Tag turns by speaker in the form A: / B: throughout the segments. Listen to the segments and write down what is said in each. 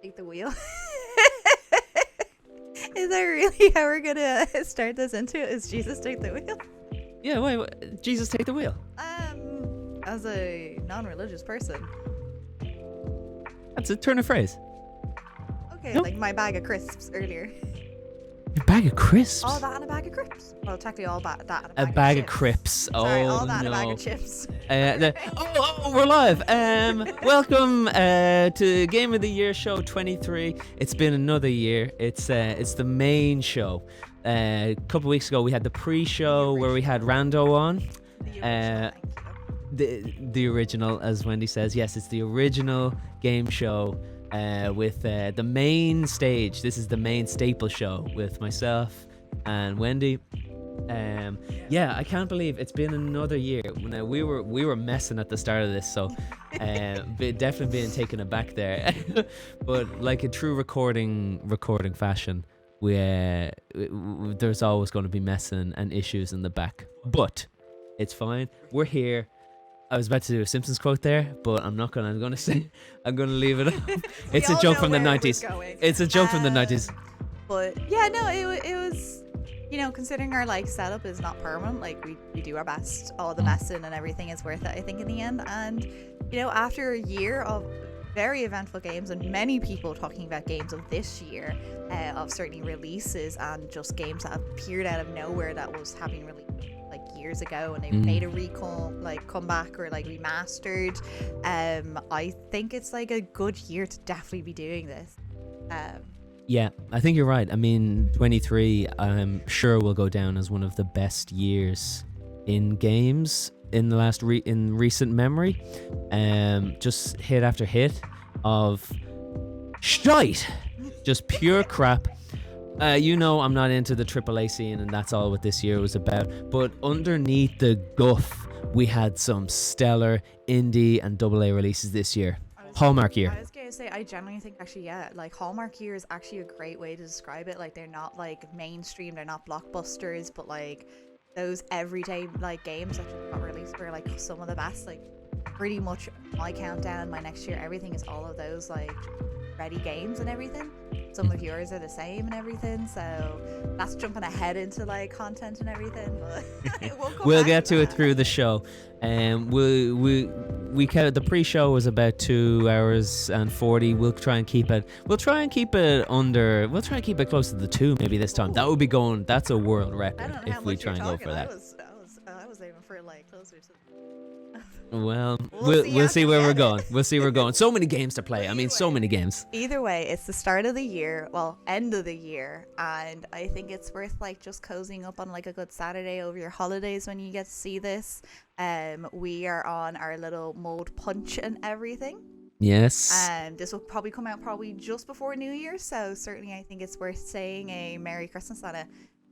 A: Take the wheel. Is that really how we're gonna start this into it? Is Jesus take the wheel?
B: Yeah, wait, Jesus take the wheel.
A: As a non-religious person.
B: That's a turn of phrase.
A: Okay,
B: Nope.
A: like my bag of crisps earlier.
B: A bag of crisps?
A: All that and a bag of crisps. Well, technically all that and
B: A
A: a
B: bag of
A: chips.
B: crisps.
A: Sorry,
B: Oh,
A: all that and a bag
B: no.
A: of chips.
B: We're live. Welcome to Game of the Year Show 23. It's been another year. It's the main show. A couple of weeks ago, we had the pre-show where we had Rando on.
A: The original, thank you.
B: The original, as Wendy says. Yes, it's the original game show with the main stage. This is the main staple show with myself and Wendy. Yeah, I can't believe it's been another year. Now we were messing at the start of this, so definitely being taken aback there. But like a true recording fashion, there's always going to be messing and issues in the back. But it's fine. We're here. I was about to do a Simpsons quote there, but I'm not gonna. I'm gonna leave it up. It's a joke from the 90s. It's a joke from the 90s.
A: But yeah, no, it was, considering our like setup is not permanent, like we do our best. All the messing and everything is worth it, I think, in the end. And after a year of very eventful games and many people talking about games of this year, of certainly releases and just games that appeared out of nowhere that was having released like years ago and they made a comeback or like remastered. I think it's like a good year to definitely be doing this.
B: Yeah, I think you're right. I mean, 23, I'm sure will go down as one of the best years in games in the last in recent memory. Just hit after hit of shite, just pure crap. I'm not into the AAA scene, and that's all what this year was about. But underneath the guff, we had some stellar indie and AA releases this year. Hallmark year.
A: I was gonna say, I genuinely think actually, yeah, like Hallmark year is actually a great way to describe it. Like they're not like mainstream, they're not blockbusters, but like those everyday like games that just got released were like some of the best. Like pretty much my countdown, my next year, everything is all of those like ready games and everything. Some of yours are the same and everything, so that's jumping ahead into like content and everything. But
B: we'll get to it through the show. We counted the pre-show was about 2 hours and 40. We'll try and keep it under. We'll try and keep it close to the 2 maybe this time. That would be going. That's a world record if we try and go for that.
A: I was aiming for like closer to.
B: Well, we'll see where we're going. We'll see where we're going. So many games to play. I mean, so many games.
A: Either way, it's the start of the year, well, end of the year, and I think it's worth like just cozying up on like a good Saturday over your holidays when you get to see this. We are on our little mode punch and everything.
B: Yes.
A: This will probably come out just before New Year, so certainly I think it's worth saying a Merry Christmas and a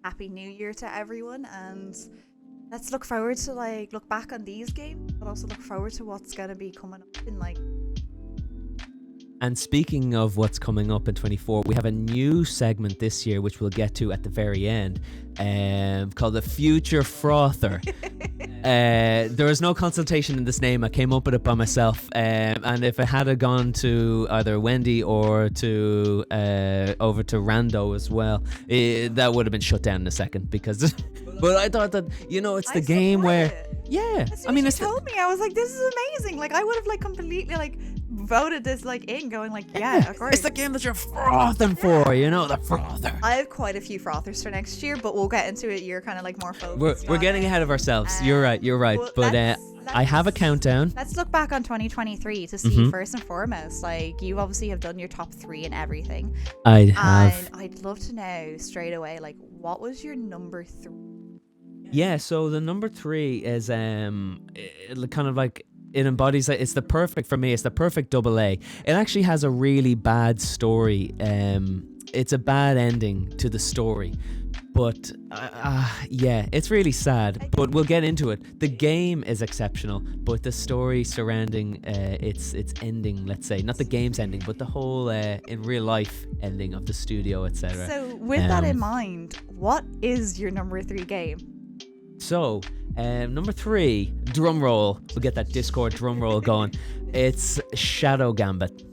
A: Happy New Year to everyone, and let's look forward to look back on these games, but also look forward to what's going to be coming up in
B: And speaking of what's coming up in 24, we have a new segment this year, which we'll get to at the very end, called the Future Frother. There was no consultation in this name. I came up with it by myself, and if it had gone to either Wendy or to over to Rando as well, that would have been shut down in a second because. But I thought that it's the game where. Yeah,
A: I mean, it's told me, I was like, this is amazing. Like I would have completely voted this in, going yeah, of course.
B: It's the game that you're frothing for, the frother.
A: I have quite a few frothers for next year, but we'll get into it. You're kind of more focused.
B: We're getting ahead of ourselves. You're right. Well, but I have a countdown.
A: Let's look back on 2023 to see first and foremost. You obviously have done your top 3 and everything.
B: I have.
A: And I'd love to know straight away, what was your number 3?
B: Yeah, so the number 3 is kind of it embodies it's the perfect for me. It's the perfect AA. It actually has a really bad story. It's a bad ending to the story, but yeah, it's really sad. But we'll get into it. The game is exceptional, but the story surrounding its ending, let's say, not the game's ending, but the whole in real life ending of the studio, etc.
A: So with that in mind, what is your number 3 game?
B: So, number 3, drum roll. We'll get that Discord drum roll going. It's Shadow Gambit.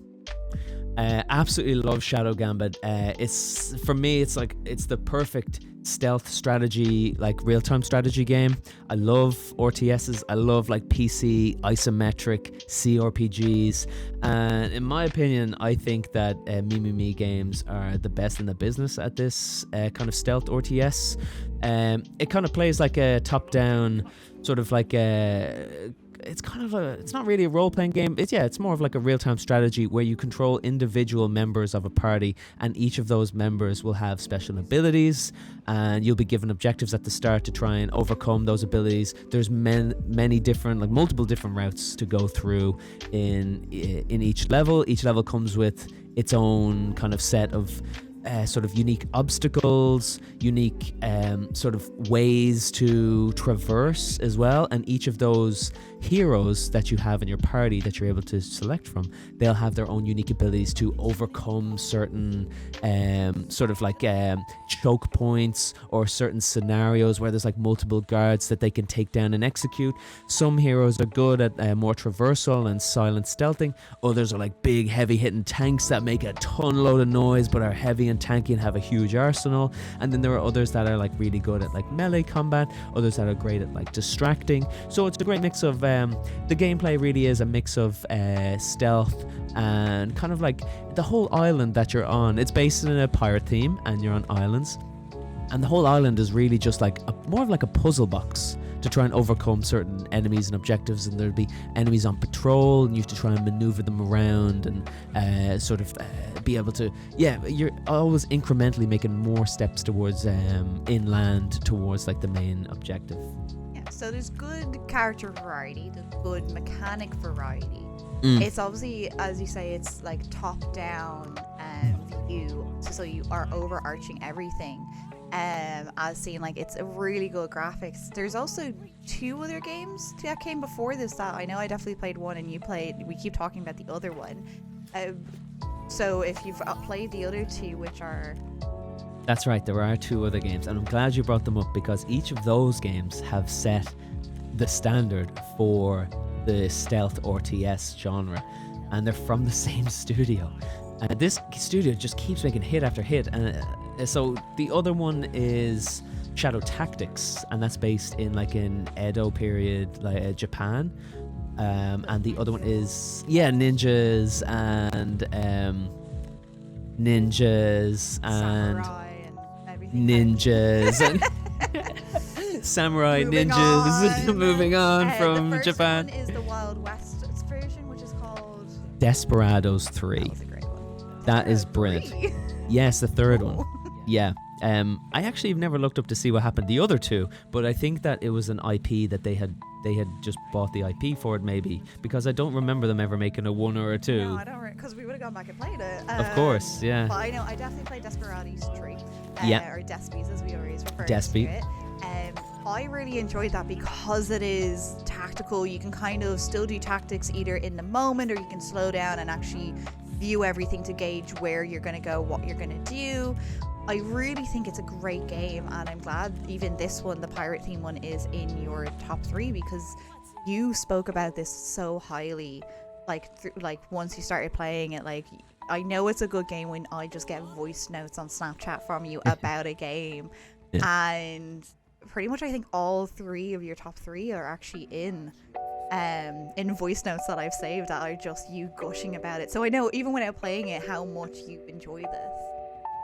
B: Absolutely love Shadow Gambit. It's for me, it's like it's the perfect stealth strategy, like real-time strategy game. I love RTSs. I love like PC isometric CRPGs. And in my opinion, I think that Me games are the best in the business at this kind of stealth RTS. It kind of plays like a top-down sort of like a it's kind of it's not really a role-playing game. It's more of like a real-time strategy where you control individual members of a party, and each of those members will have special abilities, and you'll be given objectives at the start to try and overcome those abilities. There's many different, like multiple different routes to go through in each level. Each level comes with its own kind of set of sort of unique obstacles, unique sort of ways to traverse as well, and each of those heroes that you have in your party that you're able to select from, they'll have their own unique abilities to overcome certain sort of like choke points or certain scenarios where there's like multiple guards that they can take down and execute. Some heroes are good at more traversal and silent stealthing. Others are like big heavy hitting tanks that make a ton load of noise but are heavy and tanky and have a huge arsenal. And then there are others that are like really good at like melee combat, others that are great at like distracting. So it's a great mix of the gameplay really is a mix of stealth and kind of like the whole island that you're on. It's based in a pirate theme and you're on islands, and the whole island is really just like more of like a puzzle box to try and overcome certain enemies and objectives. And there'll be enemies on patrol and you have to try and maneuver them around and sort of be able to, you're always incrementally making more steps towards inland, towards like the main objective.
A: So there's good character variety, there's good mechanic variety. It's obviously, as you say, it's like top-down view, so you are overarching everything. As seen, like it's a really good graphics. There's also 2 other games that came before this that I know I definitely played one and you played. We keep talking about the other one. So if you've played the other 2, which are...
B: That's right, there are 2 other games, and I'm glad you brought them up because each of those games have set the standard for the stealth RTS genre, and they're from the same studio. And this studio just keeps making hit after hit. And so the other one is Shadow Tactics, and that's based in like in Edo period, like Japan. And the other one is ninjas and
A: Samurai and everything.
B: Ninjas and samurai ninjas moving on from
A: the first
B: Japan.
A: One is the Wild West version, which is called
B: Desperados 3.
A: That was a great one.
B: That is brilliant.
A: 3?
B: Yes, the third one. Yeah. I actually have never looked up to see what happened the other 2, but I think that it was an IP that they had just bought the IP for it, maybe, because I don't remember them ever making a 1 or a 2.
A: No, I don't, because we would have gone back and played it.
B: Of course, yeah.
A: But I know I definitely played Desperados 3. Or Despies, as we always refer to it. I really enjoyed that because it is tactical. You can kind of still do tactics either in the moment, or you can slow down and actually view everything to gauge where you're going to go, what you're going to do. I really think it's a great game, and I'm glad even this one, the pirate theme one, is in your top 3 because you spoke about this so highly. Like once you started playing it, like I know it's a good game when I just get voice notes on Snapchat from you about a game, and pretty much I think all 3 of your top 3 are actually in voice notes that I've saved that are just you gushing about it. So I know even without playing it how much you enjoy this.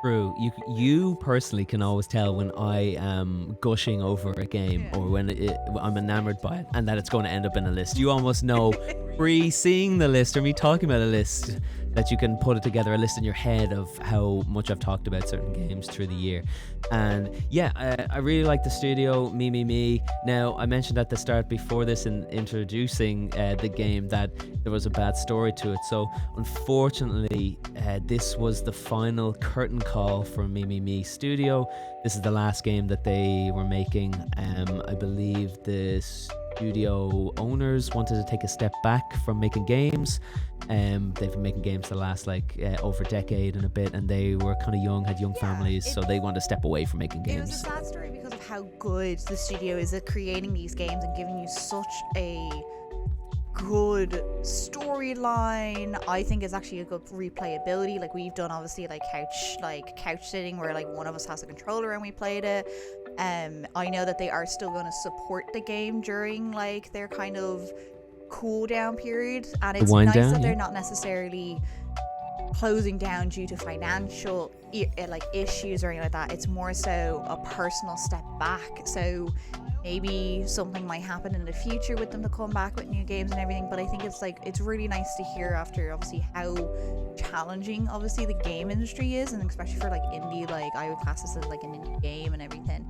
B: True. You personally can always tell when I am gushing over a game or when I'm enamored by it and that it's going to end up in a list. You almost know pre-seeing the list or me talking about a list that you can put it together, a list in your head of how much I've talked about certain games through the year. And I really like the studio, Me. Now, I mentioned at the start before this in introducing the game that there was a bad story to it. So unfortunately, this was the final curtain call for Me Studio. This is the last game that they were making. I believe the studio owners wanted to take a step back from making games. They've been making games the last over a decade and a bit, and they were kind of young, had young families, so they wanted to step away from making games.
A: It was a sad story because of how good the studio is at creating these games and giving you such a good storyline. I think it's actually a good replayability. Like we've done obviously like couch sitting where like one of us has a controller and we played it. I know that they are still going to support the game during like their kind of cool down period, and it's nice that they're not necessarily closing down due to financial like issues or anything like that. It's more so a personal step back. So maybe something might happen in the future with them to come back with new games and everything, but I think it's really nice to hear after obviously how challenging obviously the game industry is, and especially for like indie, like I would class this as like an indie game and everything,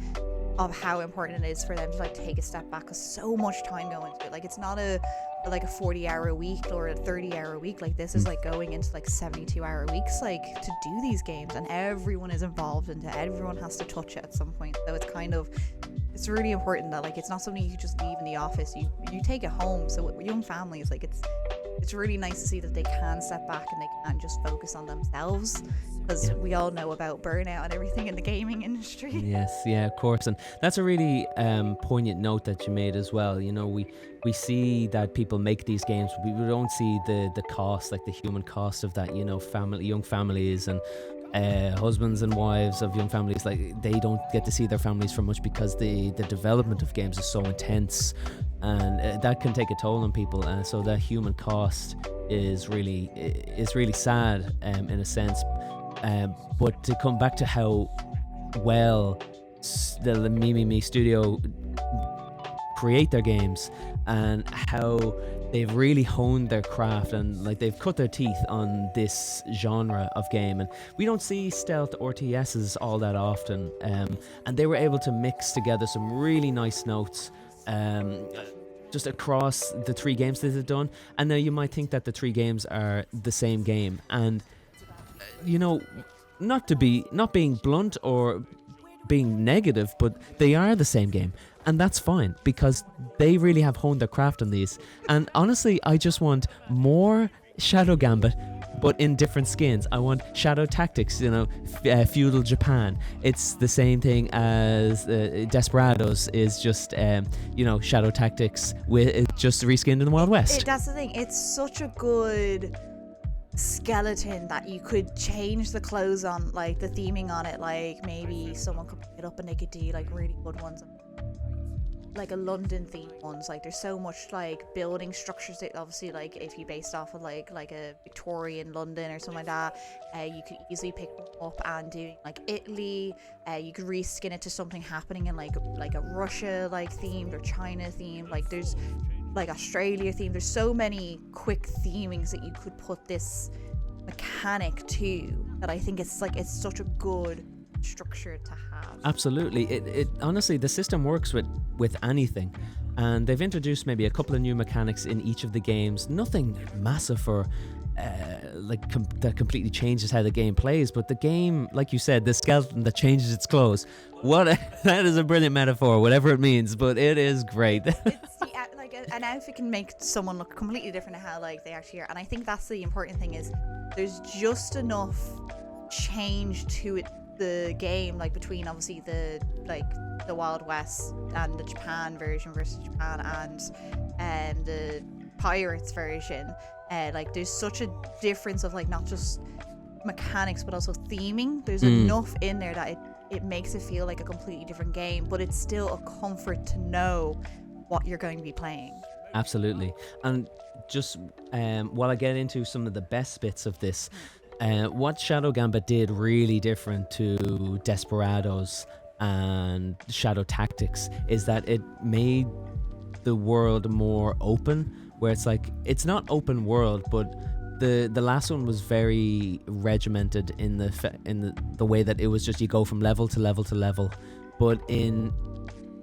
A: of how important it is for them to like take a step back, because so much time going into it. Like it's not a 40-hour week or a 30-hour week. Like this is like going into like 72-hour weeks like to do these games, and everyone is involved and everyone has to touch it at some point. So it's really important that like it's not something you just leave in the office, you take it home. So with young families, like it's really nice to see that they can step back and they can just focus on themselves, because we all know about burnout and everything in the gaming industry.
B: Yes, yeah, of course. And that's a really poignant note that you made as well. You know, we see that people make these games, but we don't see the cost, like the human cost of that. You know, young families and husbands and wives of young families, like they don't get to see their families for much because the development of games is so intense, and that can take a toll on people. So that human cost is really sad in a sense. But to come back to how well the Me Studio create their games and how they've really honed their craft, and like they've cut their teeth on this genre of game, and we don't see stealth RTSs all that often, and they were able to mix together some really nice notes just across the three games that they've done. And now you might think that the three games are the same game, and you know, not being blunt or being negative, but they are the same game, and that's fine because they really have honed their craft on these. And honestly, I just want more Shadow Gambit, but in different skins. I want Shadow Tactics, you know, feudal Japan. It's the same thing as Desperados is just you know, Shadow Tactics with just reskinned in the Wild West.
A: That's the thing. It's such a good skeleton that you could change the clothes on, like the theming on it. Like maybe someone could pick it up and they could do like really good ones, like a London themed ones. Like there's so much like building structures that obviously, like if you based off of like a Victorian London or something like that, you could easily pick them up and do like Italy. You could reskin it to something happening in like a Russia like themed or China themed. Like there's like Australia theme. There's so many quick themings that you could put this mechanic to, that I think it's such a good structure to have.
B: Absolutely. It honestly, the system works with anything, and they've introduced maybe a couple of new mechanics in each of the games. Nothing massive or that completely changes how the game plays, but the game, like you said, the skeleton that changes its clothes, that is a brilliant metaphor, whatever it means, but it is great.
A: An outfit can make someone look completely different to how like they actually are, and I think that's the important thing, is there's just enough change to it, the game, like between obviously the Wild West and the Japan version versus Japan and the Pirates version. Like there's such a difference of like not just mechanics but also theming. There's enough in there that it makes it feel like a completely different game, but it's still a comfort to know what you're going to be playing.
B: Absolutely. And just while I get into some of the best bits of this, what Shadow Gambit did really different to Desperados and Shadow Tactics is that it made the world more open, where it's like, it's not open world, but the last one was very regimented in the way that it was just you go from level to level to level. But in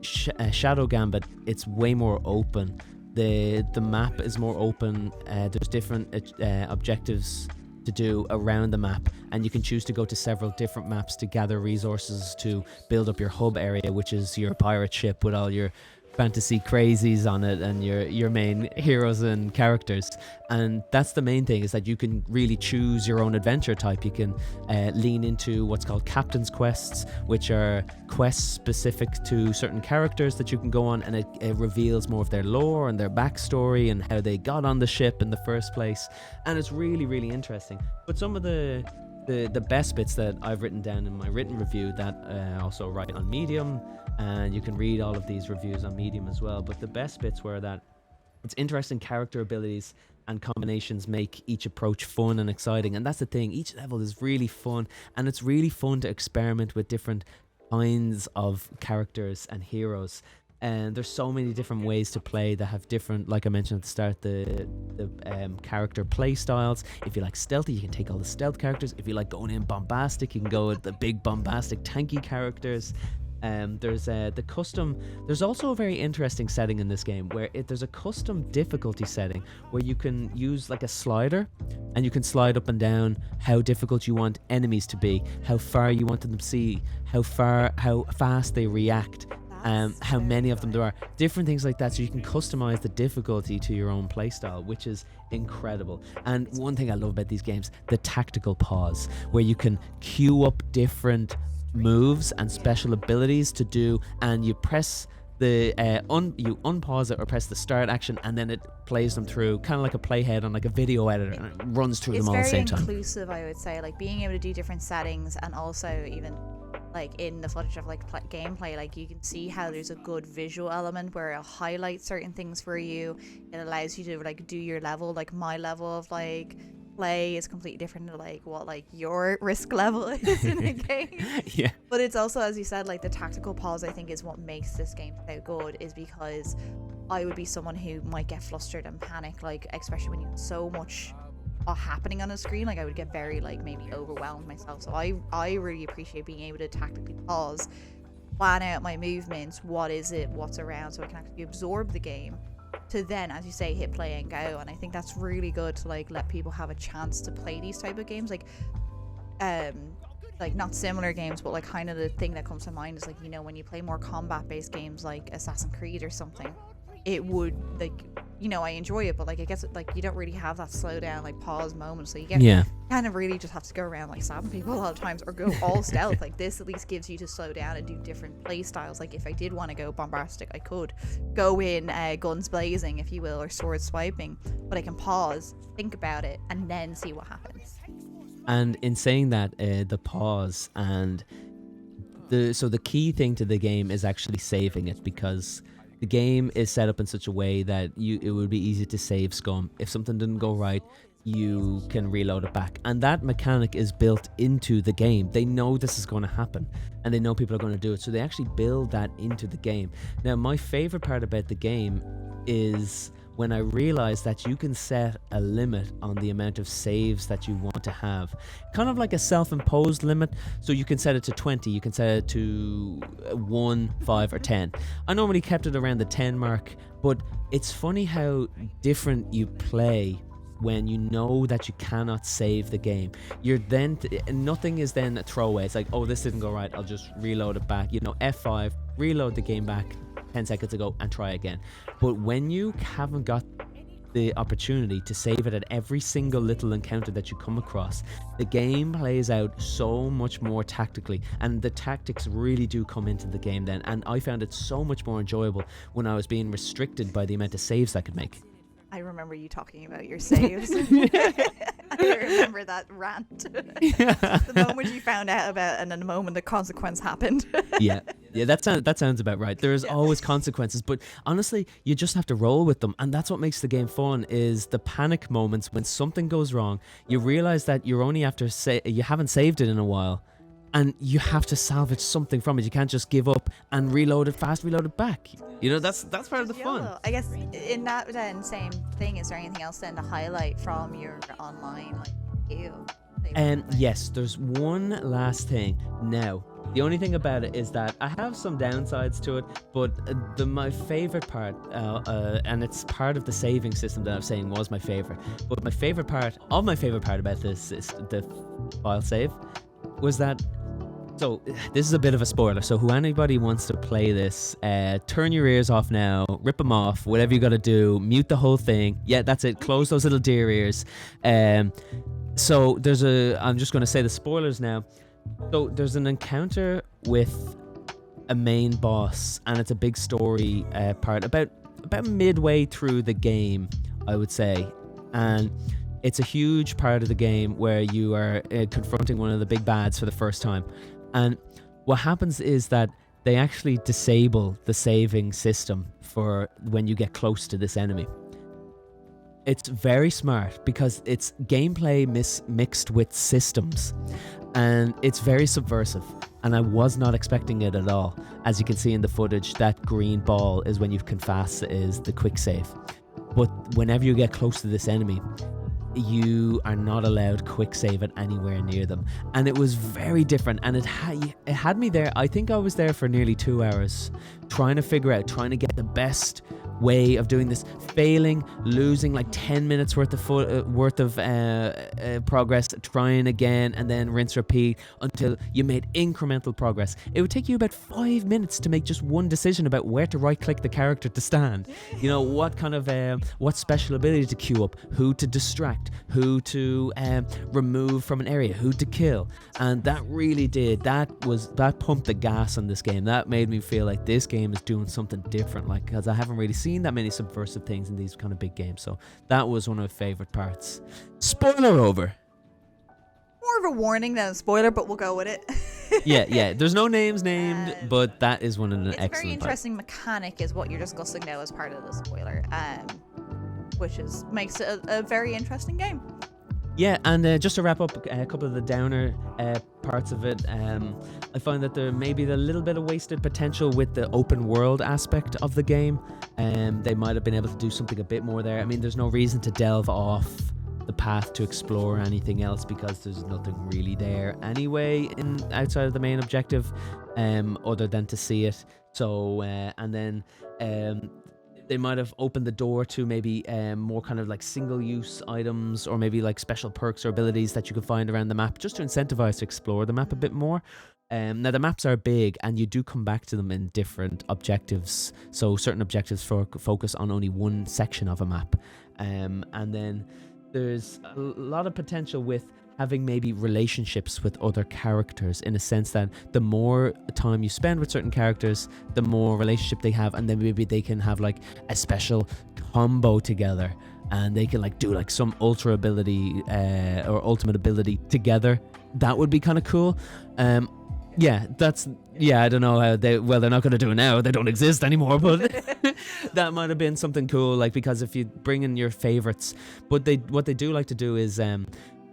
B: Shadow Gambit, it's way more open. The map is more open. There's different objectives to do around the map, and you can choose to go to several different maps to gather resources to build up your hub area, which is your pirate ship with all your fantasy crazies on it and your main heroes and characters. And that's the main thing, is that you can really choose your own adventure type. You can lean into what's called captain's quests, which are quests specific to certain characters that you can go on, and it reveals more of their lore and their backstory and how they got on the ship in the first place. And it's really, really interesting. But some of the best bits that I've written down in my written review, that I also write on Medium, and you can read all of these reviews on Medium as well, but the best bits were that it's interesting character abilities and combinations make each approach fun and exciting. And that's the thing, each level is really fun, and it's really fun to experiment with different kinds of characters and heroes. And there's so many different ways to play that have different, like I mentioned at the start, the character play styles. If you like stealthy, you can take all the stealth characters. If you like going in bombastic, you can go with the big bombastic tanky characters. There's also a very interesting setting in this game where there's a custom difficulty setting where you can use like a slider, and you can slide up and down how difficult you want enemies to be, how far you want them to see, how fast they react, how many of them there are, different things like that. So you can customize the difficulty to your own playstyle, which is incredible. And one thing I love about these games, the tactical pause, where you can queue up different moves and special abilities to do, and you press the you unpause it or press the start action, and then it plays them through, kind of like a playhead on like a video editor, and it runs through them all at the same time.
A: It's very inclusive, I would say, like being able to do different settings, and also even like in the footage of like gameplay, like you can see how there's a good visual element where it'll highlight certain things for you. It allows you to like do your level, like my level of like play is completely different to like what like your risk level is in the game.
B: Yeah.
A: But it's also, as you said, like the tactical pause, I think, is what makes this game so good, is because I would be someone who might get flustered and panic, like especially when you have so much happening on a screen. Like I would get very like maybe overwhelmed myself. So I really appreciate being able to tactically pause, plan out my movements, what's around, so I can actually absorb the game, to then, as you say, hit play and go. And I think that's really good to like let people have a chance to play these type of games, like not similar games, but like kind of the thing that comes to mind is like, you know, when you play more combat based games like Assassin's Creed or something, it would like, you know, I enjoy it, but like it gets like you don't really have that slow down, like pause moment, so you get kind of really just have to go around like stabbing people a lot of times, or go all stealth. Like this at least gives you to slow down and do different play styles. Like if I did want to go bombastic, I could go in guns blazing, if you will, or sword swiping, but I can pause, think about it, and then see what happens.
B: And in saying that, the pause and the key thing to the game is actually saving it, because the game is set up in such a way that it would be easy to save scum. If something didn't go right, you can reload it back. And that mechanic is built into the game. They know this is going to happen, and they know people are going to do it. So they actually build that into the game. Now, my favorite part about the game is when I realized that you can set a limit on the amount of saves that you want to have. Kind of like a self-imposed limit. So you can set it to 20, you can set it to 1, 5, or 10. I normally kept it around the 10 mark, but it's funny how different you play when you know that you cannot save the game. You're then nothing is then a throwaway. It's like, oh, this didn't go right, I'll just reload it back. You know, F5, reload the game back 10 seconds ago and try again. But when you haven't got the opportunity to save it at every single little encounter that you come across, the game plays out so much more tactically, and the tactics really do come into the game then. And I found it so much more enjoyable when I was being restricted by the amount of saves I could make.
A: I remember you talking about your saves. I remember that rant. The moment you found out about, and then the moment the consequence happened.
B: yeah, that sounds about right. There's always consequences, but honestly, you just have to roll with them, and that's what makes the game fun. Is the panic moments when something goes wrong, you realize that you're only after you haven't saved it in a while, and you have to salvage something from it. You can't just give up and reload it back. You know, that's part of the fun.
A: I guess in that then same thing, is there anything else then to highlight from your online
B: yes, there's one last thing. Now, the only thing about it is that I have some downsides to it, but my favorite part, and it's part of the saving system that I was saying was my favorite, but my favorite part about this is the file save, was that So this is a bit of a spoiler. So who anybody wants to play this, turn your ears off now, rip them off, whatever you got to do, mute the whole thing. Yeah, that's it. Close those little deer ears. So I'm just going to say the spoilers now. So there's an encounter with a main boss, and it's a big story part about midway through the game, I would say. And it's a huge part of the game where you are confronting one of the big bads for the first time. And what happens is that they actually disable the saving system for when you get close to this enemy. It's very smart because it's gameplay mixed with systems, and it's very subversive, and I was not expecting it at all. As you can see in the footage, that green ball is when you confess is the quick save. But whenever you get close to this enemy, you are not allowed quick save it anywhere near them. And it was very different, and it had me there. I think I was there for nearly 2 hours trying to get the best way of doing this, failing, losing like 10 minutes worth of progress, trying again, and then rinse repeat until you made incremental progress. It would take you about 5 minutes to make just one decision about where to right click the character to stand, you know, what kind of what special ability to queue up, who to distract, who to remove from an area, who to kill. And that really that pumped the gas on this game. That made me feel like this game is doing something different, like, because I haven't really seen that many subversive things in these kind of big games. So that was one of my favorite parts. Spoiler over.
A: More of a warning than a spoiler, but we'll go with it.
B: yeah. There's no names named, but that is one of the excellent.
A: It's a very interesting mechanic, is what you're discussing now as part of the spoiler, which makes it a very interesting game.
B: Yeah, and just to wrap up a couple of the downer parts of it, I find that there may be a little bit of wasted potential with the open world aspect of the game. They might have been able to do something a bit more there. I mean, there's no reason to delve off the path to explore anything else because there's nothing really there anyway outside of the main objective, other than to see it. So, and then they might have opened the door to maybe more kind of like single-use items, or maybe like special perks or abilities that you can find around the map, just to incentivize to explore the map a bit more. Now the maps are big, and you do come back to them in different objectives. So certain objectives focus on only one section of a map, and then there's a lot of potential with having maybe relationships with other characters, in a sense that the more time you spend with certain characters, the more relationship they have, and then maybe they can have like a special combo together, and they can like do like some ultra ability or ultimate ability together. That would be kind of cool. I don't know how they're not going to do it now. They don't exist anymore, but that might have been something cool, like, because if you bring in your favorites, what they do like to do is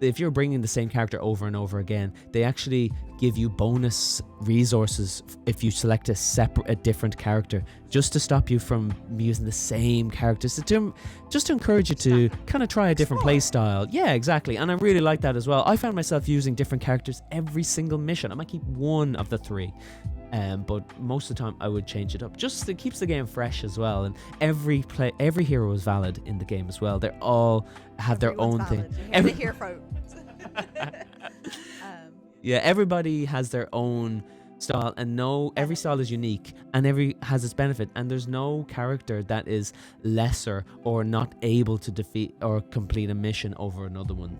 B: if you're bringing the same character over and over again, they actually give you bonus resources if you select a different character, just to stop you from using the same characters, just to encourage you to kind of try a different play style. Yeah, exactly. And I really like that as well. I found myself using different characters every single mission. I might keep one of the three, but most of the time I would change it up. Just it keeps the game fresh as well. And every hero is valid in the game as well. They all have their own thing. Yeah, everybody has their own style, and every style is unique, and every has its benefit, and there's no character that is lesser or not able to defeat or complete a mission over another one.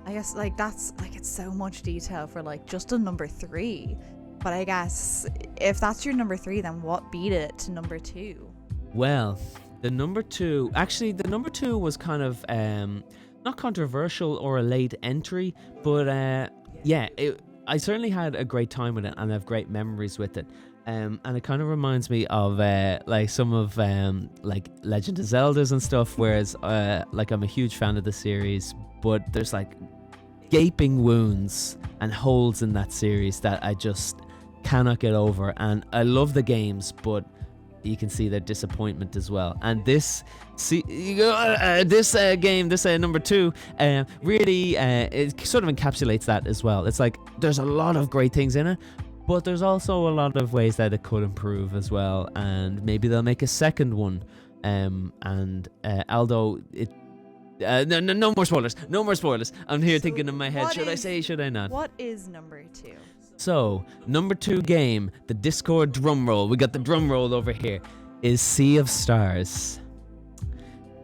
A: I guess like that's like, it's so much detail for like just a number 3, but I guess if that's your number 3, then what beat it to number 2?
B: Well, the number 2 was kind of not controversial or a late entry, but I certainly had a great time with it, and I have great memories with it. And it kind of reminds me of like some of like Legend of Zeldas and stuff, whereas like I'm a huge fan of the series, but there's like gaping wounds and holes in that series that I just cannot get over. And I love the games, but you can see their disappointment as well. And this game, number 2, really it sort of encapsulates that as well. It's like there's a lot of great things in it, but there's also a lot of ways that it could improve as well. And maybe they'll make a second one. Although it. No more spoilers. I'm here thinking in my head, should I say, should I not?
A: What is number 2?
B: So, number 2 game, the Discord drum roll. We got the drum roll over here. Is Sea of Stars.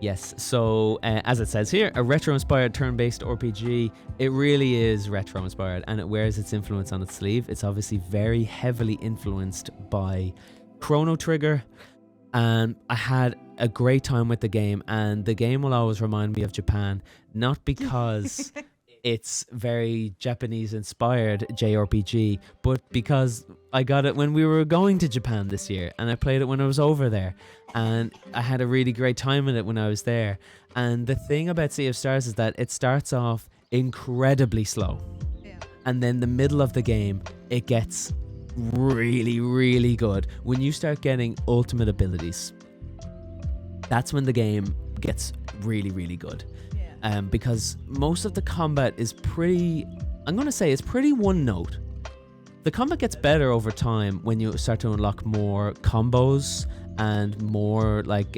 B: Yes, so as it says here, a retro-inspired turn-based RPG. It really is retro-inspired, and it wears its influence on its sleeve. It's obviously very heavily influenced by Chrono Trigger, and I had a great time with the game, and the game will always remind me of Japan, not because it's very Japanese-inspired JRPG, but because I got it when we were going to Japan this year, and I played it when I was over there, and I had a really great time in it when I was there. And the thing about Sea of Stars is that it starts off incredibly slow, and then the middle of the game, it gets really, really good. When you start getting ultimate abilities, that's when the game gets really, really good. Because most of the combat is pretty, I'm going to say it's pretty one note. The combat gets better over time when you start to unlock more combos and more like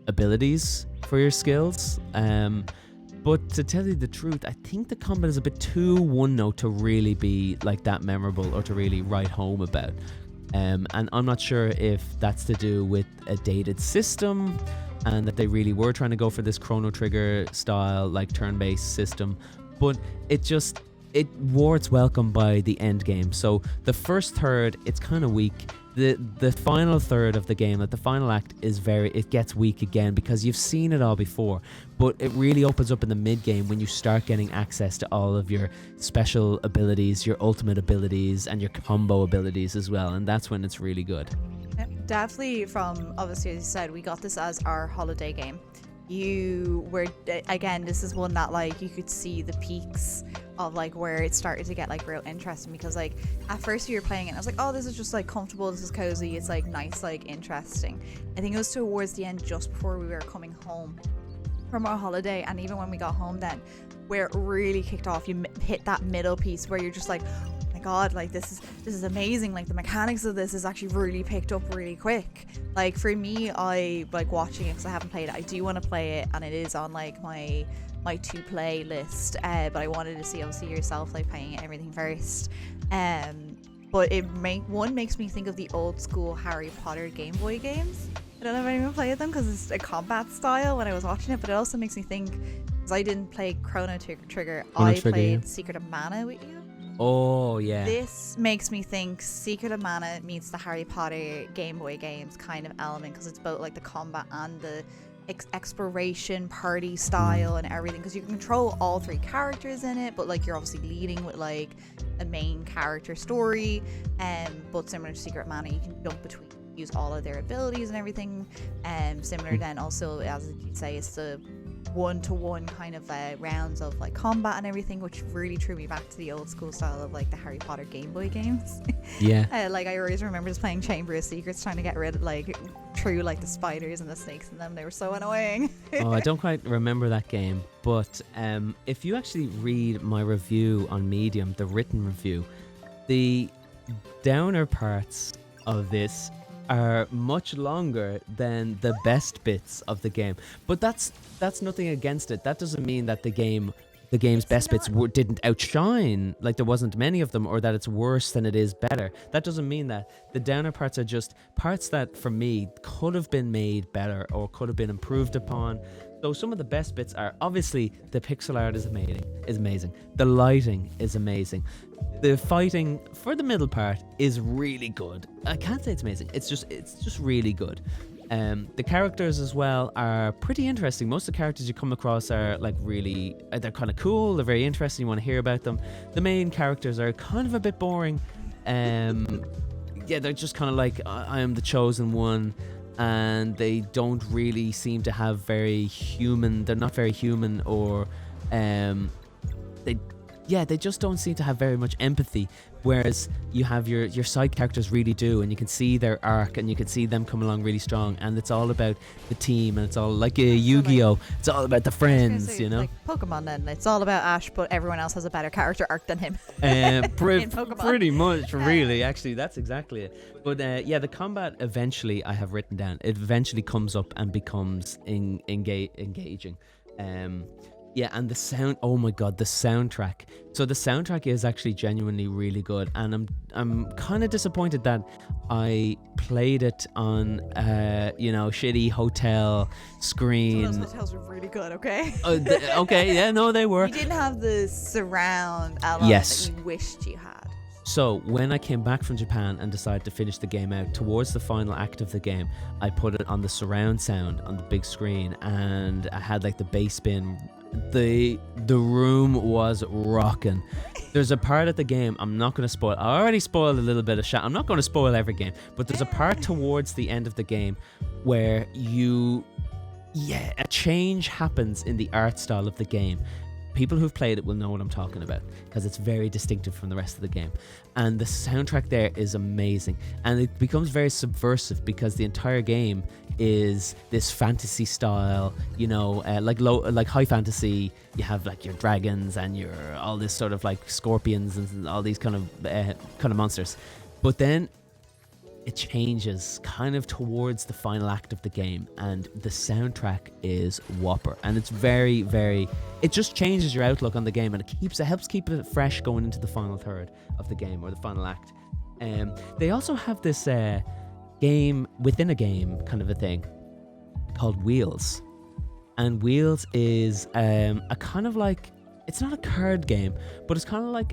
B: abilities for your skills. But to tell you the truth, I think the combat is a bit too one note to really be like that memorable or to really write home about. And I'm not sure if that's to do with a dated system and that they really were trying to go for this Chrono Trigger style like turn-based system, but it wore its welcome by the end game. So the first third, it's kind of weak. The final third of the game, like the final act, it gets weak again because you've seen it all before. But it really opens up in the mid game when you start getting access to all of your special abilities, your ultimate abilities, and your combo abilities as well. And that's when it's really good.
A: Definitely from, obviously, as you said, we got this as our holiday game. You were, again, this is one that like you could see the peaks of like where it started to get like real interesting, because like at first you were playing it and I was like, oh, this is just like comfortable, this is cozy, it's like nice, like interesting. I think it was towards the end, just before we were coming home from our holiday, and even when we got home then, where it really kicked off. You hit that middle piece where you're just like, oh my god, like this is amazing, like the mechanics of this is actually really picked up really quick. Like for me, I like watching it because I haven't played it. I do want to play it, and it is on like my to play list, but I wanted to see obviously yourself like playing it and everything first. But it makes me think of the old school Harry Potter Game Boy games. I don't know if anyone played them because it's a combat style when I was watching it, but it also makes me think, because I didn't play Chrono Trigger, I played Secret of Mana with you.
B: Oh yeah.
A: This makes me think Secret of Mana meets the Harry Potter Game Boy games kind of element, because it's both like the combat and the exploration party style and everything, because you can control all 3 characters in it, but like you're obviously leading with like a main character story, but similar to Secret of Mana, you can jump between, use all of their abilities and everything, similar then also, as you say, it's the one-to-one kind of rounds of like combat and everything, which really threw me back to the old school style of like the Harry Potter Game Boy games.
B: Yeah.
A: Like I always remember just playing Chamber of Secrets, trying to get rid of like through like the spiders and the snakes in them. They were so annoying.
B: Oh, I don't quite remember that game, but if you actually read my review on Medium, the written review, the downer parts of this are much longer than the best bits of the game, but that's nothing against it. That doesn't mean that the game's best bits didn't outshine, like there wasn't many of them, or that it's worse than it is better. That doesn't mean that. The downer parts are just parts that for me could have been made better or could have been improved upon. So some of the best bits are obviously the pixel art is amazing. The lighting is amazing. The fighting for the middle part is really good. I can't say it's amazing. It's just really good. The characters as well are pretty interesting. Most of the characters you come across are like really, they're kind of cool. They're very interesting. You want to hear about them. The main characters are kind of a bit boring. Yeah, they're just kind of like, I am the chosen one. And they don't really seem to have very human, they're not very human, or they just don't seem to have very much empathy, whereas you have your side characters really do, and you can see their arc and you can see them come along really strong, and it's all about the team, and it's all like a Yu-Gi-Oh! It's all about the friends, you know?
A: Like Pokemon then, it's all about Ash, but everyone else has a better character arc than him.
B: Pretty much, really, actually, that's exactly it. But yeah, the combat eventually, I have written down, it eventually comes up and becomes engaging. Yeah, and the sound, oh my god, the soundtrack. So the soundtrack is actually genuinely really good, and I'm kind of disappointed that I played it on shitty hotel
A: Some of
B: screen.
A: those hotels were really good, okay?
B: Okay, yeah, no, they were.
A: You didn't have the surround element
B: Yes.
A: that you wished you had.
B: So when I came back from Japan and decided to finish the game out, towards the final act of the game, I put it on the surround sound on the big screen, and I had like the bass bin. The room was rocking. There's a part of the game, I'm not going to spoil. I already spoiled a little bit of I'm not going to spoil every game, but there's a part towards the end of the game where a change happens in the art style of the game. People who've played it will know what I'm talking about, because it's very distinctive from the rest of the game. And the soundtrack there is amazing. And it becomes very subversive, because the entire game is this fantasy style, like high fantasy. You have like your dragons and your all this sort of like scorpions and all these kind of monsters. But then it changes kind of towards the final act of the game, and the soundtrack is whopper, and it's very, very, it just changes your outlook on the game, and it helps keep it fresh going into the final third of the game, or the final act. They also have this game within a game kind of a thing called Wheels, and Wheels is a kind of like, it's not a card game, but it's kind of like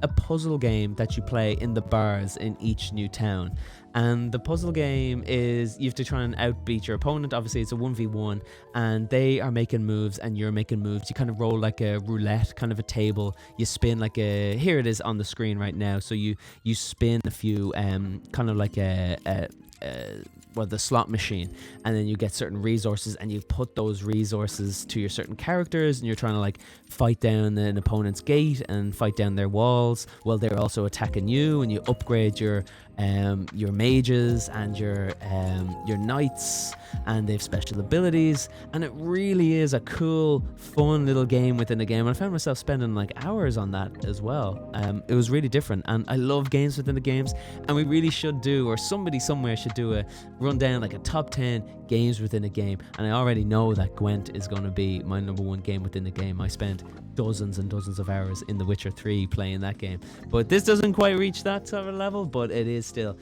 B: a puzzle game that you play in the bars in each new town. And the puzzle game is, you have to try and outbeat your opponent. Obviously it's a 1v1, and they are making moves and you're making moves. You kind of roll like a roulette, kind of a table. You spin like here it is on the screen right now. So you spin a few kind of like the slot machine, and then you get certain resources, and you put those resources to your certain characters, and you're trying to like fight down an opponent's gate and fight down their walls while they're also attacking you, and you upgrade your mages and your knights, and they have special abilities, and it really is a cool, fun little game within a game. And I found myself spending like hours on that as well. It was really different, and I love games within the games, and we really should do, or somebody somewhere should do a rundown, like a top 10 games within a game. And I already know that Gwent is going to be my number one game within the game. I spent dozens and dozens of hours in The Witcher 3 playing that game, but this doesn't quite reach that sort of level, but it is still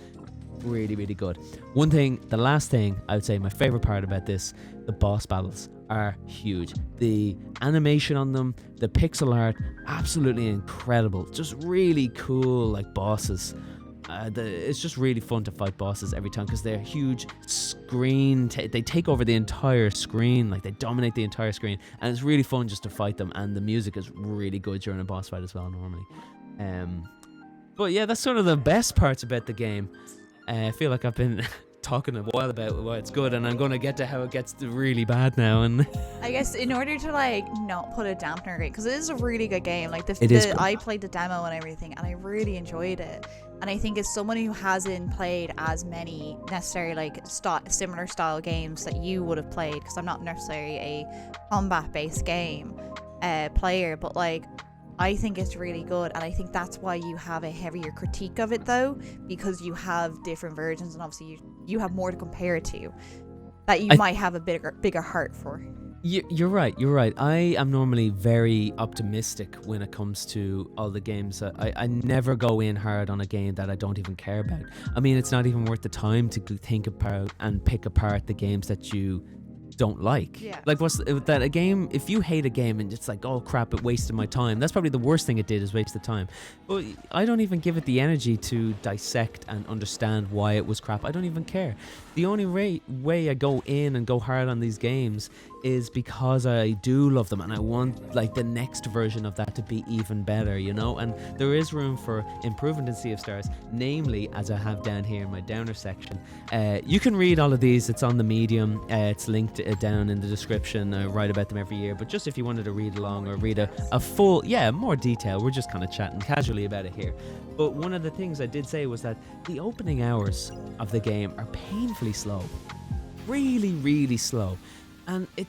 B: really, really good. The last thing I would say, my favorite part about this, the boss battles are huge. The animation on them, the pixel art, absolutely incredible. Just really cool, like bosses. It's just really fun to fight bosses every time, because they're huge screen. They take over the entire screen, like they dominate the entire screen, and it's really fun just to fight them. And the music is really good during a boss fight as well, normally. But yeah, that's sort of the best parts about the game. I feel like I've been talking a while about why it's good, and I'm going to get to how it gets really bad now. And
A: I guess in order to like not put a dampener, because it is a really good game. Like I played the demo and everything, and I really enjoyed it. And I think as someone who hasn't played as many necessarily like similar style games that you would have played, because I'm not necessarily a combat based game player, but like I think it's really good, and I think that's why you have a heavier critique of it though, because you have different versions, and obviously you have more to compare it to that you might have a bigger heart for.
B: You're right. I am normally very optimistic when it comes to all the games. I never go in hard on a game that I don't even care about. I mean, it's not even worth the time to think about and pick apart the games that you don't like.
A: Yeah.
B: Like, what's that a game? If you hate a game and it's like, oh crap, it wasted my time, that's probably the worst thing it did, is waste the time. But I don't even give it the energy to dissect and understand why it was crap. I don't even care. The only way I go in and go hard on these games is because I do love them, and I want like the next version of that to be even better, and there is room for improvement in Sea of Stars, namely, as I have down here in my downer section. You can read all of these. It's on the Medium. It's linked down in the description. I write about them every year, but just if you wanted to read along or read a full, more detail, we're just kind of chatting casually about it here. But one of the things I did say was that the opening hours of the game are painfully slow, really, really slow. And it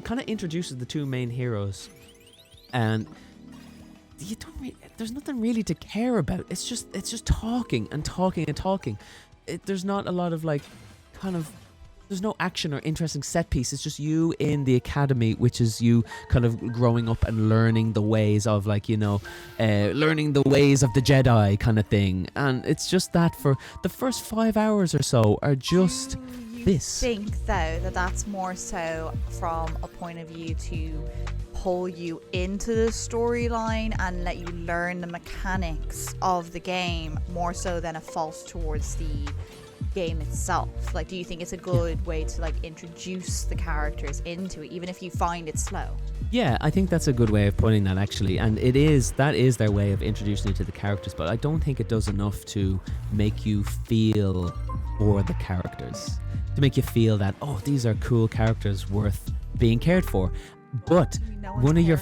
B: kind of introduces the two main heroes, and there's nothing really to care about. It's just talking and talking and talking. There's not a lot of like kind of there's no action or interesting set piece. It's just you in the academy, which is you kind of growing up and learning the ways of learning the ways of the Jedi kind of thing. And it's just that for the first 5 hours or so are just this.
A: I think though that's more so from a point of view to pull you into the storyline and let you learn the mechanics of the game more so than a fault towards the game itself. Like, do you think it's a good way to like introduce the characters into it, even if you find it slow?
B: Yeah, I think that's a good way of putting that, actually. And that is their way of introducing you to the characters, but I don't think it does enough to make you feel for the characters, to make you feel that, oh, these are cool characters worth being cared for. But one of your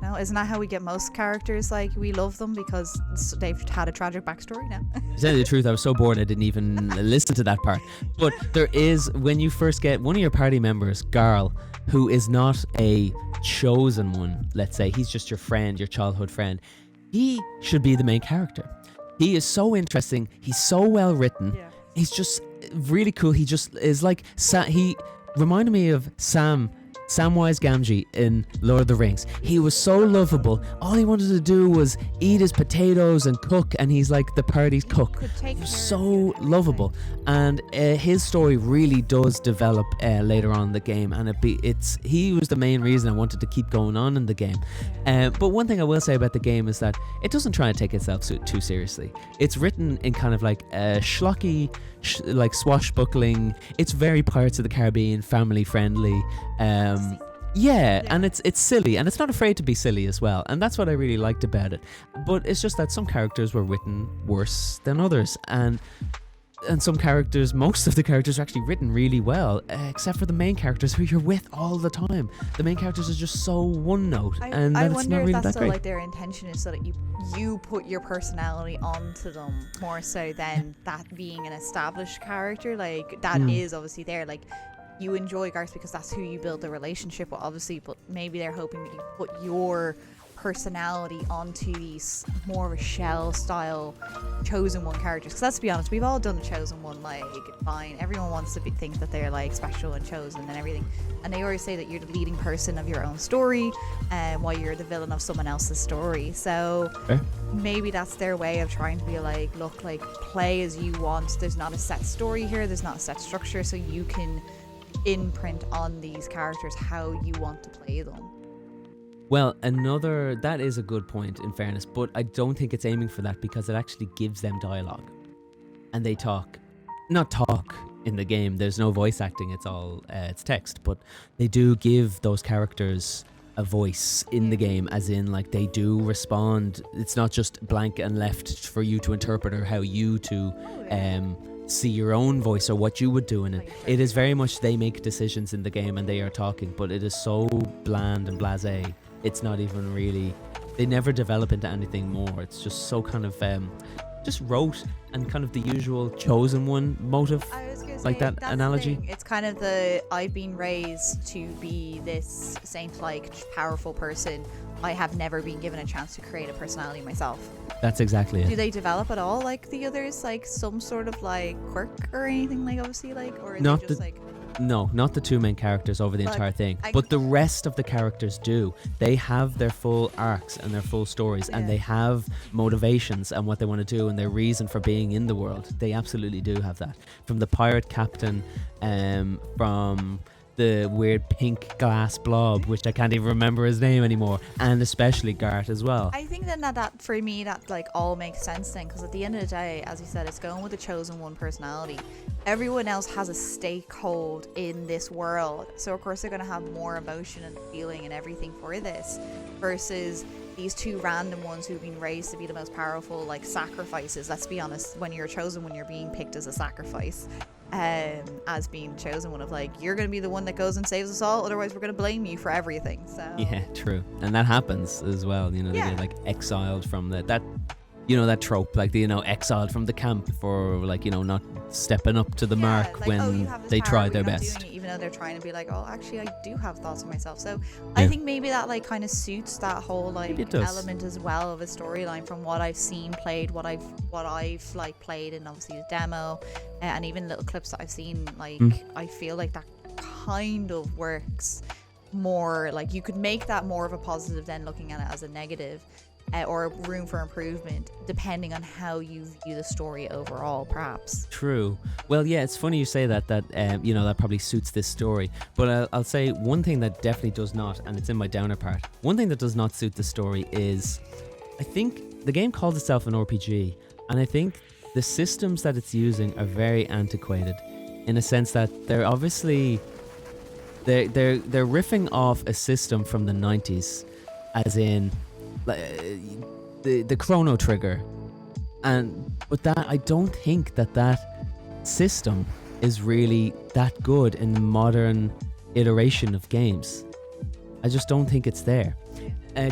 A: no, isn't that how we get most characters? Like, we love them because they've had a tragic backstory. No,
B: to tell you the truth, I was so bored I didn't even listen to that part. But there is, when you first get one of your party members, Garl, who is not a chosen one, let's say, he's just your friend, your childhood friend, he should be the main character. He is so interesting, he's so well written, he's just really cool. He just is like, he reminded me of Samwise Gamgee in Lord of the Rings. He was so lovable. All he wanted to do was eat his potatoes and cook, and he's like the party's cook. So lovable. And his story really does develop later on in the game, and he was the main reason I wanted to keep going on in the game. But one thing I will say about the game is that it doesn't try and take itself too seriously. It's written in kind of like a schlocky, like swashbuckling. It's very Pirates of the Caribbean, family friendly. And it's silly, and it's not afraid to be silly as well, and that's what I really liked about it. But it's just that some characters were written worse than others, and some characters, most of the characters are actually written really well, except for the main characters who you're with all the time. The main characters are just so one note, and
A: I
B: it's
A: wonder
B: not really
A: if that's
B: that great.
A: like their intention is so that you put your personality onto them more so than that being an established character. Like, that is obviously there. Like, you enjoy Garth because that's who you build the relationship with, obviously, but maybe they're hoping that you put your personality onto these more of a shell style chosen one characters. Because let's be honest, we've all done the chosen one. Like, fine, everyone wants to think that they're like special and chosen and everything, and they always say that you're the leading person of your own story, while you're the villain of someone else's story. So maybe that's their way of trying to be like, look, like, play as you want. There's not a set story here, there's not a set structure, so you can imprint on these characters how you want to play them.
B: Well, that is a good point, in fairness, but I don't think it's aiming for that, because it actually gives them dialogue. And they not talk in the game, there's no voice acting, it's all it's text, but they do give those characters a voice in the game, as in, like, they do respond. It's not just blank and left for you to interpret, or how you to see your own voice or what you would do in it. It is very much they make decisions in the game and they are talking, but it is so bland and blasé. It's not even really, they never develop into anything more. It's just so kind of just rote and kind of the usual chosen one motive.
A: I was gonna say,
B: like that analogy.
A: It's kind of I've been raised to be this saint-like powerful person. I have never been given a chance to create a personality myself.
B: That's exactly it.
A: Do they develop at all like the others, like some sort of like quirk or anything, like, obviously, like, or is
B: Not
A: it just
B: the-
A: like
B: No, not the two main characters over the entire thing, but the rest of the characters do. They have their full arcs and their full stories, and they have motivations and what they want to do and their reason for being in the world. They absolutely do have that. From the pirate captain, from the weird pink glass blob, which I can't even remember his name anymore, and especially Garth as well.
A: I think then that for me that like all makes sense then, because at the end of the day, as you said, it's going with the chosen one personality. Everyone else has a stakehold in this world, so of course they're going to have more emotion and feeling and everything for this, versus these two random ones who've been raised to be the most powerful, like, sacrifices. Let's be honest, when you're chosen, when you're being picked as a sacrifice, as being chosen one of, like, you're going to be the one that goes and saves us all, otherwise we're going to blame you for everything. So
B: yeah, true. And that happens as well, you know. They get like exiled from that that trope, like the exiled from the camp for like not stepping up to the mark
A: like,
B: when
A: you have this
B: they
A: power,
B: try
A: but
B: their
A: you're not
B: best.
A: doing it, even though they're trying to be like, oh, actually, I do have thoughts of myself. So
B: Yeah.
A: I think maybe that like kind of suits that whole like
B: Maybe it does.
A: element as well of a storyline from what I've seen played, what I've like played in obviously the demo, and even little clips that I've seen. Like I feel like that kind of works more. Like you could make that more of a positive than looking at it as a negative. Or room for improvement, depending on how you view the story overall, perhaps.
B: True. Well, yeah, it's funny you say that that probably suits this story. But I'll say one thing that definitely does not, and it's in my downer part. One thing that does not suit the story is, I think the game calls itself an RPG, and I think the systems that it's using are very antiquated, in a sense that they're obviously they're riffing off a system from the 90s, as in the Chrono Trigger, but that I don't think that system is really that good in the modern iteration of games. I just don't think it's there.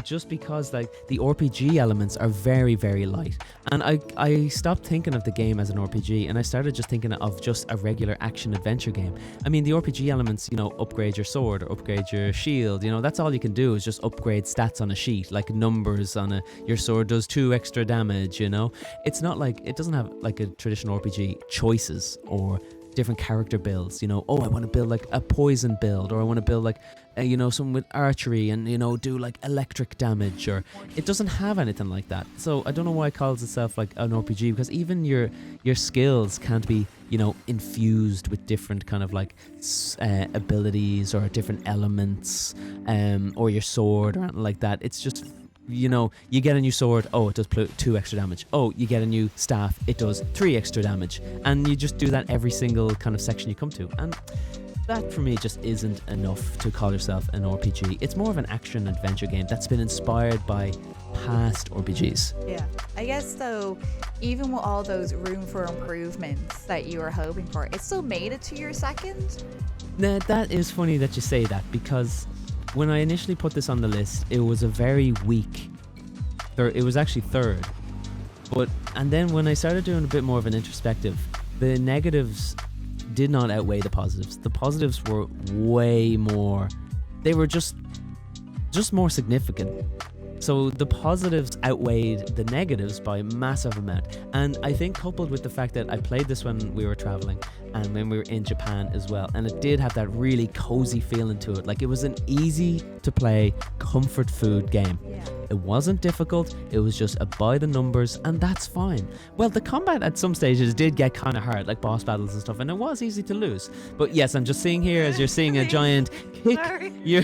B: Just because like the RPG elements are very, very light, and I stopped thinking of the game as an RPG, and I started just thinking of just a regular action adventure game. I mean, the RPG elements, upgrade your sword or upgrade your shield. That's all you can do is just upgrade stats on a sheet, like numbers on your sword does 2 extra damage. It's not like it doesn't have like a traditional RPG choices or different character builds. I want to build like a poison build, or I want to build like something with archery and do like electric damage, or it doesn't have anything like that. So I don't know why it calls itself like an RPG, because even your skills can't be infused with different kind of like abilities or different elements, or your sword or anything like that. It's just you get a new sword, oh, it does 2 extra damage. Oh, you get a new staff, it does 3 extra damage. And you just do that every single kind of section you come to. And that for me just isn't enough to call yourself an RPG. It's more of an action adventure game that's been inspired by past RPGs.
A: Yeah. I guess though, even with all those room for improvements that you were hoping for, it still made it to your second?
B: Now, that is funny that you say that, because when I initially put this on the list, it was a very weak it was actually third. And then when I started doing a bit more of an introspective, the negatives did not outweigh the positives. The positives were way more, they were just more significant. So the positives outweighed the negatives by a massive amount. And I think coupled with the fact that I played this when we were traveling and when we were in Japan as well, and it did have that really cozy feeling to it. Like it was an easy to play comfort food game.
A: Yeah.
B: It wasn't difficult, it was just a by the numbers, and that's fine. Well, the combat at some stages did get kind of hard, like boss battles and stuff, and it was easy to lose. But yes, I'm just seeing here as you're seeing a giant kick your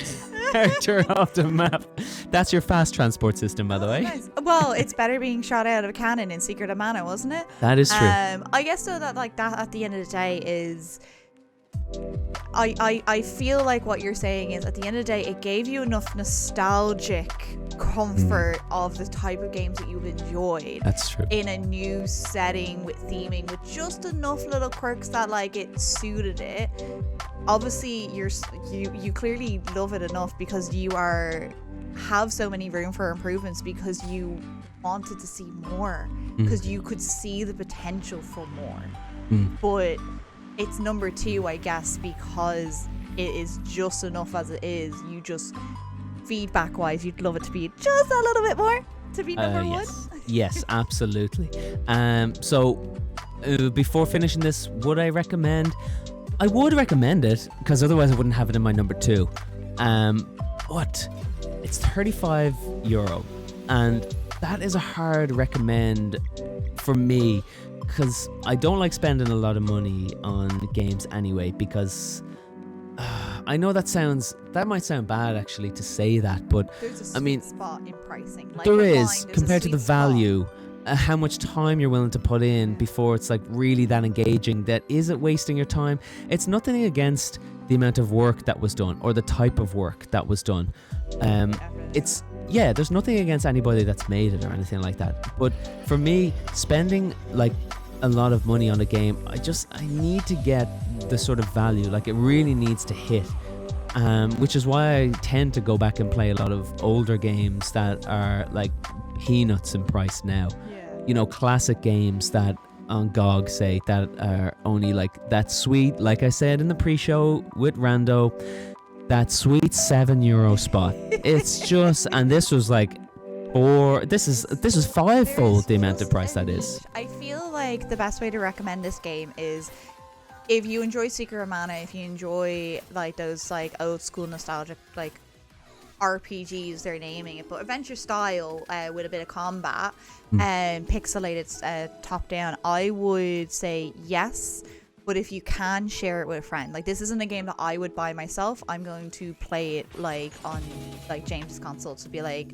B: character off the map. That's your fast transport system, by the way.
A: Nice. Well, it's better being shot out of a cannon in Secret of Mana, wasn't it?
B: That is true.
A: I guess so that like that at the end of the day is, I feel like what you're saying is at the end of the day it gave you enough nostalgic comfort of the type of games that you've enjoyed.
B: That's true.
A: In a new setting with theming, with just enough little quirks that like it suited it. Obviously you clearly love it enough because you have so many room for improvements, because you wanted to see more, because you could see the potential for more. But it's number 2, I guess, because it is just enough as it is. You just, feedback wise, you'd love it to be just a little bit more to be number 1.
B: Yes, absolutely. So before finishing this, would I recommend? I would recommend it, because otherwise I wouldn't have it in my number 2. But it's €35, and that is a hard recommend for me, because I don't like spending a lot of money on games anyway, because I know that might sound bad actually to say that, but
A: there's a sweet spot in pricing. Like
B: there is, compared to the value, how much time you're willing to put in before it's like really that engaging, that is it wasting your time. It's nothing against the amount of work that was done or the type of work that was done. There's nothing against anybody that's made it or anything like that, but for me, spending like a lot of money on a game, I need to get the sort of value, like it really needs to hit, which is why I tend to go back and play a lot of older games that are like peanuts in price now. classic games that on GOG say that are only like that sweet, like I said in the pre-show with Rando, that sweet €7 spot. It's just, and this was like this is fivefold the amount of price that is.
A: I feel like the best way to recommend this game is if you enjoy Secret of Mana, if you enjoy like those like old school nostalgic like RPGs, they're naming it, but adventure style with a bit of combat and pixelated top down, I would say yes. But if you can share it with a friend, like this isn't a game that I would buy myself. I'm going to play it like on like James's console to be like,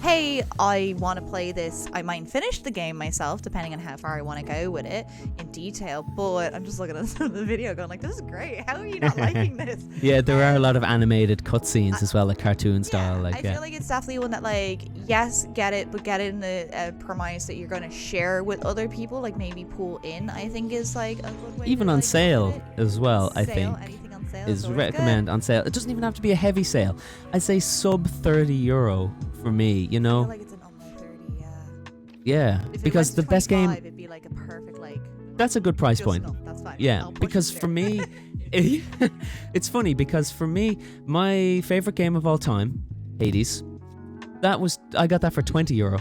A: hey, I want to play this. I might finish the game myself, depending on how far I want to go with it in detail. But I'm just looking at the video going like, this is great. How are you not liking this?
B: Yeah, there are a lot of animated cutscenes as well, like cartoon style. Like,
A: I feel like it's definitely one that like, yes, get it, but get it in the premise that you're going to share with other people. Like maybe pull in, I think is like a good way.
B: Even
A: to,
B: on
A: like,
B: sale as well, I think.
A: Anything on sale
B: Is recommend
A: good.
B: on sale. It doesn't even have to be a heavy sale. I'd say sub €30 for me,
A: I feel like it's an under 30,
B: Yeah,
A: If
B: because
A: it
B: the
A: went to
B: best
A: 25,
B: game,
A: it'd be like a perfect like.
B: that's a good price
A: Just
B: point.
A: enough, that's fine.
B: Yeah,
A: I'll push
B: because
A: it
B: for
A: there.
B: me, it's funny because for me, my favorite game of all time, Hades, I got that for €20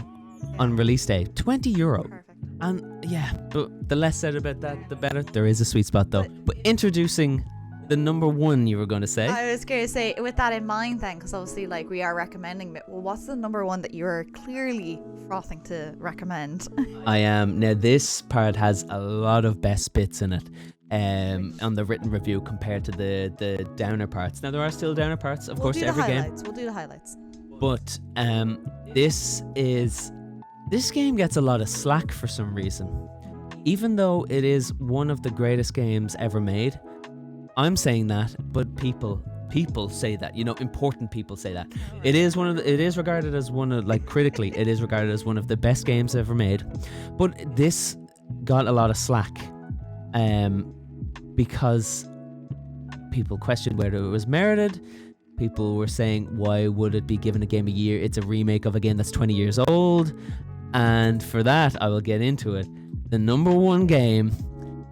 B: on release day. €20.
A: Perfect.
B: And yeah, but the less said about that, the better. There is a sweet spot though. But introducing the number one, you were going to say?
A: I was going to say, with that in mind then, because obviously like we are recommending it, well, what's the number one that you're clearly frothing to recommend?
B: I am. Now this part has a lot of best bits in it on the written review compared to the downer parts. Now there are still downer parts, of course, to every game.
A: We'll do the highlights.
B: But this game gets a lot of slack for some reason. Even though it is one of the greatest games ever made, I'm saying that, but people say that, important people say that. It is regarded as one of, like, critically, it is regarded as one of the best games ever made. But this got a lot of slack because people questioned whether it was merited. People were saying, why would it be given a game a year? It's a remake of a game that's 20 years old. And for that, I will get into it. The number one game,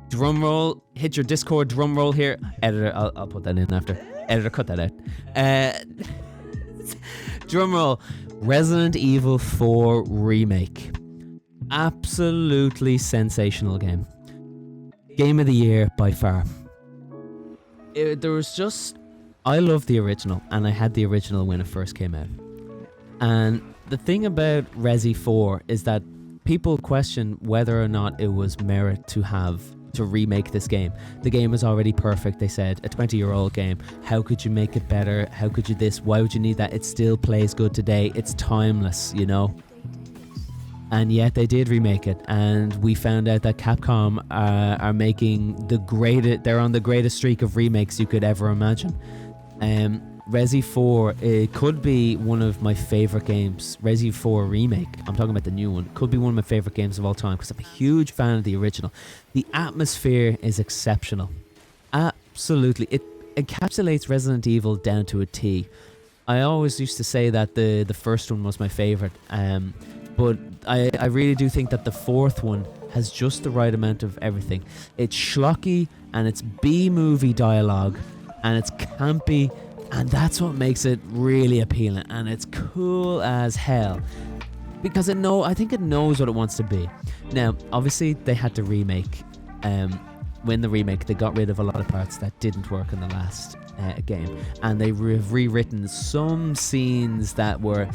B: drum roll, hit your Discord drum roll here. Editor, I'll put that in after. Editor, cut that out. Drum roll, Resident Evil 4 Remake. Absolutely sensational game. Game of the year by far. I love the original, and I had the original when it first came out. And the thing about Resi 4 is that people question whether or not it was merit to remake this game. The game is already perfect, they said. A 20-year-old game. How could you make it better? How could you this? Why would you need that? It still plays good today. It's timeless, And yet they did remake it, and we found out that Capcom are making they're on the greatest streak of remakes you could ever imagine. Resi 4, it could be one of my favorite games. Resi 4 Remake, I'm talking about the new one, could be one of my favorite games of all time because I'm a huge fan of the original. The atmosphere is exceptional. Absolutely. It encapsulates Resident Evil down to a T. I always used to say that the first one was my favorite, but I really do think that the fourth one has just the right amount of everything. It's schlocky, and it's B-movie dialogue, and it's campy, and that's what makes it really appealing, and it's cool as hell because I think it knows what it wants to be. Now, obviously, they had to remake. When the remake, they got rid of a lot of parts that didn't work in the last game, and they rewritten some scenes that were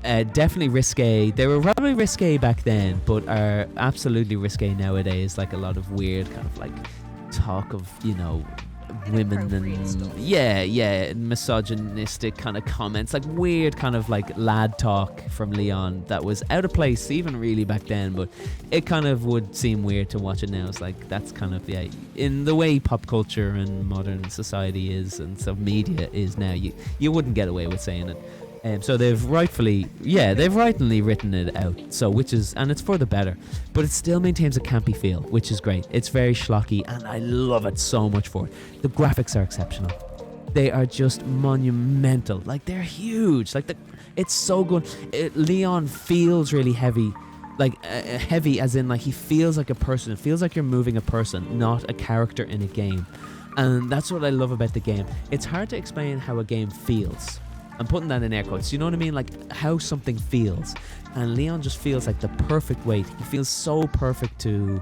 B: definitely risque. They were probably risque back then, but are absolutely risque nowadays. Like a lot of weird kind of like talk of women and misogynistic kind of comments, like weird kind of like lad talk from Leon that was out of place even really back then, but it kind of would seem weird to watch it now. It's like that's kind of in the way pop culture and modern society is, and so media is now, you wouldn't get away with saying it. So they've rightly written it out. So and it's for the better, but it still maintains a campy feel, which is great. It's very schlocky, and I love it so much for it. The graphics are exceptional. They are just monumental. Like they're huge. Like it's so good. Leon feels really heavy. like heavy, as in like he feels like a person. It feels like you're moving a person, not a character in a game. And that's what I love about the game. It's hard to explain how a game feels. I'm putting that in air quotes. You know what I mean? Like how something feels. And Leon just feels like the perfect weight. He feels so perfect to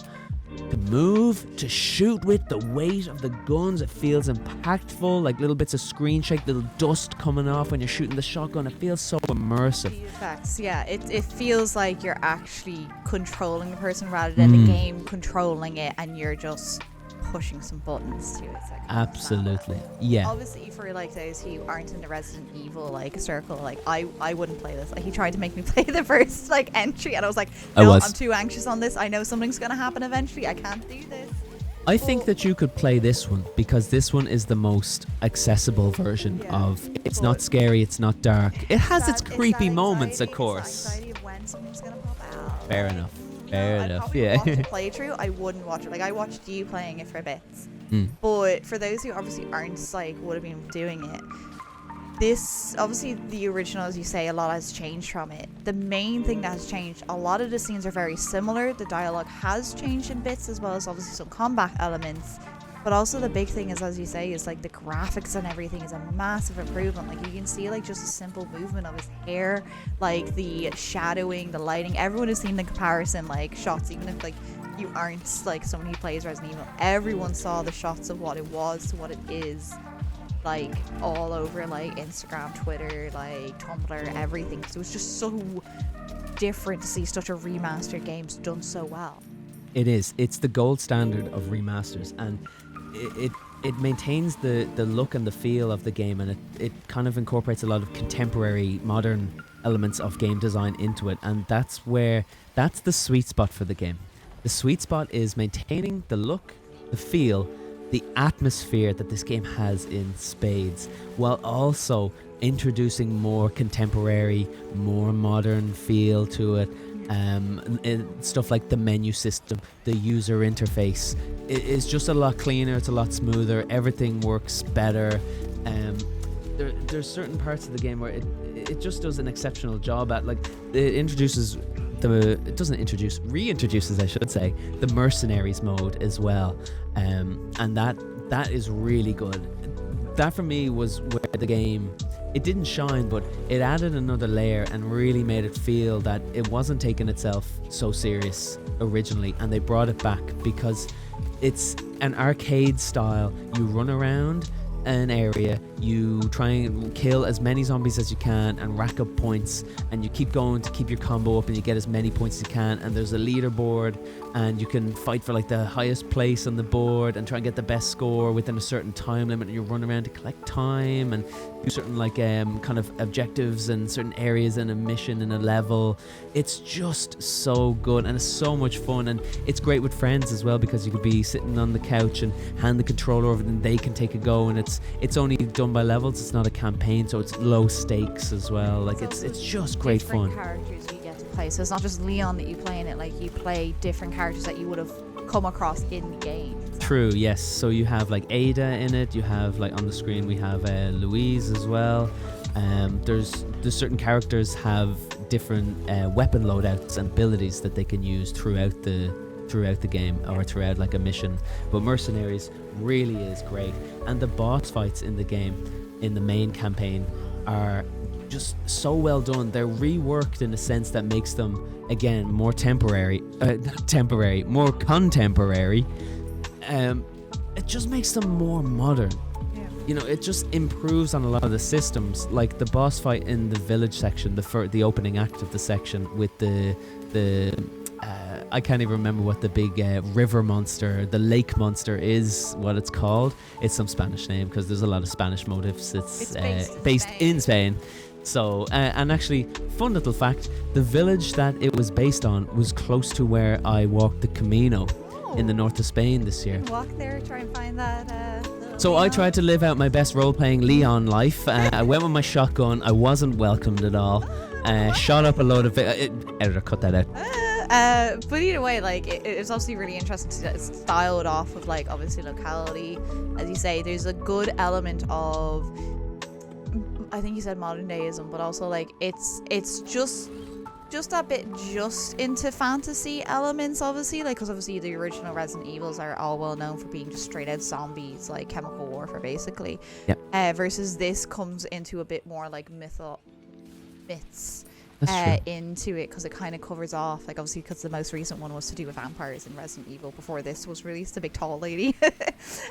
B: move, to shoot with, the weight of the guns. It feels impactful, like little bits of screen shake, little dust coming off when you're shooting the shotgun. It feels so immersive.
A: The effects, yeah, it feels like you're actually controlling the person rather than the game controlling it, and you're just pushing some buttons to it. So
B: Absolutely, yeah.
A: Obviously, for like those who aren't in the Resident Evil like circle, like I wouldn't play this. Like he tried to make me play the first like entry, and I was like, no, I'm too anxious on this. I know something's gonna happen eventually. I can't do this.
B: I think that you could play this one because this one is the most accessible version of. It's not scary. It's not dark. It has its creepy moments, of course.
A: Anxiety of when something's gonna pop out.
B: Fair enough. Fair enough.
A: I'd
B: Yeah.
A: watch a playthrough. I wouldn't watch it. Like I watched you playing it for bits.
B: Mm.
A: But for those who obviously aren't like would have been doing it, this obviously the original, as you say, a lot has changed from it. The main thing that has changed, a lot of the scenes are very similar. The dialogue has changed in bits, as well as obviously some combat elements. But also the big thing is, as you say, is like the graphics and everything is a massive improvement. Like you can see like just a simple movement of his hair, like the shadowing, the lighting. Everyone has seen the comparison like shots, even if like you aren't like someone who plays Resident Evil. Everyone saw the shots of what it was to what it is, like all over like Instagram, Twitter, like Tumblr, everything. So it's just so different to see such a remastered game done so well.
B: It is. It's the gold standard of remasters, and it maintains the look and the feel of the game, and it kind of incorporates a lot of contemporary modern elements of game design into it, and that's the sweet spot for the game. The sweet spot is maintaining the look, the feel, the atmosphere that this game has in spades, while also introducing more contemporary, more modern feel to it. Stuff like the menu system, the user interface, it is just a lot cleaner, it's a lot smoother, everything works better. There's certain parts of the game where it just does an exceptional job at, like, reintroduces, I should say, the mercenaries mode as well, and that is really good. That for me was where the game, it didn't shine, but it added another layer and really made it feel that it wasn't taking itself so serious originally, and they brought it back because it's an arcade style. You run around an area, you try and kill as many zombies as you can and rack up points, and you keep going to keep your combo up and you get as many points as you can, and there's a leaderboard and you can fight for like the highest place on the board and try and get the best score within a certain time limit, and you run around to collect time and do certain like kind of objectives and certain areas in a mission in a level. It's just so good and it's so much fun, and it's great with friends as well because you could be sitting on the couch and hand the controller over and they can take a go, and it's only done by levels, it's not a campaign, so it's low stakes as well. Like it's just great fun.
A: Characters you get to play, so it's not just Leon that you play in it, like you play different characters that you would have come across in the game.
B: True, yes. So you have like Ada in it, you have like on the screen we have Louise as well. There's certain characters have different weapon loadouts and abilities that they can use throughout the game or throughout like a mission, but Mercenaries really is great, and the boss fights in the game in the main campaign are just so well done. They're reworked in a sense that makes them again more more contemporary. It just makes them more modern. You know, it just improves on a lot of the systems, like the boss fight in the village section, the opening act of the section with the I can't even remember what the big river monster, the lake monster is what it's called. It's some Spanish name because there's a lot of Spanish motifs. It's based in Spain. So, and actually, fun little fact, the village that it was based on was close to where I walked the Camino in the north of Spain this year.
A: Walk there, try and find that.
B: So I tried to live out my best role-playing Leon life. I went with my shotgun. I wasn't welcomed at all. Shot up a load of editor, cut that out.
A: But either way, like it's obviously really interesting to see that it's styled off of like obviously locality. As you say, there's a good element of, I think you said modern deism, but also like it's just just a bit just into fantasy elements, obviously, like, because obviously the original Resident Evils are all well known for being just straight out zombies, like chemical warfare, basically.
B: Yep.
A: Versus this comes into a bit more like myths
B: That's true.
A: into it, because it kind of covers off, like, obviously, because the most recent one was to do with vampires in Resident Evil before this was released, a big tall lady.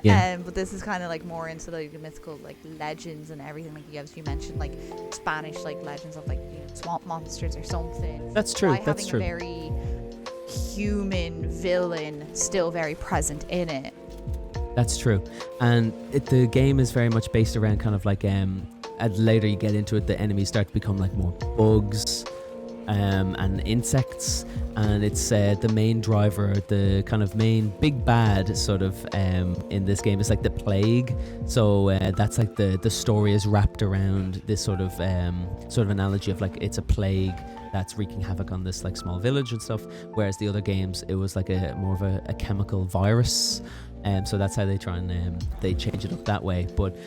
B: Yeah.
A: But this is kind of like more into like the mythical like legends and everything, like you mentioned, like Spanish like legends of like, you know, swamp monsters or something.
B: That's true.
A: By
B: That's
A: having
B: true.
A: a very human villain still very present in it.
B: That's true. And the game is very much based around kind of like as later you get into it, the enemies start to become like more bugs and insects, and it's the main driver, the kind of main big bad sort of in this game is like the plague. So that's like the story is wrapped around this sort of analogy of like it's a plague that's wreaking havoc on this like small village and stuff, whereas the other games it was like a more of a chemical virus. So that's how they try and they change it up that way. But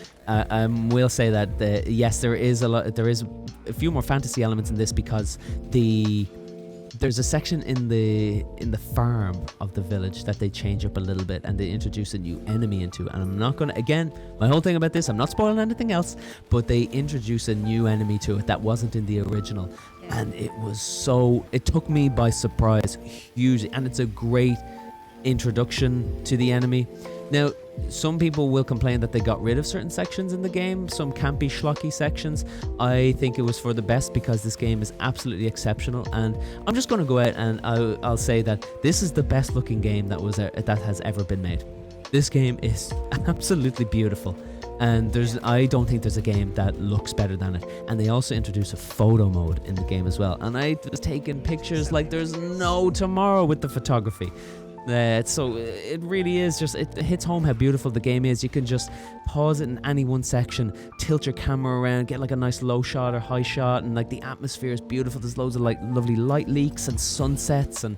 B: we'll say that yes, there is a few more fantasy elements in this, because there's a section in the farm of the village that they change up a little bit, and they introduce a new enemy into. And I'm not gonna, again, my whole thing about this, I'm not spoiling anything else, but they introduce a new enemy to it that wasn't in the original, and it took me by surprise hugely, and it's a great introduction to the enemy. Now, some people will complain that they got rid of certain sections in the game, some campy schlocky sections. I think it was for the best, because this game is absolutely exceptional, and I'm just going to go out and I'll say that this is the best looking game that has ever been made. This game is absolutely beautiful, and I don't think there's a game that looks better than it. And they also introduce a photo mode in the game as well, and I was taking pictures like there's no tomorrow with the photography. So it really is just, it hits home how beautiful the game is. You can just pause it in any one section, tilt your camera around, get like a nice low shot or high shot, and like the atmosphere is beautiful. There's loads of like lovely light leaks and sunsets, and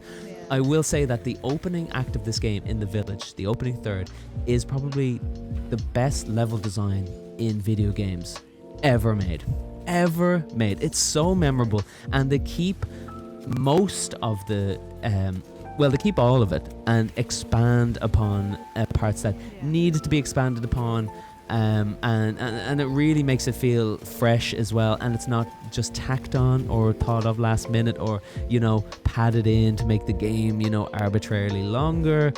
B: I will say that the opening act of this game in the village, the opening third, is probably the best level design in video games ever made. It's so memorable, and they keep most of the they keep all of it and expand upon parts that needed to be expanded upon, and it really makes it feel fresh as well, and it's not just tacked on or thought of last minute, or, you know, padded in to make the game, you know, arbitrarily longer.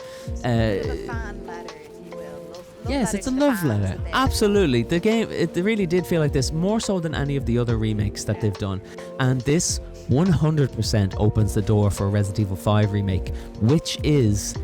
A: A fan letter, if you will.
B: Yes, it's a love letter. Absolutely. The game, it really did feel like this, more so than any of the other remakes that they've done. And this 100% opens the door for a Resident Evil 5 remake, which is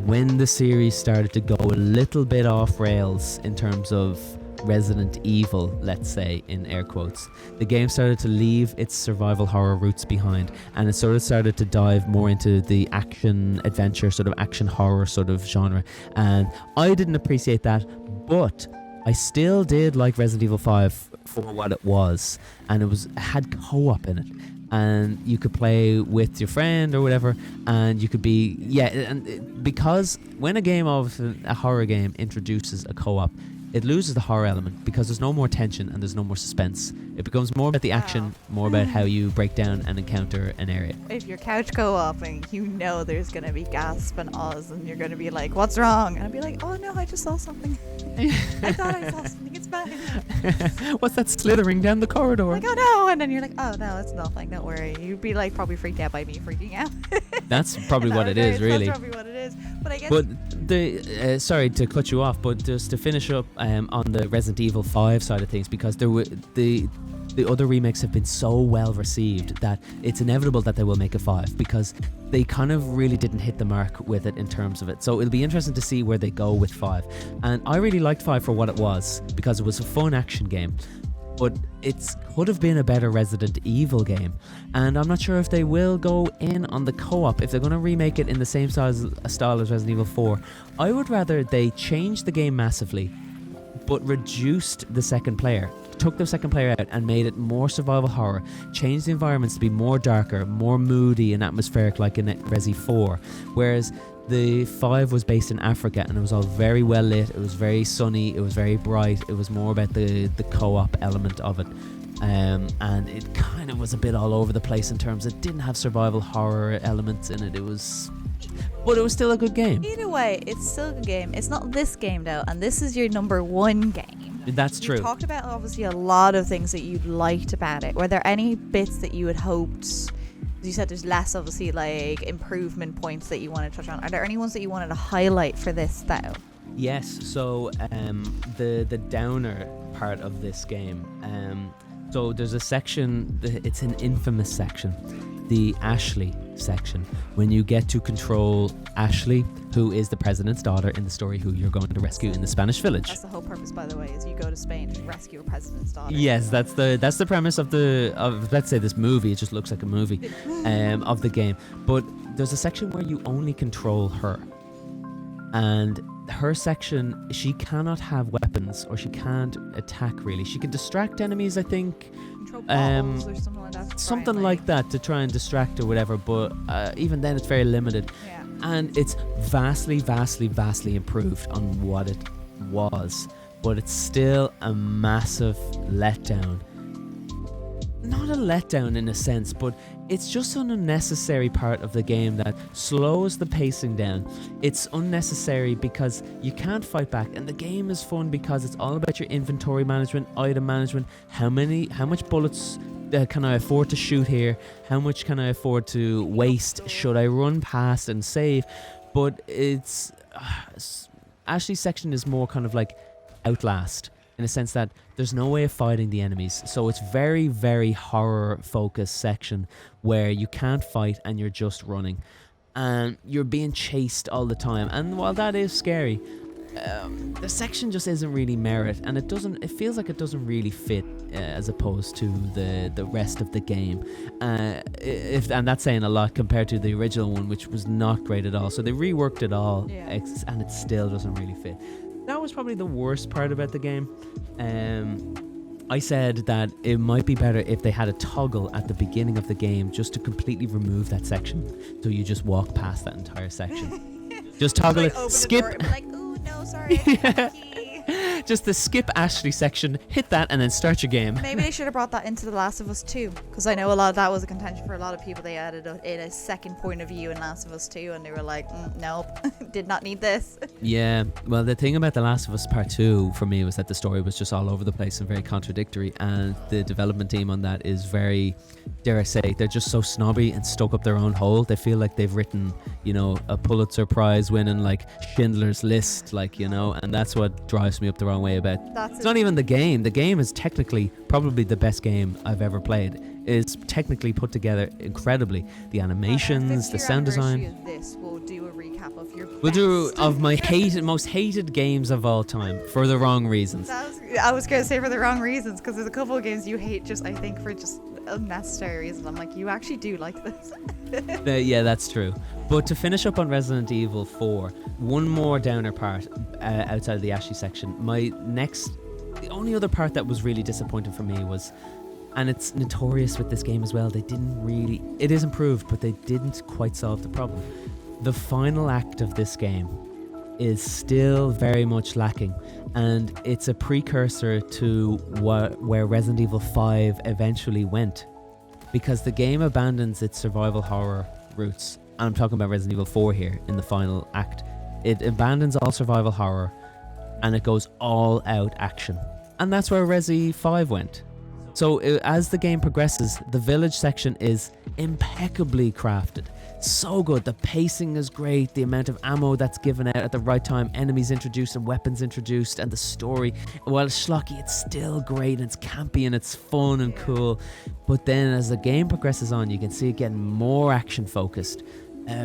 B: when the series started to go a little bit off rails in terms of Resident Evil, let's say, in air quotes. The game started to leave its survival horror roots behind, and it sort of started to dive more into the action adventure, sort of action horror sort of genre. And I didn't appreciate that, but I still did like Resident Evil 5 for what it was, and it had co-op in it. And you could play with your friend or whatever, and you could be, because when a horror game introduces a co-op, it loses the horror element, because there's no more tension and there's no more suspense. It becomes more about the action, more about how you break down and encounter an area.
A: If your couch co-op and you know there's going to be gasp and Oz, and you're going to be like, what's wrong? And I'd be like, oh no, I just saw something. I thought I saw something, it's fine.
B: What's that slithering down the corridor?
A: Like, oh no, and then you're like, oh no, it's nothing, don't worry. You'd be like probably freaked out by me freaking out.
B: That's probably what it is, really.
A: That's probably what it is. But I guess.
B: But sorry to cut you off, but just to finish up on the Resident Evil 5 side of things, because the other remakes have been so well received that it's inevitable that they will make a 5, because they kind of really didn't hit the mark with it in terms of it. So it'll be interesting to see where they go with 5. And I really liked 5 for what it was, because it was a fun action game. But it could have been a better Resident Evil game, and I'm not sure if they will go in on the co-op. If they're going to remake it in the same style as Resident Evil 4, I would rather they change the game massively, but reduced the second player, took the second player out and made it more survival horror, changed the environments to be more darker, more moody and atmospheric like in Resi 4, whereas the 5 was based in Africa, and it was all very well lit, it was very sunny, it was very bright, it was more about the co-op element of it. and it kind of was a bit all over the place in terms it didn't have survival horror elements in it. But it was still a good game.
A: Either way, it's still a good game. It's not this game though, and this is your number one game.
B: That's true.
A: You talked about obviously a lot of things that you liked about it. Were there any bits that you had hoped? As you said, there's less obviously like improvement points that you want to touch on. Are there any ones that you wanted to highlight for this though?
B: Yes. So the downer part of this game. So there's a section. It's an infamous section. The Ashley section, when you get to control Ashley, who is the president's daughter in the story, who you're going to rescue in the Spanish village.
A: That's the whole purpose, by the way, is you go to Spain to rescue a president's daughter.
B: Yes, that's the premise of let's say this movie. It just looks like a movie of the game. But there's a section where you only control her, and her section, she cannot have weapons, or she can't attack really. She can distract enemies, I think.
A: Control bottles or something like that.
B: Something like that to try and distract or whatever, but even then it's very limited.
A: Yeah.
B: And it's vastly improved on what it was, but it's still a massive letdown. Not a letdown in a sense, but it's just an unnecessary part of the game that slows the pacing down. It's unnecessary because you can't fight back, and the game is fun because it's all about your inventory management, item management, how much bullets can I afford to shoot here, how much can I afford to waste, should I run past and save. But it's Ashley's section is more kind of like Outlast, in a sense that there's no way of fighting the enemies. So it's very horror focused section where you can't fight and you're just running and you're being chased all the time. And while that is scary, the section just isn't really merit, and it feels like it doesn't really fit as opposed to the rest of the game. And that's saying a lot compared to the original one, which was not great at all. So they reworked it all, and it still doesn't really fit. That was probably the worst part about the game. I said that it might be better if they had a toggle at the beginning of the game just to completely remove that section, so you just walk past that entire section. Just toggle it, skip.
A: Like, ooh, no, sorry. I don't have a key.
B: Just the skip Ashley section, hit that, and then start your game.
A: Maybe they should have brought that into The Last of Us 2, because I know a lot of that was a contention for a lot of people. They added in a second point of view in Last of Us 2, and they were like, nope, did not need this.
B: Yeah, well, the thing about The Last of Us Part 2 for me was that the story was just all over the place and very contradictory, and the development team on that is very, dare I say, they're just so snobby and stuck up their own hole. They feel like they've written, a Pulitzer Prize winning, like, Schindler's List, and that's what drives me up the wrong way about. It's not even the game. The game is technically probably the best game I've ever played. It's technically put together incredibly. The animations, the sound design.
A: This, we'll do a recap of your
B: We'll do of my most hated games of all time for the wrong reasons.
A: I was going to say for the wrong reasons, because there's a couple of games you hate just, I think, for just unnecessary reasons. I'm like, you actually do like this.
B: Yeah, that's true. But to finish up on Resident Evil 4, one more downer part outside of the Ashley section. The only other part that was really disappointing for me was, and it's notorious with this game as well, it is improved, but they didn't quite solve the problem. The final act of this game is still very much lacking, and it's a precursor to where Resident Evil 5 eventually went, because the game abandons its survival horror roots. And I'm talking about Resident Evil 4 here in the final act. It abandons all survival horror and it goes all out action, and that's where Resi 5 went. So as the game progresses, the village section is impeccably crafted. So good. The pacing is great. The amount of ammo that's given out at the right time, enemies introduced and weapons introduced, and the story, while it's schlocky, it's still great and it's campy and it's fun and cool. But then as the game progresses on, you can see it getting more action focused,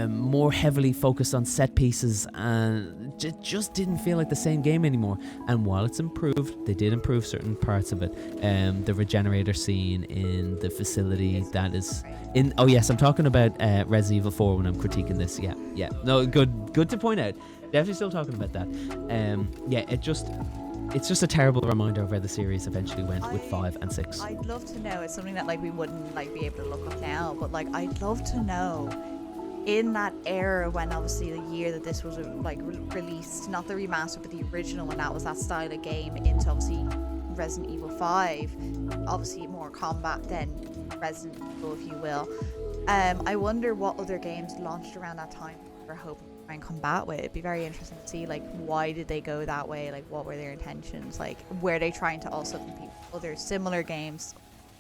B: more heavily focused on set pieces, and it just didn't feel like the same game anymore. And while it's improved, they did improve certain parts of it. The regenerator scene in the facility that is in, oh yes, I'm talking about Resident Evil 4 when I'm critiquing this. Yeah, no, good to point out. Definitely still talking about that. It's just a terrible reminder of where the series eventually went with 5 and 6.
A: I'd love to know. It's something that we wouldn't be able to look up now, but I'd love to know, in that era when obviously the year that this was released, not the remaster but the original, when that was that style of game, into obviously Resident Evil 5, obviously more combat than Resident Evil, if you will. I wonder what other games launched around that time we're hoping to try and combat with. It'd be very interesting to see, like, why did they go that way? Like, what were their intentions? Like, were they trying to also compete with other similar games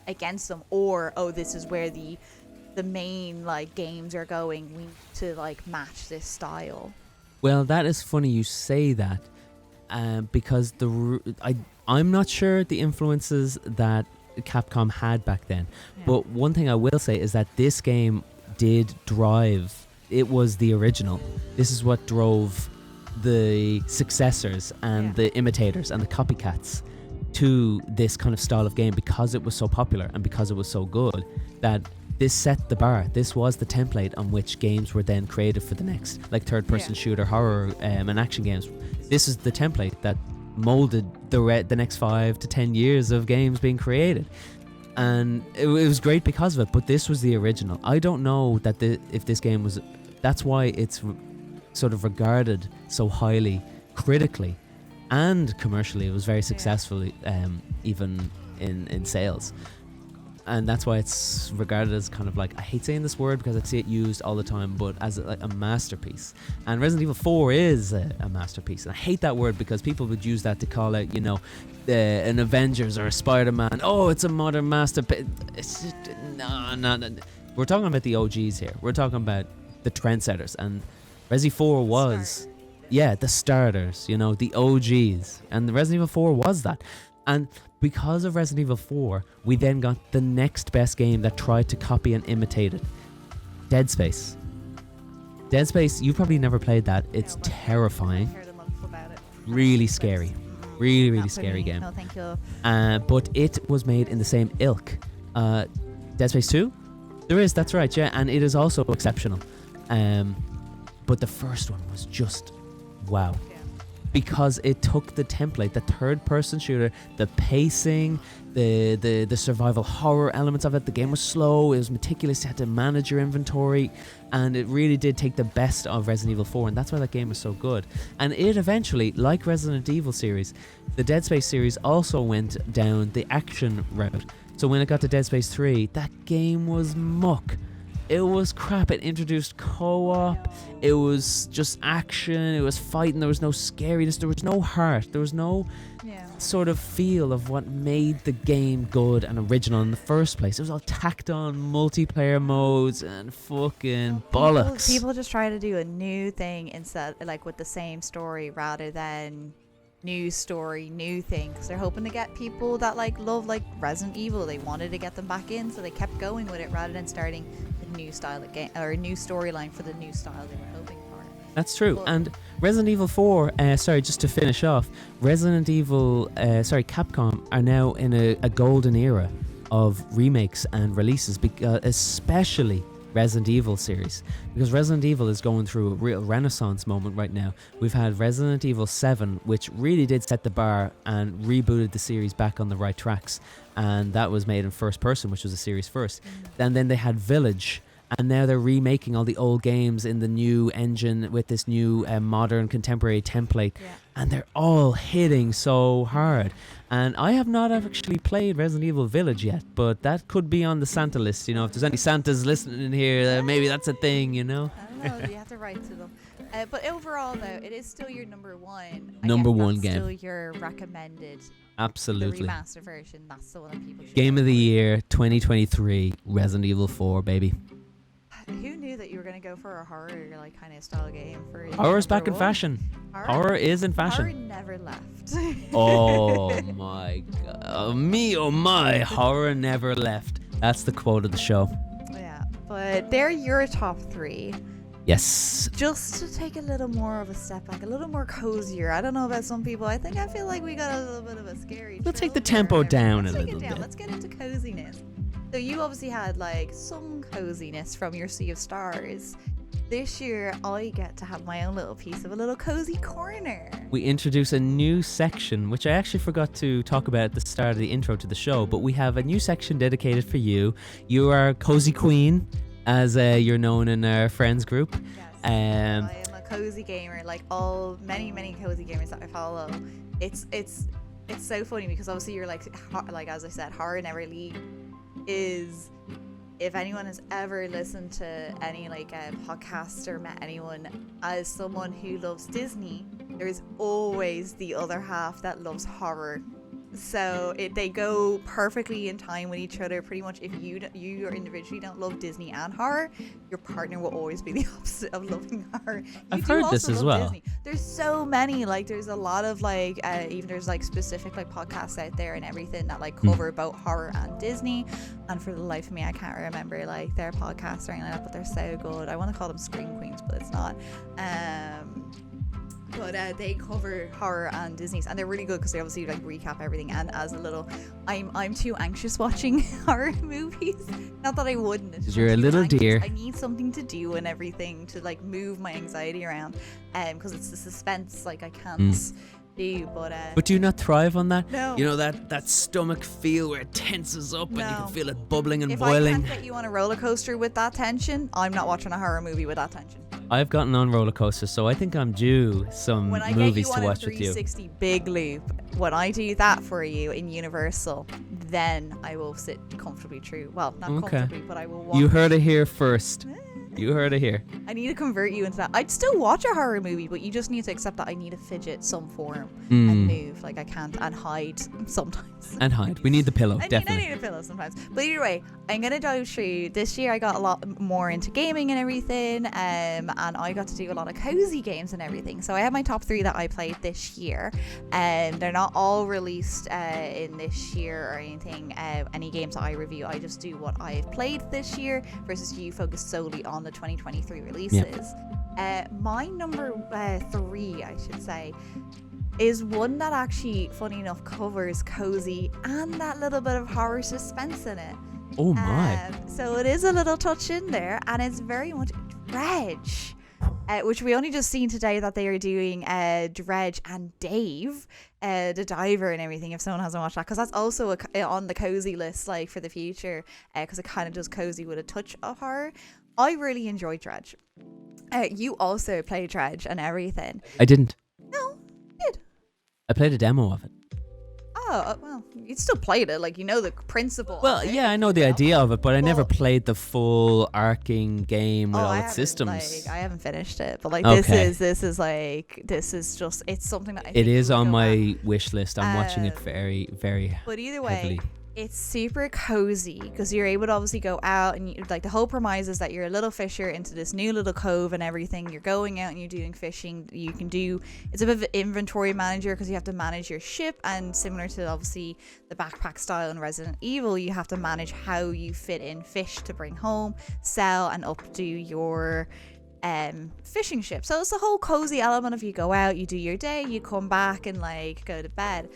A: against them? Or, oh, this is where the main, like, games are going. We need to, like, match this style.
B: Well, that is funny you say that, because I'm not sure the influences that Capcom had back then. Yeah. But one thing I will say is that this game did drive. It was the original. This is what drove the successors and the imitators and the copycats to this kind of style of game, because it was so popular and because it was so good, that this set the bar. This was the template on which games were then created for the next, like third-person shooter, horror, and action games. This is the template that molded the next 5 to 10 years of games being created, and it was great because of it. But this was the original. I don't know that if this game was. That's why it's sort of regarded so highly, critically, and commercially. It was very successful, even in sales. And that's why it's regarded as kind of like, I hate saying this word because I see it used all the time, but as like a masterpiece. And Resident Evil 4 is a masterpiece. And I hate that word because people would use that to call out, an Avengers or a Spider-Man. Oh, it's a modern masterpiece. It's just, no. We're talking about the OGs here. We're talking about the trendsetters. And Resi 4 was, the starters, the OGs. And the Resident Evil 4 was that. And because of Resident Evil 4, we then got the next best game that tried to copy and imitate it. Dead Space. Dead Space, you've probably never played that. It's terrifying.
A: I've heard enough about it.
B: Really scary. Really scary game.
A: No, thank you.
B: But it was made in the same ilk. Dead Space 2? There is, that's right, yeah. And it is also exceptional. But the first one was just wow. Because it took the template, the third-person shooter, the pacing, the survival horror elements of it. The game was slow, it was meticulous, you had to manage your inventory, and it really did take the best of Resident Evil 4, and that's why that game was so good. And it eventually, like Resident Evil series, the Dead Space series also went down the action route. So when it got to Dead Space 3, that game was muck. It was crap. It introduced co-op. It was just action. It was fighting. There was no scariness. There was no heart. There was no sort of feel of what made the game good and original in the first place. It was all tacked on multiplayer modes and fucking bollocks.
A: People just try to do a new thing instead, like with the same story, rather than new story, new thing, because they're hoping to get people that love Resident Evil. They wanted to get them back in, so they kept going with it rather than starting a new style of game or a new storyline for the new style they were hoping for.
B: That's true. And Resident Evil 4, just to finish off, Capcom are now in a golden era of remakes and releases, especially Resident Evil series, because Resident Evil is going through a real renaissance moment right now. We've had Resident Evil 7, which really did set the bar and rebooted the series back on the right tracks, and that was made in first person, which was a series first. And then they had Village, and now they're remaking all the old games in the new engine with this new modern contemporary template, and they're all hitting so hard. And I have not actually played Resident Evil Village yet, but that could be on the Santa list. If there's any Santas listening in here, maybe that's a thing,
A: I don't know, you have to write to them. But overall, though, it is still your number one.
B: Number one game.
A: Still your recommended.
B: Absolutely.
A: The remaster version, that's the one that people should
B: Game of the Year 2023, Resident Evil 4, baby.
A: Who knew that you were going to go for a horror kind of style game?
B: Horror's back in fashion. Horror is in fashion.
A: Horror never left.
B: Oh my god. Oh my. Horror never left. That's the quote of the show.
A: Yeah, but they're your top 3.
B: Yes.
A: Just to take a little more of a step back, a little more cozier. I don't know about some people. I feel like we got a little bit of a scary.
B: We'll take the tempo down a little bit.
A: Let's get into coziness. So you obviously had some coziness from your Sea of Stars. This year, I get to have my own little piece of a little cozy corner.
B: We introduce a new section, which I actually forgot to talk about at the start of the intro to the show, but we have a new section dedicated for you. You are Cozy Queen, as you're known in our friends group.
A: Yes, I am a cozy gamer, many cozy gamers that I follow. It's it's so funny because obviously you're like as I said, horror never leaves. Is if anyone has ever listened to any like podcast or met anyone as someone who loves Disney, there is always the other half that loves horror. So they go perfectly in time with each other. Pretty much, if you individually don't love Disney and horror, your partner will always be the opposite of loving horror.
B: I've heard this as well.
A: Disney. There's so many, like there's a lot of like even there's like specific like podcasts out there and everything that like cover both horror and Disney. And for the life of me, I can't remember like their podcasts or anything like that, but they're so good. I want to call them Scream Queens, but it's not. But they cover horror and Disney's, and they're really good because they obviously like recap everything. And as a little, I'm too anxious watching horror movies. Not that I wouldn't. It's just
B: You're a little
A: anxious.
B: dear.
A: I need something to do and everything to like move my anxiety around, because it's the suspense like I can't do. But
B: do you not thrive on that?
A: No.
B: You know that stomach feel where it tenses up and you can
A: No.
B: feel it bubbling and
A: if
B: boiling.
A: I can't get you on a roller coaster with that tension, I'm not watching a horror movie with that tension.
B: I've gotten on roller coasters, so I think I'm due some
A: When I
B: movies
A: get you
B: to
A: on
B: watch
A: a
B: with you.
A: 360 big loop, when I do that for you in Universal, then I will sit comfortably through. Well, not comfortably, but I will watch.
B: You heard it here first. You heard it here.
A: I need to convert you into that. I'd still watch a horror movie, but you just need to accept that I need to fidget some form and move. Like I can't, and hide sometimes.
B: And hide. We need the pillow, definitely.
A: I need a pillow sometimes. But either way, I'm going to dive through. This year I got a lot more into gaming and everything, and I got to do a lot of cozy games and everything. So I have my top 3 that I played this year, and they're not all released in this year or anything. Any games that I review, I just do what I've played this year versus you focus solely on the 2023 releases. My number 3, I should say, is one that actually, funny enough, covers cozy and that little bit of horror suspense in it.
B: Oh my.
A: So it is a little touch in there, and it's very much Dredge, which we only just seen today that they are doing Dredge and Dave, the diver and everything, if someone hasn't watched that, because that's also on the cozy list like for the future, because it kind of does cozy with a touch of horror. I really enjoyed Dredge. You also played Dredge and everything.
B: I didn't.
A: No, you did.
B: I played a demo of it.
A: Oh, well, you still played it, like you know the principle.
B: Well, yeah, I know the idea of it, but I never played the full arcing game with all its systems.
A: Like, I haven't finished it, but like
B: Okay.
A: this is just, it's something that I
B: It
A: think
B: is
A: would
B: on
A: go
B: my
A: well.
B: wish list. I'm watching it very, very
A: But either way,
B: heavily.
A: it's super cozy because you're able to obviously go out and like the whole premise is that you're a little fisher into this new little cove and everything. You're going out and you're doing fishing. You can do, it's a bit of an inventory manager because you have to manage your ship, and similar to obviously the backpack style in Resident Evil, you have to manage how you fit in fish to bring home, sell, and updo your fishing ship. So it's the whole cozy element of you go out, you do your day, you come back and like go to bed.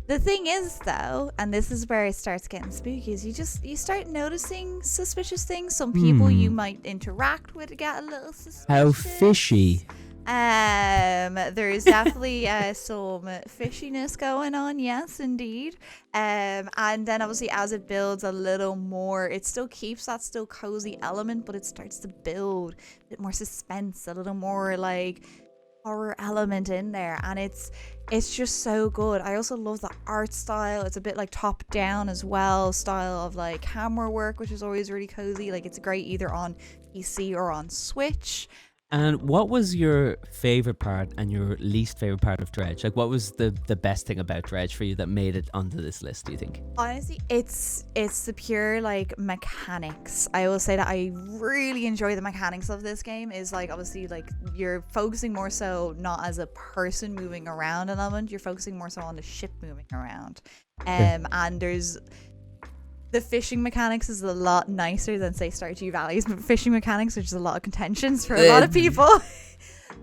A: The thing is though, and this is where it starts getting spooky, is you start noticing suspicious things. Some people you might interact with get a little suspicious.
B: How fishy.
A: There's definitely some fishiness going on, yes indeed. And then obviously as it builds a little more, it still keeps that still cozy element, but it starts to build a bit more suspense, a little more like horror element in there, and it's just so good. I also love the art style. It's a bit like top down as well style of like camera work, which is always really cozy. Like it's great either on PC or on Switch.
B: And what was your favorite part and your least favorite part of Dredge? Like, what was the best thing about Dredge for you that made it onto this list, do you think?
A: Honestly, it's the pure like mechanics. I will say that I really enjoy the mechanics of this game. Is like obviously like you're focusing more so not as a person moving around an element, you're focusing more so on the ship moving around. And there's the fishing mechanics is a lot nicer than say Stardew Valley's fishing mechanics, which is a lot of contentions for a lot of people.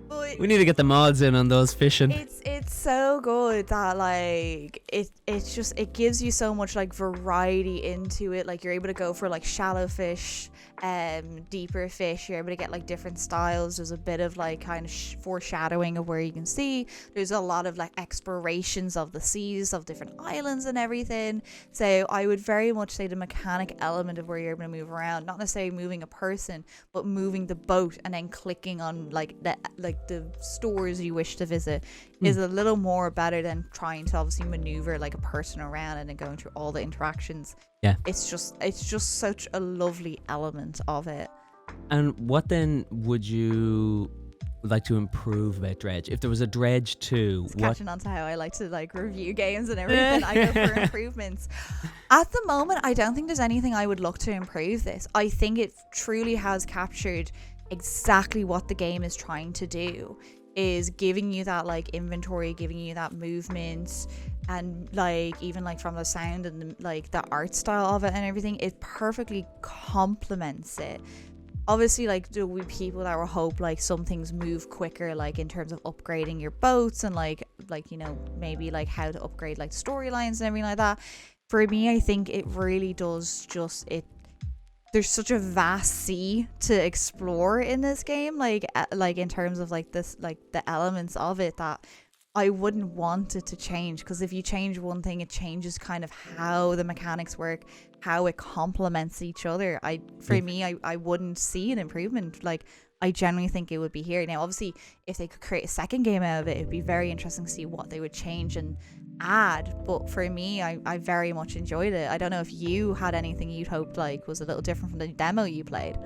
A: But
B: we need to get the mods in on those fishing.
A: It's so good that like it's just, it gives you so much like variety into it. Like you're able to go for like shallow fish, deeper fish. You're able to get like different styles. There's a bit of like kind of foreshadowing of where you can see. There's a lot of like explorations of the seas, of different islands and everything. So I would very much say the mechanic element of where you're able to move around, not necessarily moving a person, but moving the boat and then clicking on like the like the stores you wish to visit is a little more better than trying to obviously maneuver like a person around and then going through all the interactions.
B: Yeah.
A: It's just such a lovely element of it.
B: And what then would you like to improve about Dredge? If there was a Dredge 2,
A: It's catching on to how I like to like review games and everything. I go for improvements. At the moment, I don't think there's anything I would look to improve this. I think it truly has captured exactly what the game is trying to do, is giving you that like inventory, giving you that movement, and like even like from the sound and the, like the art style of it and everything, it perfectly complements it. Obviously, like there'll be people that will hope like some things move quicker, like in terms of upgrading your boats and like you know, maybe like how to upgrade like storylines and everything like that. For me, I think it really does just it. There's such a vast sea to explore in this game, like in terms of like this, like the elements of it, that I wouldn't want it to change, because if you change one thing, it changes kind of how the mechanics work, how it complements each other. For me, I wouldn't see an improvement. Like, I genuinely think it would be here. Now, obviously, if they could create a second game out of it, it'd be very interesting to see what they would change and add. But for me, I very much enjoyed it. I don't know if you had anything you'd hoped like was a little different from the demo you played.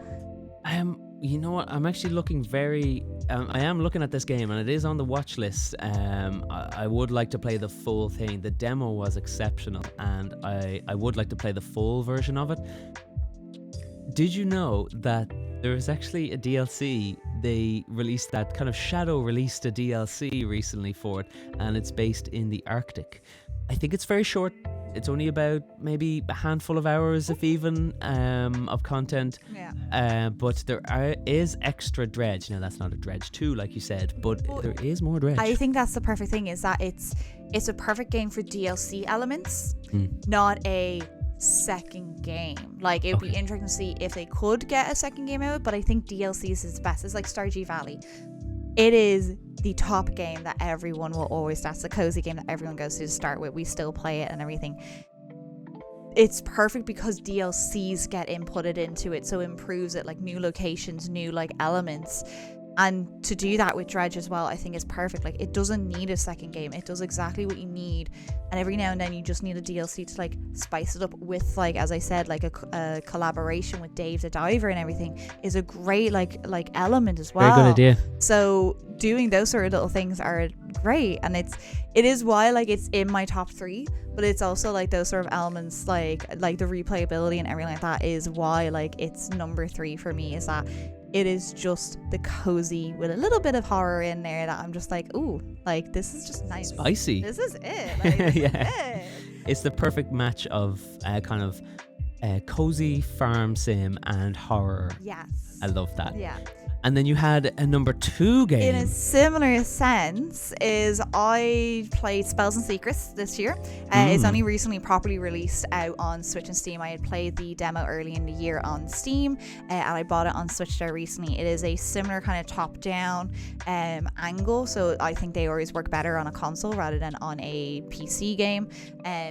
B: You know what? I'm actually looking I am looking at this game, and it is on the watch list. I would like to play the full thing. The demo was exceptional, and I would like to play the full version of it. Did you know that there is actually a DLC? They released that kind of Shadow released a DLC recently for it, and it's based in the Arctic. I think it's very short. It's only about maybe a handful of hours, if even, of content.
A: Yeah.
B: But there is extra Dredge. Now, that's not a Dredge 2, like you said, but there is more Dredge.
A: I think that's the perfect thing, is that it's a perfect game for DLC elements, not a second game. Like, it would be interesting to see if they could get a second game out, but I think DLCs is best. It's like Stardew Valley. It is the top game that everyone will always, that's the cozy game that everyone goes to start with. We still play it and everything. It's perfect because DLCs get inputted into it, so it improves it, like new locations, new like elements. And to do that with Dredge as well, I think is perfect. Like, it doesn't need a second game. It does exactly what you need. And every now and then you just need a DLC to like spice it up with, like, as I said, like a collaboration with Dave the Diver and everything is a great like element as well.
B: Very good idea.
A: So doing those sort of little things are great, and it is why like it's in my top 3. But it's also like those sort of elements, like the replayability and everything like that, is why like it's number 3 for me. Is that it is just the cozy with a little bit of horror in there that I'm just like, ooh, like this is just nice.
B: Spicy.
A: This is it. Like, this is it.
B: It's the perfect match of kind of cozy farm sim and horror.
A: Yes.
B: I love that.
A: Yeah.
B: And then you had a number 2 game.
A: In a similar sense, is I played Spells and Secrets this year. It's only recently properly released out on Switch and Steam. I had played the demo early in the year on Steam, and I bought it on Switch there recently. It is a similar kind of top-down angle, so I think they always work better on a console rather than on a PC game,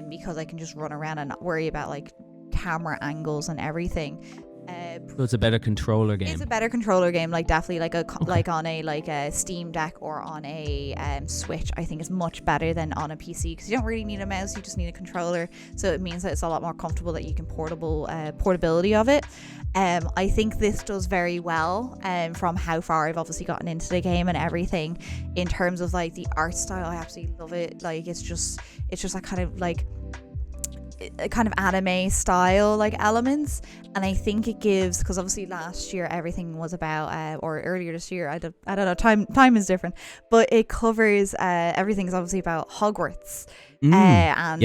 A: because I can just run around and not worry about like camera angles and everything.
B: So it's a better controller game.
A: It's a better controller game, like definitely like on a Steam Deck or on a Switch. I think is much better than on a PC, because you don't really need a mouse, you just need a controller. So it means that it's a lot more comfortable, that you can portability of it. I think this does very well from how far I've obviously gotten into the game and everything. In terms of like the art style, I absolutely love it. Like it's just that kind of like a kind of anime style like elements, and I think it gives, because obviously last year everything was about or earlier this year, I don't know, time is different, but it covers everything's obviously about Hogwarts. And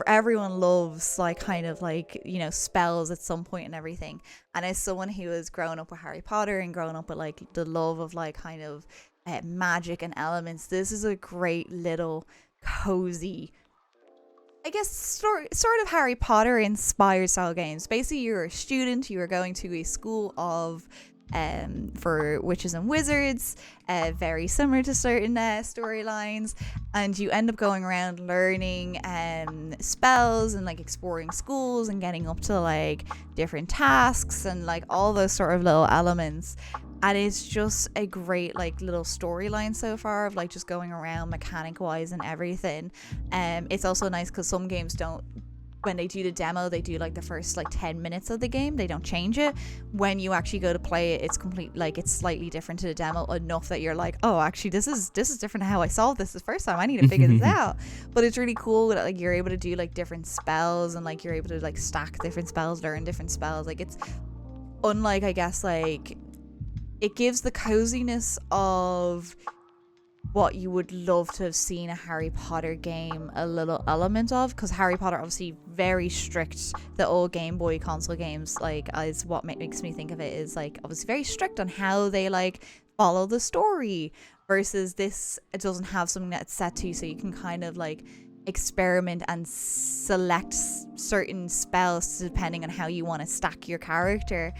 A: everyone loves like kind of like, you know, spells at some point and everything, and as someone who has grown up with Harry Potter and grown up with like the love of like kind of magic and elements, this is a great little cozy, I guess, sort of Harry Potter inspired style games. Basically, you're a student, you are going to a school of for witches and wizards, very similar to certain storylines, and you end up going around learning spells and like exploring schools and getting up to like different tasks and like all those sort of little elements. And it's just a great like little storyline so far of like just going around mechanic wise and everything. It's also nice because some games don't, when they do the demo, they do like the first like 10 minutes of the game, they don't change it. When you actually go to play it, it's complete, like it's slightly different to the demo enough that you're like, oh, actually this is different to how I solved this the first time. I need to figure this out. But it's really cool that like you're able to do like different spells, and like you're able to like stack different spells, learn different spells. Like it's unlike, I guess, like it gives the coziness of what you would love to have seen a Harry Potter game a little element of, because Harry Potter obviously very strict. The old Game Boy console games, like, is what makes me think of it, is like obviously very strict on how they like follow the story, versus this, it doesn't have something that's set to, so you can kind of like experiment and select certain spells depending on how you want to stack your character.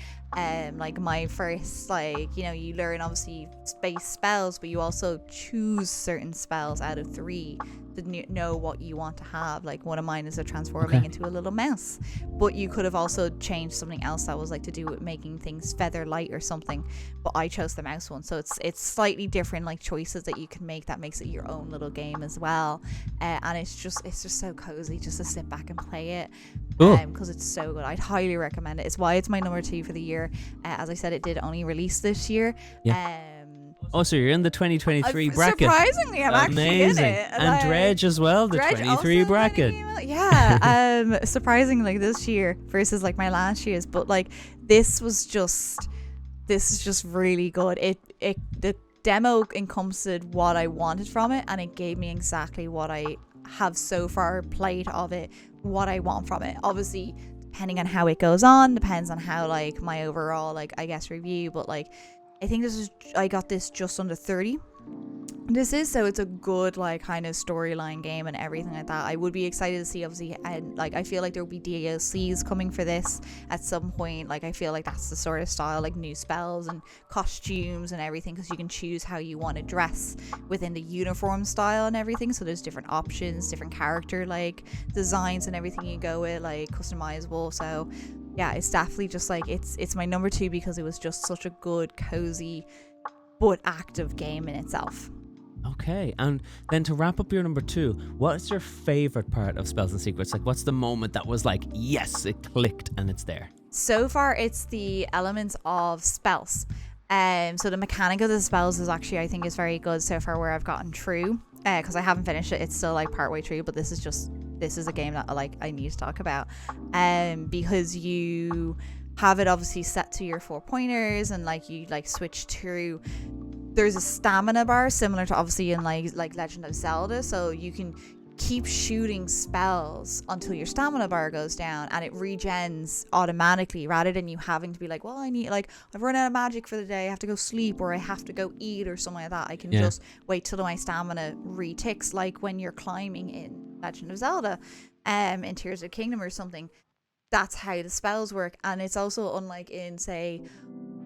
A: Like my first, like, you know, you learn obviously space spells, but you also choose certain spells out of 3 to know what you want to have. Like one of mine is a transforming into a little mouse, but you could have also changed something else that was like to do with making things feather light or something, but I chose the mouse one. So it's slightly different like choices that you can make that makes it your own little game as well. And it's just so cozy just to sit back and play it, because it's so good. I'd highly recommend it. It's why it's my number 2 for the year. As I said, it did only release this year.
B: Oh, so you're in the 2023 bracket.
A: Surprisingly, I'm actually in it.
B: And Dredge as well, the
A: Dredge
B: 23 bracket.
A: Yeah. Surprisingly, like this year versus like my last year's, but like this is just really good. The demo encompassed what I wanted from it, and it gave me exactly what I have so far played of it, what I want from it. Obviously, depending on how it goes on, depends on how like my overall, like, I guess, review, but like I think I got this just under 30. So it's a good like kind of storyline game and everything like that. I would be excited to see, obviously, and like I feel like there will be DLCs coming for this at some point. Like I feel like that's the sort of style, like new spells and costumes and everything, because you can choose how you want to dress within the uniform style and everything. So there's different options, different character like designs and everything you go with, like customizable. So yeah, it's definitely just like it's my number 2 because it was just such a good, cozy but active game in itself.
B: Okay, and then to wrap up your number 2, what's your favorite part of Spells and Secrets? Like, what's the moment that was like, yes, it clicked and it's there?
A: So far, it's the elements of spells. So the mechanic of the spells is actually, I think, is very good so far where I've gotten through. Because I haven't finished it, it's still like partway through, but this is a game that like I need to talk about. Because you have it obviously set to your 4 pointers, and like you like switch through. There's a stamina bar similar to obviously in like Legend of Zelda, so you can keep shooting spells until your stamina bar goes down, and it regens automatically rather than you having to be like, well, I need, like, I've run out of magic for the day, I have to go sleep, or I have to go eat or something like that. I can just wait till my stamina reticks, like when you're climbing in Legend of Zelda in Tears of the Kingdom or something. That's how the spells work. And it's also unlike in, say,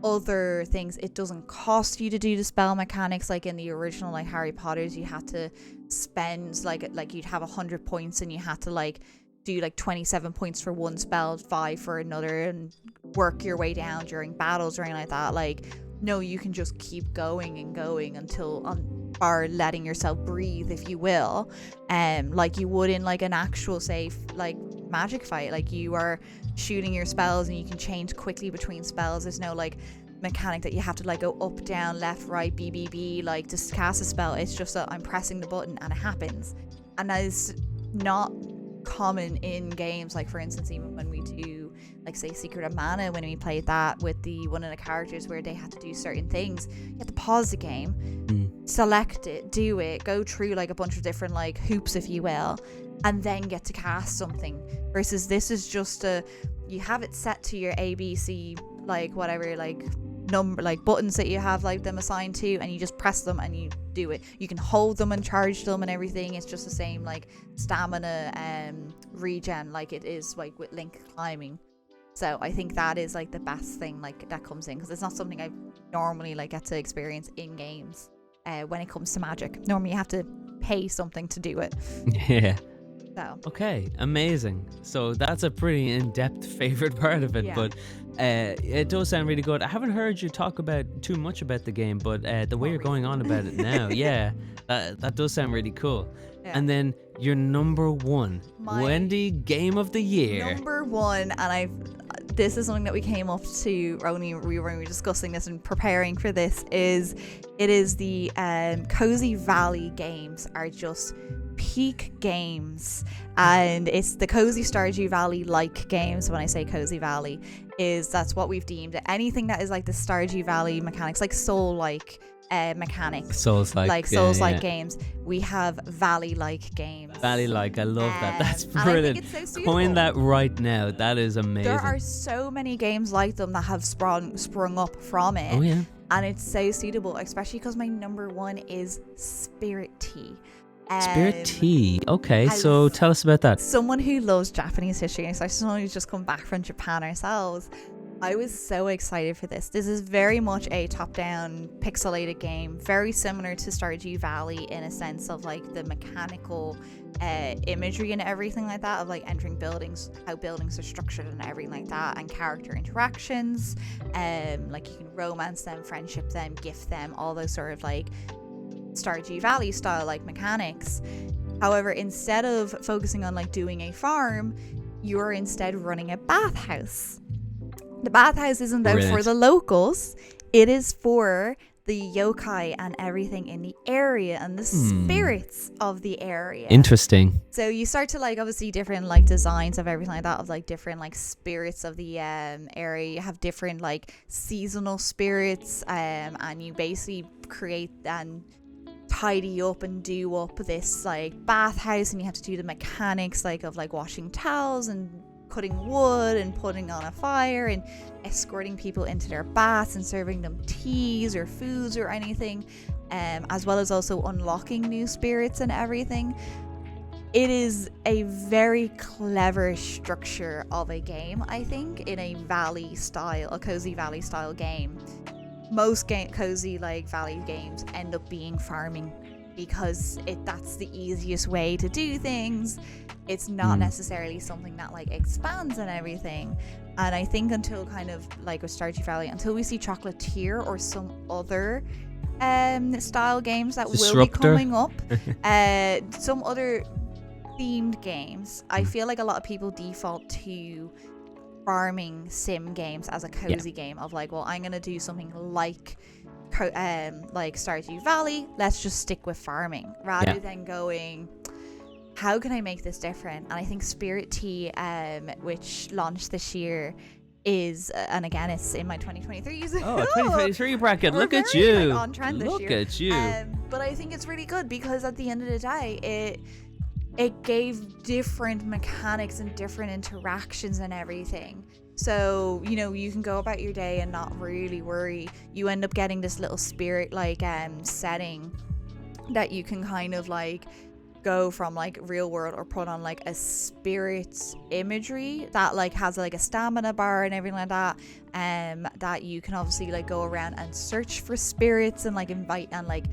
A: other things, it doesn't cost you to do the spell mechanics. Like in the original like Harry Potter's, you had to spend like you'd have 100 points and you had to like do like 27 points for one spell, 5 for another, and work your way down during battles or anything like that. Like, no, you can just keep going and going until or letting yourself breathe, if you will, like you would in like an actual, say, like magic fight. Like you are shooting your spells and you can change quickly between spells. There's no like mechanic that you have to like go up, down, left, right, B, like to cast a spell. It's just that I'm pressing the button and it happens, and that is not common in games. Like for instance, even when we do like say Secret of Mana, when we played that with the one of the characters where they had to do certain things, you have to pause the game, select it, do it, go through like a bunch of different like hoops, if you will, and then get to cast something. Versus this is just you have it set to your ABC, like whatever, like number, like buttons that you have like them assigned to, and you just press them and you do it. You can hold them and charge them and everything. It's just the same like stamina regen like it is like with Link climbing. So I think that is like the best thing like that comes in, because it's not something I normally like get to experience in games when it comes to magic. Normally you have to pay something to do it.
B: Yeah.
A: So
B: Okay, amazing. So that's a pretty in-depth favorite part of it,
A: yeah.
B: but it does sound really good. I haven't heard you talk about too much about the game, but the way
A: More
B: you're going on about it now,
A: recently.
B: yeah, that does sound really cool.
A: Yeah.
B: And then your number one,
A: My
B: Wendy Game of the Year.
A: number one, and this is something that we came up to when we were discussing this and preparing for this, is the Cozy Valley games are just peak games, and it's the Cozy Stardew Valley like games. When I say Cozy Valley, that's what we've deemed it. Anything that is like the Stardew Valley mechanics, like Soul like mechanics,
B: Souls-like,
A: Souls-like
B: yeah.
A: games. We have Valley-like games.
B: Valley-like, I love that. That's
A: And I
B: brilliant.
A: think it's so suitable.
B: Coin that right now. That is amazing.
A: There are so many games like them that have sprung up from it.
B: Oh yeah.
A: And it's so suitable, especially because my number one is Spirit Tea.
B: Spirit Tea. Okay,
A: as
B: so tell us about that.
A: Someone who loves Japanese history, and especially someone who's just come back from Japan ourselves, I was so excited for this. This is very much a top-down pixelated game, very similar to Stardew Valley in a sense of like the mechanical imagery and everything like that, of like entering buildings, how buildings are structured and everything like that, and character interactions, like you can romance them, friendship them, gift them, all those sort of like Stardew Valley style like mechanics. However, instead of focusing on like doing a farm, you're instead running a bathhouse. The bathhouse isn't out for the locals, it is for the yokai and everything in the area and the spirits of the area.
B: Interesting.
A: So you start to like obviously different like designs of everything like that, of like different like spirits of the area. You have different like seasonal spirits, and you basically create and tidy up and do up this like bathhouse, and you have to do the mechanics like of like washing towels and cutting wood and putting on a fire and escorting people into their baths and serving them teas or foods or anything, as well as also unlocking new spirits and everything. It is a very clever structure of a game, I think, in a Cozy Valley style game. Most Cozy like Valley games end up being farming, because that's the easiest way to do things. It's not necessarily something that like expands and everything. And I think until kind of like with Stardew Valley, until we see Chocolatier or some other style games that will be coming up, some other themed games, I feel like a lot of people default to farming sim games as a cozy game of like, well, I'm gonna do something like Stardew Valley, let's just stick with farming, rather than going, how can I make this different? And I think Spirit Tea, which launched this year, is and again it's in my 2023
B: 2023 bracket.
A: We're
B: Look at
A: very,
B: you.
A: like, on trend this
B: Look
A: year.
B: at you.
A: But I think it's really good, because at the end of the day it gave different mechanics and different interactions and everything. So, you know, you can go about your day and not really worry. You end up getting this little spirit like setting that you can kind of like go from like real world or put on like a spirit imagery that like has like a stamina bar and everything like that, that you can obviously like go around and search for spirits and like invite and like,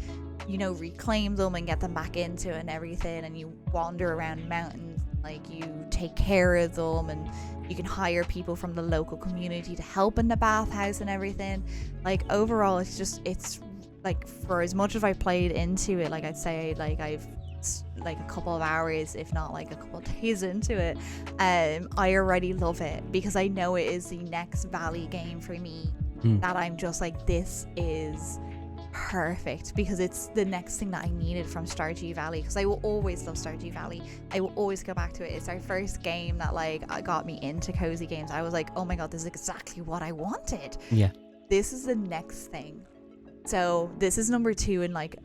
A: you know, reclaim them and get them back into and everything. And you wander around mountains, like you take care of them, and you can hire people from the local community to help in the bathhouse and everything. Like overall, it's like, for as much as I played into it, like I'd say like I've like a couple of hours, if not like a couple of days into it, I already love it, because I know it is the next Valley game for me that I'm just like, this is perfect, because it's the next thing that I needed from Stardew Valley, because I will always love Stardew Valley. I will always go back to it. It's our first game that like got me into cozy games. I was like, oh my god, this is exactly what I wanted.
B: Yeah,
A: this is the next thing. So this is number 2 in like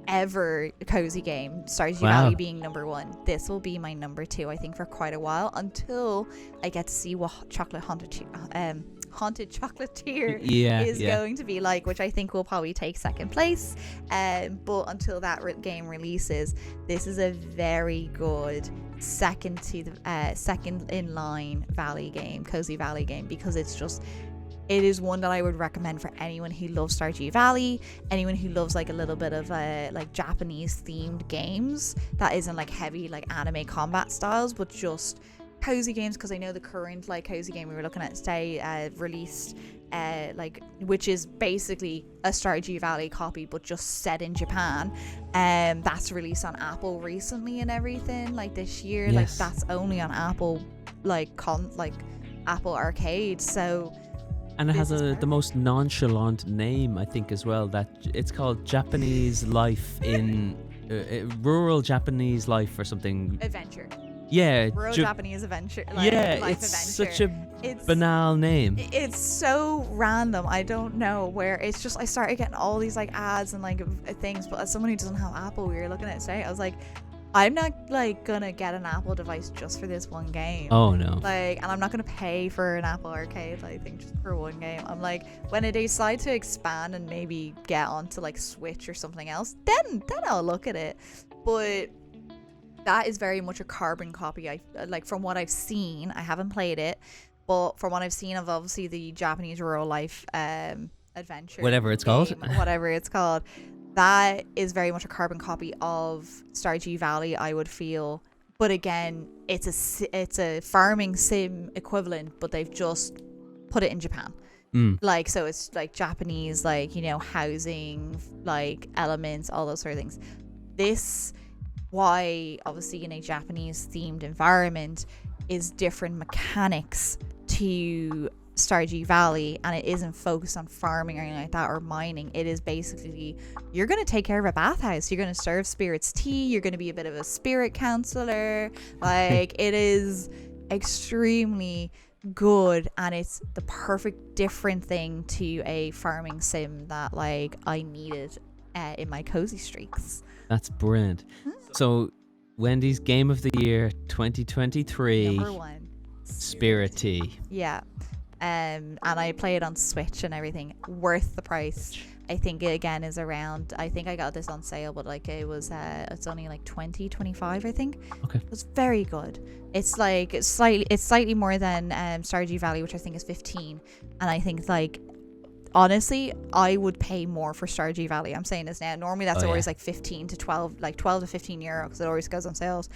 A: ever cozy game, Stardew Valley being number 1. This will be my number 2, I think, for quite a while, until I get to see what Haunted Chocolatier is going to be like, which I think will probably take second place. But until that game releases, this is a very good second in line Valley game, Cozy Valley game, because it's just, it is one that I would recommend for anyone who loves Stardew Valley, anyone who loves like a little bit of like Japanese themed games that isn't like heavy like anime combat styles, but just cozy games. Because I know the current like cozy game we were looking at today released like, which is basically a Stardew Valley copy but just set in Japan, that's released on Apple recently and everything like this year.
B: Yes.
A: Like that's only on Apple like Apple Arcade. So
B: And it has the most nonchalant name, I think, as well. That it's called Japanese Life in Rural Japanese Life or something.
A: Adventure.
B: Yeah,
A: Rural Japanese adventure. Like,
B: yeah,
A: life
B: it's
A: adventure.
B: such a banal name.
A: It's so random. I don't know where. It's just I started getting all these like ads and like things. But as someone who doesn't have Apple, we were looking at it today. I was like, I'm not like gonna get an Apple device just for this one game.
B: Oh no.
A: Like, and I'm not gonna pay for an Apple Arcade, I think, just for one game. I'm like, when they decide to expand and maybe get onto like Switch or something else, then I'll look at it. But that is very much a carbon copy. I like, from what I've seen, I haven't played it, but from what I've seen of obviously the Japanese rural life adventure,
B: Whatever it's called,
A: that is very much a carbon copy of Stardew Valley, I would feel. But again, it's a farming sim equivalent, but they've just put it in Japan. Like, so it's like Japanese, like, you know, housing, like elements, all those sort of things. This, why obviously in a Japanese themed environment, is different mechanics to Stardew Valley, and it isn't focused on farming or anything like that, or mining. It is basically, you're going to take care of a bathhouse, you're going to serve spirits tea, you're going to be a bit of a spirit counselor. Like, it is extremely good, and it's the perfect different thing to a farming sim that like I needed in my cozy streaks.
B: That's brilliant. So Wendy's Game of the Year 2023,
A: Number 1,
B: Spirit Tea.
A: Yeah. And I play it on Switch and everything. Worth the price. I think it again is around, I think I got this on sale, but like it was it's only like 20-25, I think.
B: Okay.
A: It's very good. It's like it's slightly more than Stardew Valley, which I think is 15. And I think like, honestly, I would pay more for Stardew Valley. I'm saying this now. Normally that's always like 15 to 12, like 12 to 15 euro, because it always goes on sales.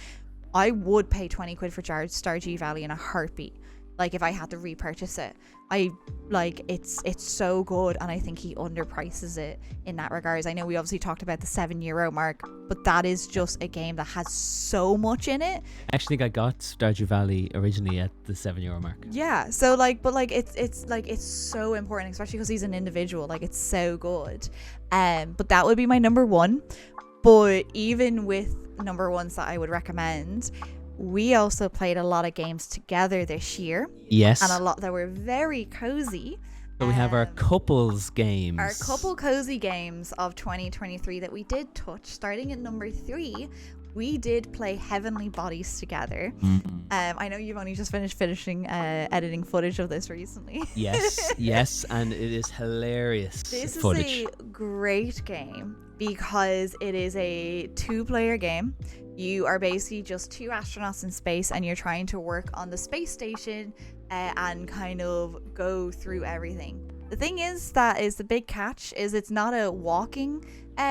A: I would pay 20 quid for Stardew Valley in a heartbeat. Like, if I had to repurchase it, I like it's so good, and I think he underprices it in that regards. I know we obviously talked about the €7 mark, but that is just a game that has so much in it.
B: I actually think I got Stardew Valley originally at the €7 mark.
A: Yeah, so like, but like it's like, it's so important, especially because he's an individual. Like, it's so good. But that would be my number 1. But even with number 1s that I would recommend, we also played a lot of games together this year.
B: Yes.
A: And a lot that were very cozy.
B: So we have our couples games.
A: Our couple cozy games of 2023 that we did touch. Starting at number 3, we did play Heavenly Bodies together. I know you've only just finishing editing footage of this recently.
B: Yes, and it is hilarious.
A: This
B: footage.
A: is a great game because it is a 2-player game. You are basically just 2 astronauts in space, and you're trying to work on the space station and kind of go through everything. The thing is, that is the big catch, is it's not a walking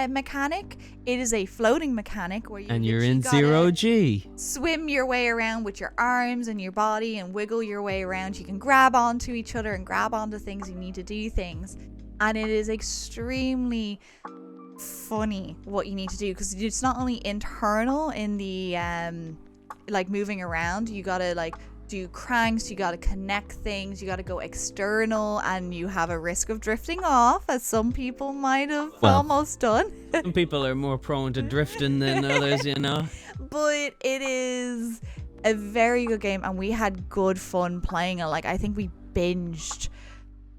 A: mechanic. It is a floating mechanic where
B: you're in 0G.
A: Swim your way around with your arms and your body and wiggle your way around. You can grab onto each other and grab onto things. You need to do things, and it is extremely funny what you need to do, because it's not only internal in the like moving around. You gotta like do cranks, you gotta connect things, you gotta go external, and you have a risk of drifting off, as some people might have almost done.
B: Some people are more prone to drifting than others, you know.
A: But it is a very good game, and we had good fun playing it. Like, I think we binged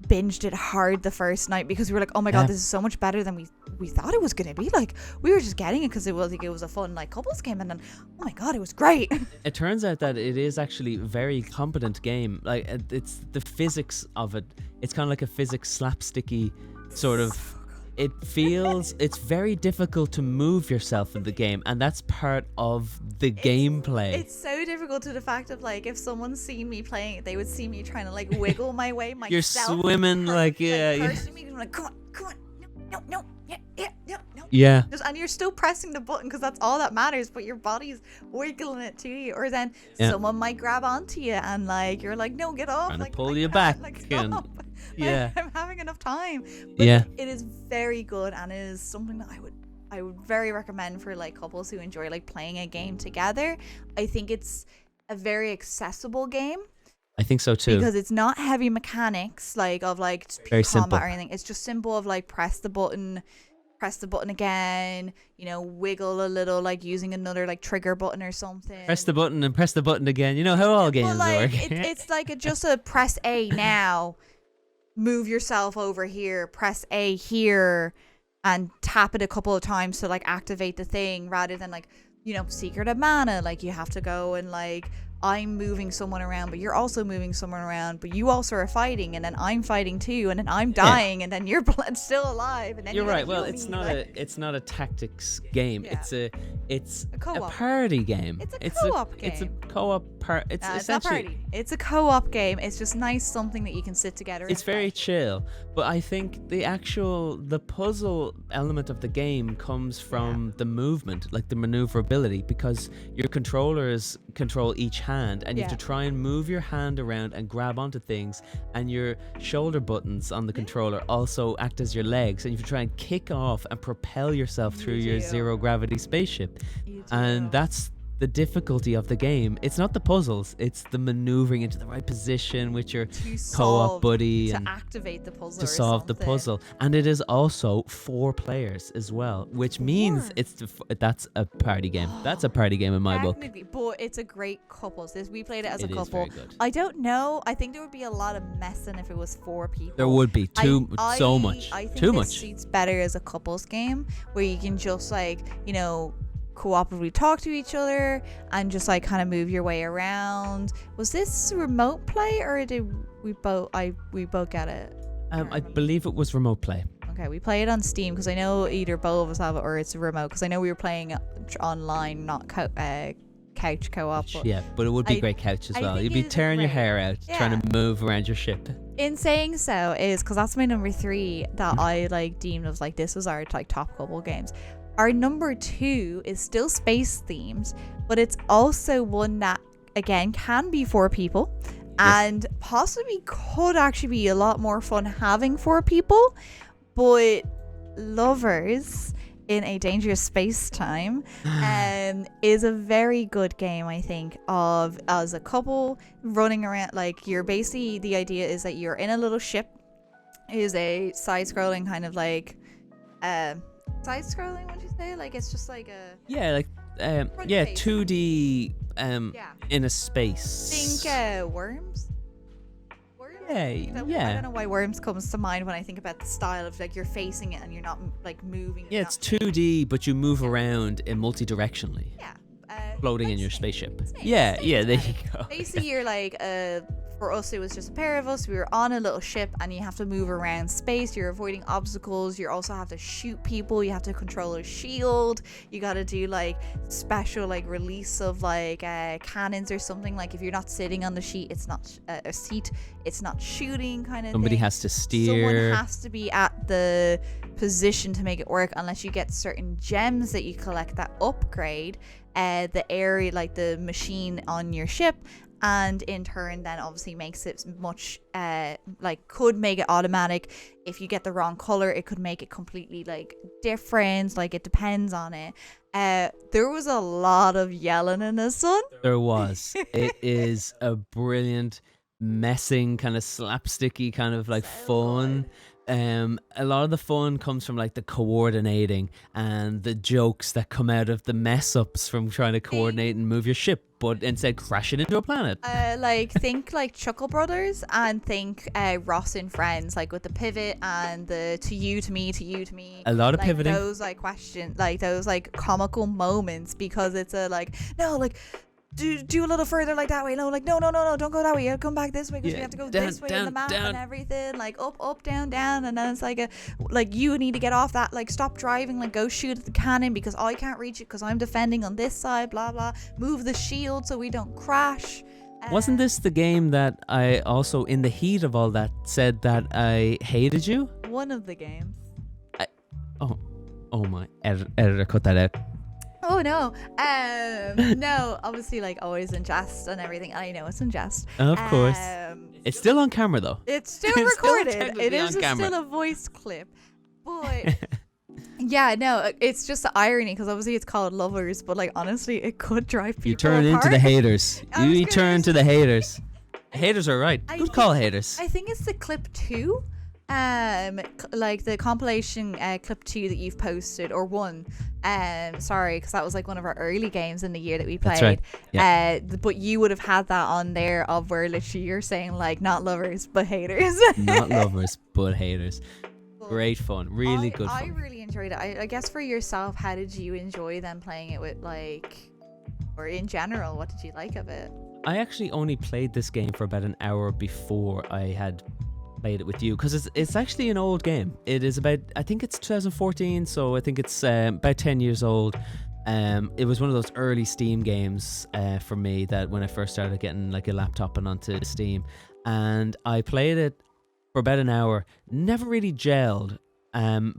A: it hard the first night, because we were like, oh my god, this is so much better than we thought it was gonna be. Like, we were just getting it because it was a fun like couples game, and then oh my god, it was great.
B: It turns out that it is actually a very competent game. Like, it's the physics of it, it's kind of like a physics slapsticky sort of it's very difficult to move yourself in the game, and that's part of the gameplay.
A: It's so difficult to the fact of like if someone's seen me playing it, they would see me trying to like wiggle my way myself.
B: You're swimming like
A: cursing me, like come on, no, yeah.
B: Yeah.
A: And you're still pressing the button because that's all that matters, but your body's wiggling it to you. Or then someone might grab onto you and like you're like, no, get off.
B: Trying
A: like
B: to pull you back.
A: Like,
B: And, yeah.
A: I'm having enough time. But it is very good, and it is something that I would very recommend for like couples who enjoy like playing a game together. I think it's a very accessible game.
B: I think so too.
A: Because it's not heavy mechanics like of like
B: very
A: combat
B: simple
A: or anything. It's just simple of like press the button again, wiggle a little, like using another like trigger button or something.
B: Press the button and press the button again. You know how all games work.
A: It's like just a press A now, move yourself over here, press A here, and tap it a couple of times to like activate the thing, rather than like, Secret of Mana, like you have to go and like I'm moving someone around, but you're also moving someone around, but you also are fighting, and then I'm fighting too, and then I'm dying, and then you're still alive, and then
B: you're right.
A: Well,
B: it's not a tactics game.
A: Yeah.
B: It's
A: a co-op.
B: a party game.
A: It's a co-op game.
B: It's a co-op part. It's essentially
A: not party. It's a co-op game. It's just nice, something that you can sit together.
B: It's very chill, but I think the puzzle element of the game comes from the movement, like the maneuverability, because your controllers control each hand, and you have to try and move your hand around and grab onto things, and your shoulder buttons on the controller also act as your legs, and you have to try and kick off and propel yourself through your zero gravity spaceship. And that's the difficulty of the game. It's not the puzzles, it's the maneuvering into the right position with your co-op buddy
A: to activate the puzzle
B: to solve the puzzle. And it is also 4 players as well, which means that's a party game. That's a party game in my book.
A: But it's a great couples. We played it as a couple.
B: Is very good.
A: I don't know. I think there would be a lot of messing if it was 4 people.
B: There would be so much.
A: I think
B: too
A: this
B: much.
A: suits better as a couples game where you can just like, cooperatively talk to each other and just like kind of move your way around. Was this remote play, or did we both get it?
B: I believe it was remote play.
A: Okay, we play it on Steam because I know either both of us have it or it's remote, because I know we were playing online, not couch co-op.
B: But it would be great couch as well. You'd be tearing your hair out trying to move around your ship.
A: In saying so, is because that's my number 3 that I like deemed of like this was our like top couple games. Our number 2 is still space themed, but it's also one that again can be 4 people, and possibly could actually be a lot more fun having 4 people. But Lovers in a Dangerous Space-Time is a very good game, I think, of as a couple running around. Like you're basically, the idea is that you're in a little ship. It is a side-scrolling kind of like side-scrolling, would you say? Like it's just like a
B: 2D in a space.
A: Think Worms. I don't know why Worms comes to mind when I think about the style of like you're facing it and you're not like moving.
B: Yeah, it's 2D, but you move around in multi-directionally.
A: Yeah.
B: Floating in your spaceship.
A: Nice.
B: There you go.
A: Basically, you're like for us, it was just a pair of us. We were on a little ship, and you have to move around space. You're avoiding obstacles. You also have to shoot people. You have to control a shield. You got to do like special like release of like cannons or something. Like if you're not sitting on the sheet, it's not a seat. It's not shooting kind of.
B: Somebody
A: thing.
B: has to steer.
A: Someone has to be at the position to make it work, unless you get certain gems that you collect that upgrade the area, like the machine on your ship, and in turn then obviously makes it much like could make it automatic. If you get the wrong color, it could make it completely like different. Like it depends on it. There was a lot of yelling in this one.
B: There was. It is a brilliant messing kind of slapsticky kind of like fun. A lot of the fun comes from like the coordinating and the jokes that come out of the mess ups from trying to coordinate and move your ship, but instead crashing into a planet.
A: Like think like Chuckle Brothers, and think Ross and Friends, like with the pivot and the to you to me to you to me.
B: A lot of
A: like
B: pivoting.
A: Those like questions, like those like comical moments, because it's a like no like do a little further like that way. No, like no, don't go that way. You have to come back this way because we have to go
B: down,
A: this way
B: down,
A: in the map
B: down.
A: and everything. Like up, down, and then it's like you need to get off that. Like stop driving. Like go shoot at the cannon because I can't reach it because I'm defending on this side. Blah blah. Move the shield so we don't crash.
B: Wasn't this the game that I also, in the heat of all that, said that I hated you?
A: One of the games.
B: Oh my editor, cut that out.
A: Oh no. No, obviously like always in jest and everything. I know it's in jest.
B: Of course. It's still on camera though.
A: It's still
B: It's still
A: recorded.
B: technically
A: It is
B: on camera.
A: still a voice clip. But yeah, no, it's just the irony because obviously it's called Lovers, but like honestly, it could drive people
B: You turn
A: apart.
B: into the haters.
A: I was
B: You
A: gonna
B: turn to
A: say-
B: the haters. Haters are right.
A: I
B: Good
A: think-
B: call, haters.
A: I think it's the clip 2. Like the compilation clip 2 that you've posted, or 1. Sorry, because that was like one of our early games in the year that we played.
B: That's right. Yeah.
A: But you would have had that on there of where literally you're saying like not lovers but haters.
B: Not lovers, but haters. Great fun. Really good
A: I
B: fun.
A: really enjoyed it. I guess for yourself, how did you enjoy them playing it with like, or in general, what did you like of it?
B: I actually only played this game for about an hour before I had played it with you because it's actually an old game. It is about, I think it's 2014, so I think it's about 10 years old. It was one of those early Steam games for me that when I first started getting like a laptop and onto Steam, and I played it for about an hour, never really gelled,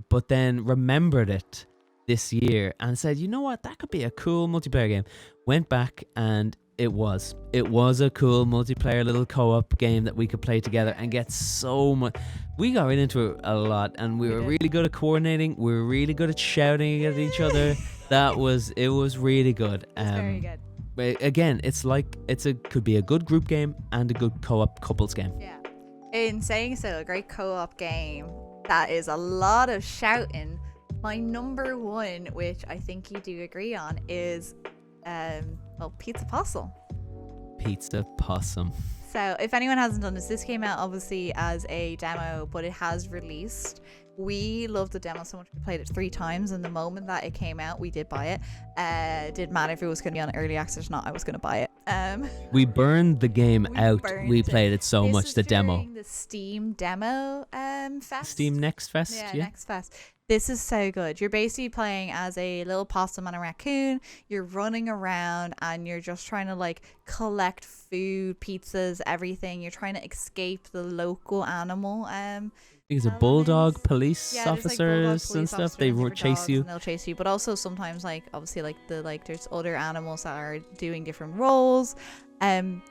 B: but then remembered it this year and said, you know what, that could be a cool multiplayer game. Went back and it was a cool multiplayer little co-op game that we could play together and get so much. We got right into it a lot, and we were really good at coordinating. We were really good at shouting at each other. It was really good.
A: It's very good.
B: But again, it's like could be a good group game and a good co-op couples game.
A: Yeah. In saying so, a great co-op game that is a lot of shouting. My number 1, which I think you do agree on, is Pizza Possum.
B: Pizza Possum.
A: So if anyone hasn't done this came out obviously as a demo, but it has released. We loved the demo so much we played it 3 times, and the moment that it came out we did buy it. Didn't matter if it was going to be on early access or not, I was going to buy it.
B: We burned the game out.
A: burned
B: We
A: it.
B: played it so
A: This
B: much,
A: was
B: the demo.
A: during the Steam demo fest.
B: Steam Next Fest,
A: Yeah,
B: yeah.
A: Next Fest. This is so good. You're basically playing as a little possum and a raccoon. You're running around and you're just trying to like collect food, pizzas, everything. You're trying to escape the local animal.
B: Because a
A: elements.
B: bulldog police
A: Yeah, there's, like,
B: officers
A: bulldog
B: and
A: police
B: stuff,
A: officers
B: they
A: and
B: will
A: different
B: chase
A: dogs,
B: you.
A: and they'll chase you, but also sometimes like obviously like there's other animals that are doing different roles.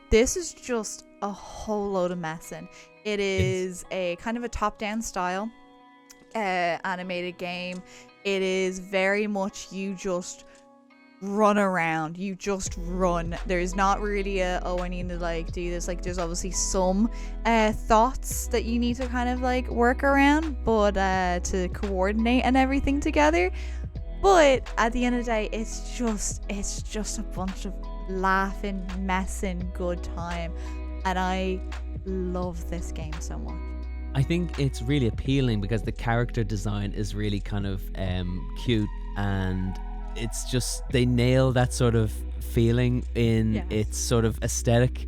A: This is just a whole load of messing. It is a kind of a top-down style animated game. It is very much you just run around, you just run. There's not really I need to like do this. Like there's obviously some thoughts that you need to kind of like work around, but to coordinate and everything together. But at the end of the day, it's just a bunch of laughing, messing, good time, and I love this game so much.
B: I think it's really appealing because the character design is really kind of cute, and it's just they nail that sort of feeling in its sort of aesthetic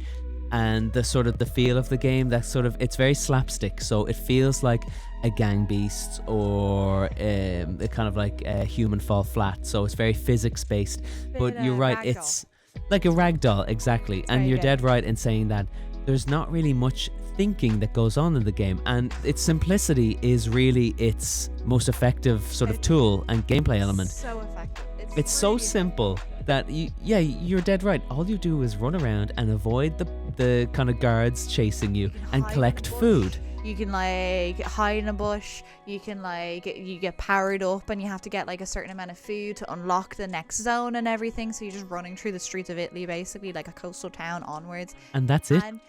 B: and the sort of the feel of the game. That sort of, it's very slapstick, so it feels like a Gang Beasts or a kind of like a Human Fall Flat, so it's very physics based. But you're right, it's like a ragdoll, exactly. And you're dead right in saying that there's not really much thinking that goes on in the game, and its simplicity is really its most effective sort of tool and gameplay element.
A: So effective.
B: It's so simple that you're dead right. All you do is run around and avoid the kind of guards chasing you and collect food.
A: You can like hide in a bush. You can like you get powered up, and you have to get like a certain amount of food to unlock the next zone and everything. So you're just running through the streets of Italy, basically like a coastal town onwards.
B: And that's it.
A: And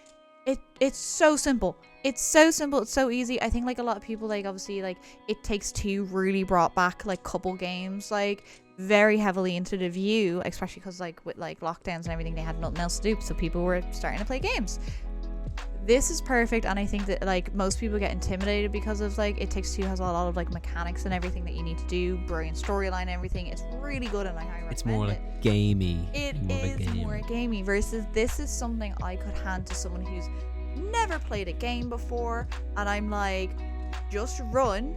A: it's so simple. It's so simple. It's so easy. I think like a lot of people like obviously like It Takes Two really brought back like couple games like very heavily into the view, especially because like with like lockdowns and everything, they had nothing else to do, so people were starting to play games. this is perfect, and I think that like most people get intimidated because of like It Takes Two has a lot of like mechanics and everything that you need to do, brilliant storyline, everything. It's really good, and I highly recommend it.
B: It's more like gamey.
A: It
B: more of a
A: is
B: game.
A: more gamey versus this is something I could hand to someone who's never played a game before, and I'm like, just run,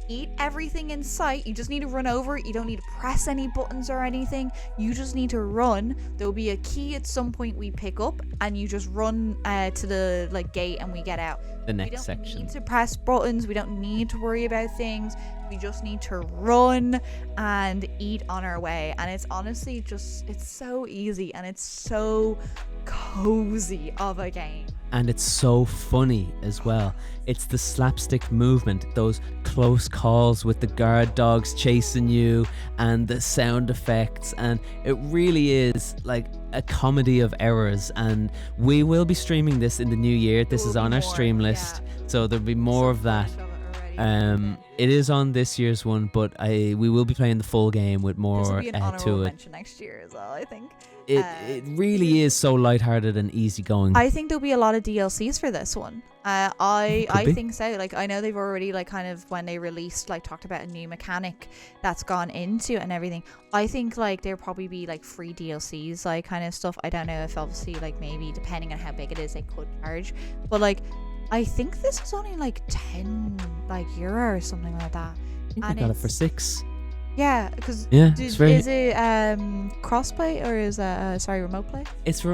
A: eat everything in sight. You just need to run over it. You don't need to press any buttons or anything. You just need to run. There'll be a key at some point we pick up, and you just run to the like gate, and we get out.
B: The next
A: we
B: section.
A: don't need to press buttons. We don't need to worry about things. We just need to run and eat on our way. And it's honestly just, it's so easy, and it's so cozy of a game.
B: And it's so funny as well. It's the slapstick movement, those close calls with the guard dogs chasing you, and the sound effects, and it really is like a comedy of errors. And we will be streaming this in the new year. This is on our stream list, so there'll be more of that. It is on this year's one, but we will be playing the full game with more
A: This will be an
B: to
A: honorable
B: it.
A: mention next year as well, I think.
B: It really is so lighthearted and easygoing.
A: I think there'll be a lot of DLCs for this one. I
B: Could be.
A: think so. Like, I know they've already like kind of, when they released, like talked about a new mechanic that's gone into it and everything. I think like there'll probably be like free DLCs, like kind of stuff. I don't know if obviously like maybe depending on how big it is they could charge, but like I think this is only like 10 like euro or something like that.
B: I think
A: and
B: I got it
A: it's-
B: for 6.
A: Yeah, because
B: Yeah, it's very.
A: is it crossplay or is remote play?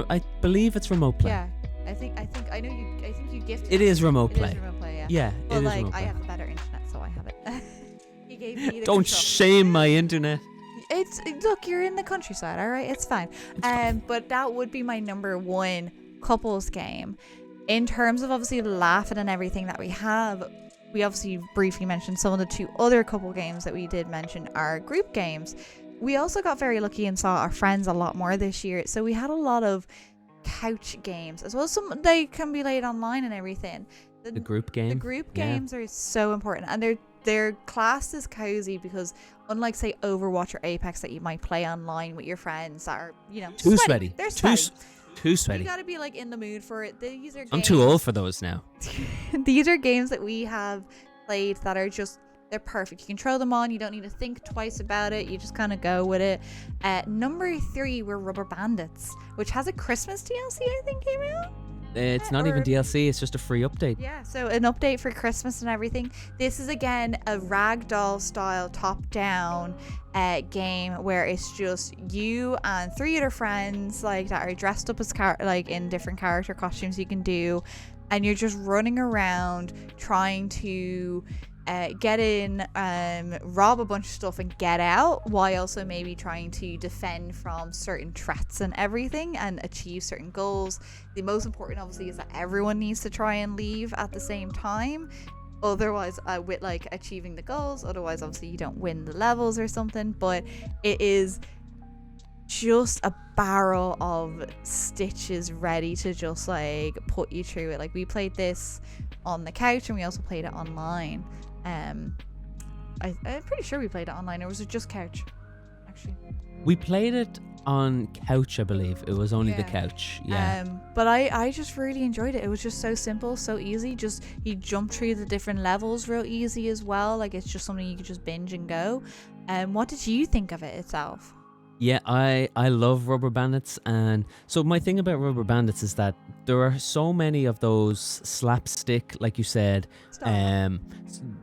B: I believe it's remote play.
A: Yeah, I think I know you. I think you gifted.
B: It is remote
A: It
B: play.
A: is remote play. Yeah.
B: Yeah,
A: Well,
B: it is
A: like
B: remote
A: I
B: play.
A: have a better internet, so I have it. He gave me the
B: Don't
A: control.
B: shame my internet.
A: Look, you're in the countryside, all right. It's fine.
B: It's fine.
A: But that would be my number one couples game. In terms of obviously laughing and everything that we have, we obviously briefly mentioned some of the 2 other couple games that we did mention are group games. We also got very lucky and saw our friends a lot more this year, so we had a lot of couch games as well as some they can be laid online and everything.
B: The group game.
A: The group
B: yeah.
A: games are so important, and they're classed as cozy because unlike say Overwatch or Apex that you might play online with your friends that are
B: Too
A: sweaty.
B: sweaty.
A: They're
B: Too
A: sweaty.
B: Too sweaty.
A: You gotta be like in the mood for it. These are games,
B: I'm too old for those now.
A: these are games that we have played that are just, they're perfect. You can throw them on. You don't need to think twice about it. You just kind of go with it. Number 3 were Rubber Bandits, which has a Christmas DLC I think came out.
B: It's not even DLC. It's just a free update.
A: Yeah, so an update for Christmas and everything. This is again a ragdoll style top-down game where it's just you and 3 other friends like that are dressed up as like in different character costumes you can do, and you're just running around trying to get in, rob a bunch of stuff and get out, while also maybe trying to defend from certain threats and everything and achieve certain goals. The most important obviously is that everyone needs to try and leave at the same time, otherwise with like achieving the goals, otherwise obviously you don't win the levels or something. But it is just a barrel of stitches ready to just like put you through it. Like we played this on the couch and we also played it online. I'm pretty sure we played it online, or was it just couch actually?
B: We played it on couch, I believe. It was only the
A: Yeah.
B: couch. Yeah.
A: But I just really enjoyed it. It was just so simple, so easy. Just you jump through the different levels real easy as well. Like it's just something you could just binge and go. What did you think of it itself?
B: Yeah, I love Rubber Bandits, and so my thing about Rubber Bandits is that there are so many of those slapstick, like you said,
A: Style.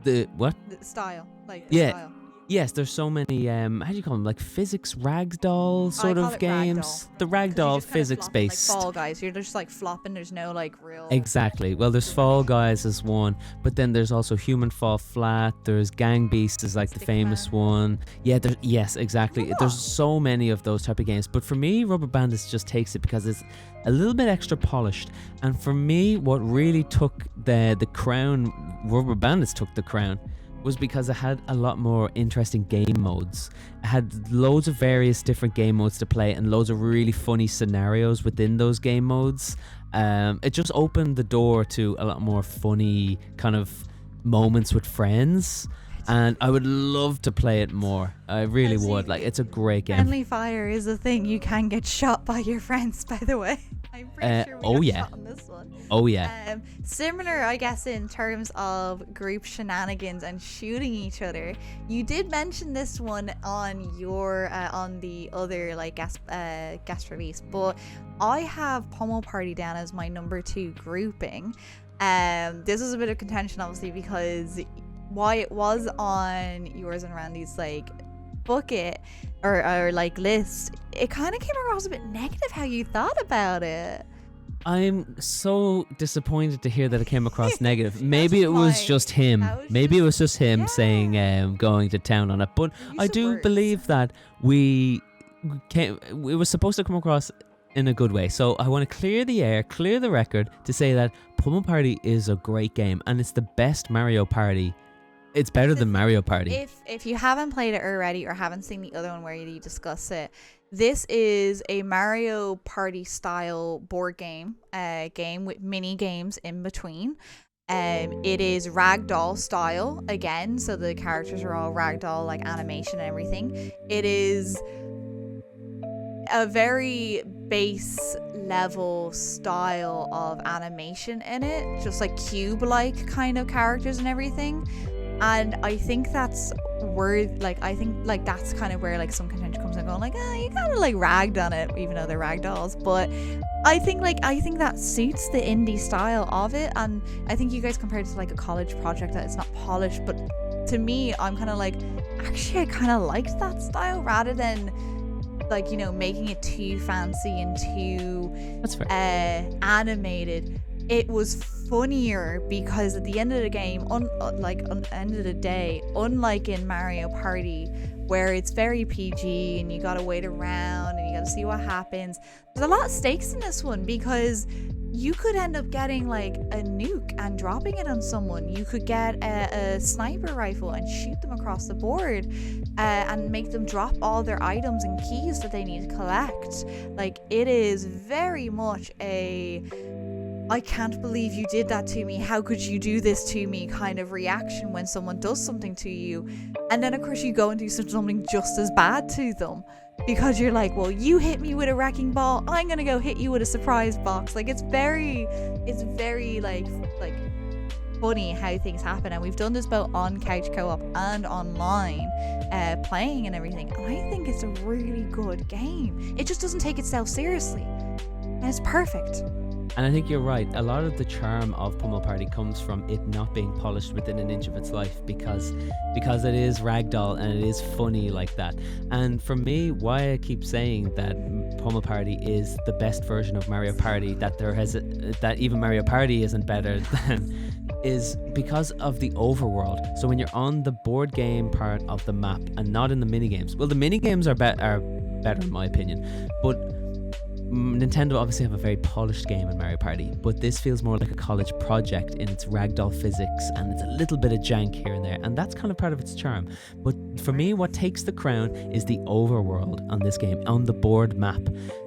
B: the what?
A: The style, like
B: Yeah.
A: style.
B: Yes, there's so many how do you call them, like physics ragdoll sort
A: call
B: of
A: it
B: games.
A: ragdoll.
B: The
A: 'Cause you're
B: ragdoll
A: just kinda
B: physics
A: flopping,
B: based.
A: like Fall Guys. You're just like flopping. There's no like real.
B: Exactly. Well, there's Fall Guys as one, but then there's also Human Fall Flat. There's Gang Beast is like the
A: Stick
B: famous
A: Man.
B: one. Yeah, yes, exactly.
A: Oh.
B: There's so many of those type of games. But for me, Rubber Bandits just takes it because it's a little bit extra polished. And for me, what really took the crown, Rubber Bandits took the crown, was because it had a lot more interesting game modes. It had loads of various different game modes to play and loads of really funny scenarios within those game modes. It just opened the door to a lot more funny kind of moments with friends, and I would love to play it more. I really
A: As you-
B: would. Like, it's a great game.
A: Friendly fire is a thing. You can get shot by your friends, by the way. I'm pretty sure we
B: Oh
A: got
B: yeah.
A: shot on this one.
B: Oh yeah.
A: Similar, I guess, in terms of group shenanigans and shooting each other. You did mention this one on your on the other like guest release, but I have Pommel Party down as my number 2 grouping. This was a bit of contention, obviously, because why it was on yours and Randy's like bucket or like list, it kind of came across a bit negative how you thought about it.
B: I'm so disappointed to hear that it came across negative. Maybe it was
A: fine.
B: just him.
A: That was
B: Maybe it was just him
A: yeah.
B: saying going to town on it. But
A: Use
B: I
A: of
B: do
A: words.
B: believe that it was supposed to come across in a good way. So I want to clear the air, clear the record to say that Pummel Party is a great game and it's the best Mario Party. It's better than Mario Party.
A: If you haven't played it already or haven't seen the other one where you discuss it, this is a Mario Party style board game, game with mini games in between. It is ragdoll style again, so the characters are all ragdoll like animation and everything. It is a very base level style of animation in it, just like cube like kind of characters and everything. And I think that's that's kind of where like some contention comes in, going like, you kind of like ragged on it, even though they're ragdolls. But I think that suits the indie style of it, and I think you guys compared it to like a college project that it's not polished. But to me, I'm kind of like, actually, I kind of liked that style rather than like, you know, making it too fancy and too
B: That's fair.
A: animated. It was funnier because at the end of the game, end of the day, unlike in Mario Party, where it's very PG and you gotta wait around and you gotta see what happens, there's a lot of stakes in this one because you could end up getting like a nuke and dropping it on someone. You could get a sniper rifle and shoot them across the board and make them drop all their items and keys that they need to collect. Like, it is very much I can't believe you did that to me. How could you do this to me kind of reaction when someone does something to you. And then, of course, you go and do something just as bad to them because you're like, well, you hit me with a wrecking ball. I'm going to go hit you with a surprise box. Like, it's very like funny how things happen. And we've done this both on couch co-op and online playing and everything. And I think it's a really good game. It just doesn't take itself seriously. And it's perfect.
B: And I think you're right. A lot of the charm of Pummel Party comes from it not being polished within an inch of its life because it is ragdoll and it is funny like that. And for me, why I keep saying that Pummel Party is the best version of Mario Party, that even Mario Party isn't better than, is because of the overworld. So when you're on the board game part of the map and not in the mini games, well, the mini games are better in my opinion, but Nintendo obviously have a very polished game in Mario Party, but this feels more like a college project in its ragdoll physics, and it's a little bit of jank here and there, and that's kind of part of its charm. But for me, what takes the crown is the overworld on this game, on the board map.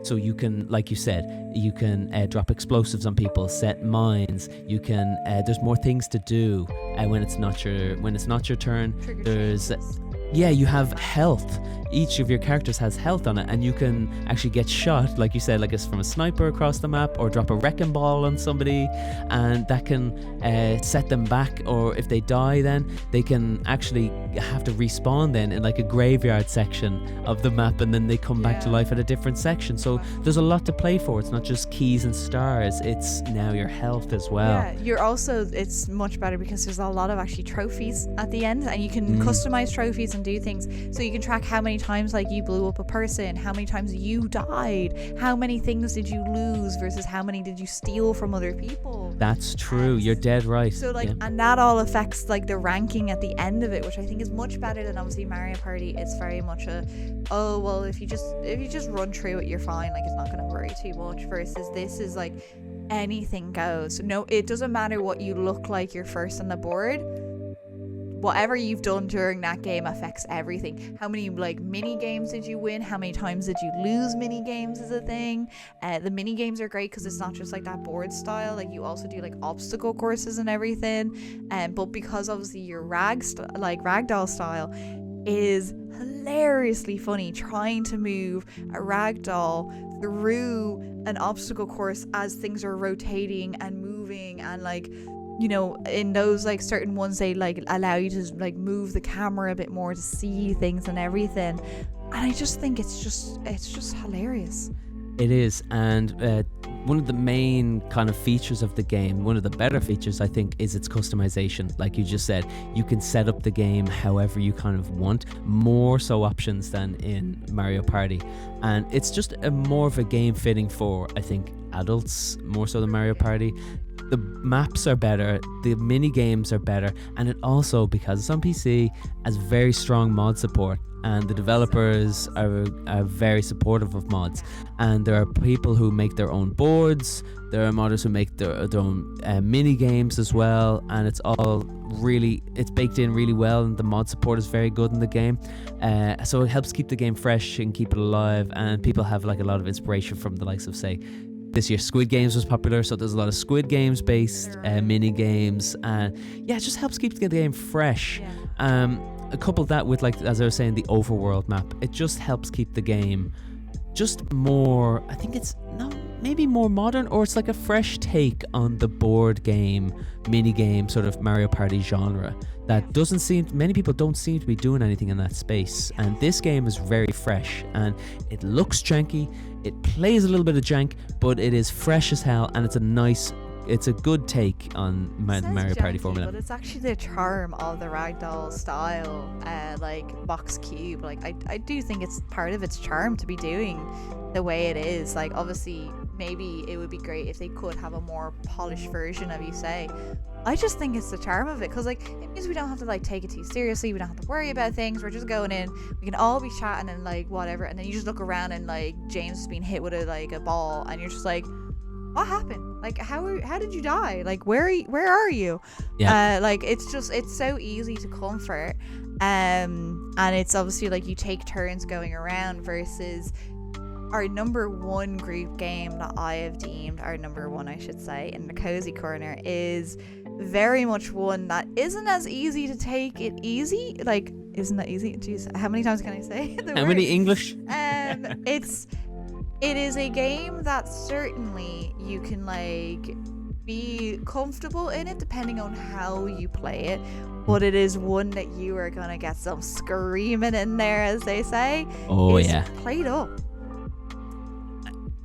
B: So you can, like you said, you can drop explosives on people, set mines. You can. There's more things to do when it's not your turn. There's. Yeah, you have health. Each of your characters has health on it, and you can actually get shot, like you said, like it's from a sniper across the map, or drop a wrecking ball on somebody, and that can set them back. Or if they die, then they can actually have to respawn then in like a graveyard section of the map, and then they come back to life at a different section. So there's a lot to play for. It's not just keys and stars, it's now your health as well.
A: Yeah, it's much better because there's a lot of actually trophies at the end, and you can customize trophies and do things, so you can track how many times like you blew up a person, how many times you died, how many things did you lose versus how many did you steal from other people.
B: That's true. You're dead right.
A: So and that all affects like the ranking at the end of it, which I think is much better than obviously Mario Party. It's very much if you just run through it, you're fine, like it's not going to worry too much, versus this is like anything goes. No, it doesn't matter what you look like you're first on the board. Whatever you've done during that game affects everything. How many like mini games did you win? How many times did you lose mini games is a thing. The mini games are great because it's not just like that board style. Like you also do like obstacle courses and everything. But because obviously your ragdoll style is hilariously funny trying to move a ragdoll through an obstacle course as things are rotating and moving, and like, you know, in those like certain ones they like allow you to like move the camera a bit more to see things and everything. And I just think it's just hilarious.
B: It is, and one of the main kind of features of the game, one of the better features I think, is its customization. Like you just said, you can set up the game however you kind of want, more so options than in Mario Party, and it's just more of a game fitting for, I think, adults more so than Mario Party. The maps are better, the mini games are better, and it also, because it's on PC, has very strong mod support, and the developers are very supportive of mods, and there are people who make their own boards, there are modders who make their own mini games as well, and it's baked in really well, and the mod support is very good in the game, so it helps keep the game fresh and keep it alive, and people have like a lot of inspiration from the likes of, say, this year Squid Games was popular, so there's a lot of Squid Games based mini games, and yeah, it just helps keep the game fresh. A couple of that with, like, as I was saying, the overworld map, it just helps keep the game just more, I think it's maybe more modern, or it's like a fresh take on the board game, mini game sort of Mario Party genre that many people don't seem to be doing anything in that space. And this game is very fresh, and it looks janky, it plays a little bit of jank, but it is fresh as hell, and it's a good take on the Mario Party formula.
A: But it's actually the charm of the ragdoll style, like box cube. Like I do think it's part of its charm to be doing the way it is. Like obviously, maybe it would be great if they could have a more polished version of, you say. I just think it's the charm of it, because like it means we don't have to like take it too seriously. We don't have to worry about things. We're just going in. We can all be chatting and like whatever, and then you just look around and like James is being hit with a ball, and you're just like, what happened? Like how did you die? Like where are you?
B: Yeah.
A: Like it's so easy to comfort, and it's obviously like you take turns going around, versus our number one group game that I have deemed our number one, I should say, in the cozy corner, is very much one that isn't as easy to take it easy. Like, isn't that easy? Jeez, how many times can I say the
B: How
A: word?
B: many English?
A: It is a game that certainly you can like be comfortable in it depending on how you play it, but it is one that you are gonna get some screaming in there, as they say.
B: Oh
A: It's
B: yeah.
A: Played Up.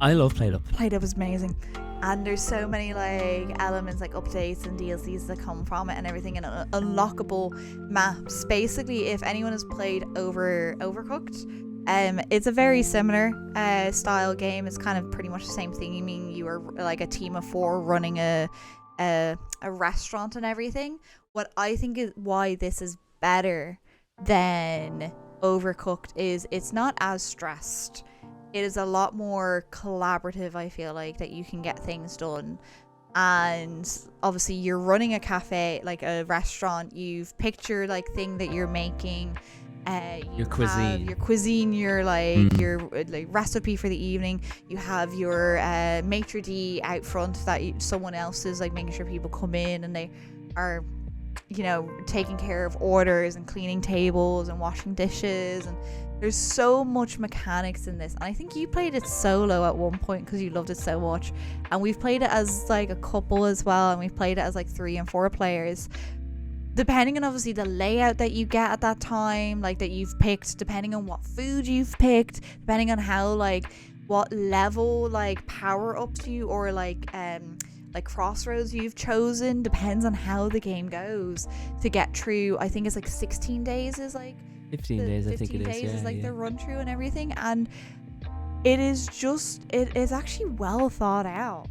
B: I love Played Up.
A: Played Up is amazing, and there's so many like elements, like updates and DLCs that come from it and everything, and unlockable maps. Basically, if anyone has played Overcooked, it's a very similar style game. It's kind of pretty much the same thing. I mean, you are like a team of 4 running a restaurant and everything. What I think is why this is better than Overcooked is it's not as stressed. It is a lot more collaborative, I feel like, that you can get things done. And obviously you're running a cafe, like a restaurant. You've picked your like thing that you're making,
B: Your cuisine.
A: Your like your like recipe for the evening. You have your maitre d' out front that someone else is like making sure people come in, and they are, you know, taking care of orders and cleaning tables and washing dishes. And there's so much mechanics in this, and I think you played it solo at one point because you loved it so much, and we've played it as like a couple as well, and we've played it as like 3 and 4 players, depending on obviously the layout that you get at that time, like that you've picked, depending on what food you've picked, depending on how like what level like power ups you or like crossroads you've chosen, depends on how the game goes to get through. I think it's like 16 days is like
B: 15 days, I think it is.
A: 15 days
B: yeah,
A: is like
B: yeah.
A: the run through and everything, and it is actually well thought out.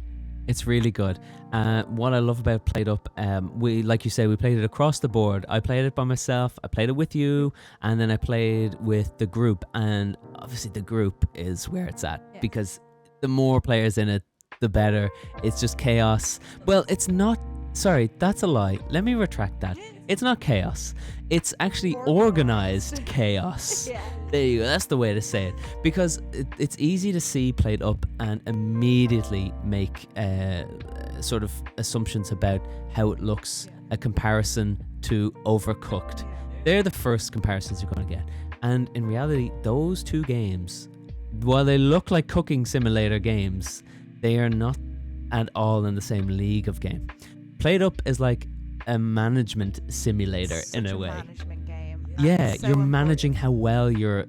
B: It's really good. What I love about Played Up, we, like you say, we played it across the board. I played it by myself, I played it with you, and then I played with the group. And obviously the group is where it's at, because the more players in it, the better. It's just chaos. Well, it's not. Sorry, that's a lie. Let me retract that. It's not chaos. It's actually organized chaos. There you go. That's the way to say it. Because it's easy to see Played Up and immediately make sort of assumptions about how it looks, a comparison to Overcooked. They're the first comparisons you're going to get. And in reality, those two games, while they look like cooking simulator games, they are not at all in the same league of game. Played Up is like a management simulator in a way.
A: Management game.
B: Yeah,
A: So
B: you're
A: important.
B: managing how well your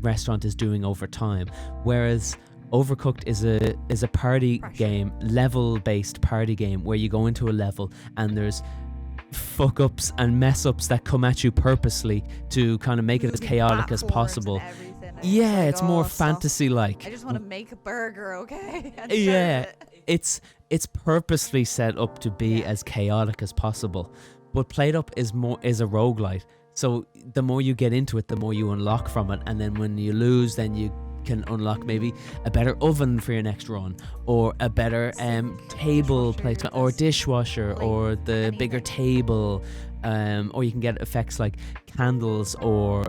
B: restaurant is doing over time, whereas Overcooked is a party
A: Pressure.
B: game, level-based party game where you go into a level and there's fuck ups and mess ups that come at you purposely to kind of make it as
A: Moving
B: chaotic as
A: platforms
B: possible.
A: and everything. And
B: Yeah,
A: like,
B: it's more
A: oh, stop.
B: fantasy-like.
A: I just want to make a burger, okay? And
B: Yeah,
A: serve it.
B: it's purposely set up to be
A: Yeah.
B: as chaotic as possible. But Played Up is a roguelite. So the more you get into it, the more you unlock from it, and then when you lose, then you can unlock maybe a better oven for your next run, or a better table placement, or dishwasher,
A: like
B: or the bigger
A: anything.
B: table, or you can get effects like candles or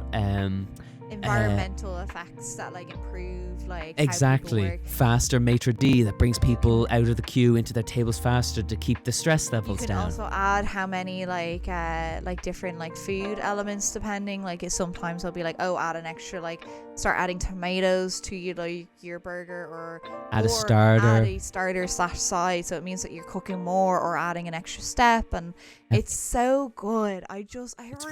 A: Environmental effects that like improve like
B: exactly
A: how people work.
B: faster maitre d' that brings people out of the queue into their tables faster to keep the stress
A: You
B: levels
A: can
B: down.
A: also add how many like different like food elements depending. Like it sometimes they'll be like, oh, add an extra, like start adding tomatoes to your burger, or
B: Add a
A: or
B: starter.
A: add a starter / side, so it means that you're cooking more or adding an extra step, and it's so good. I
B: It's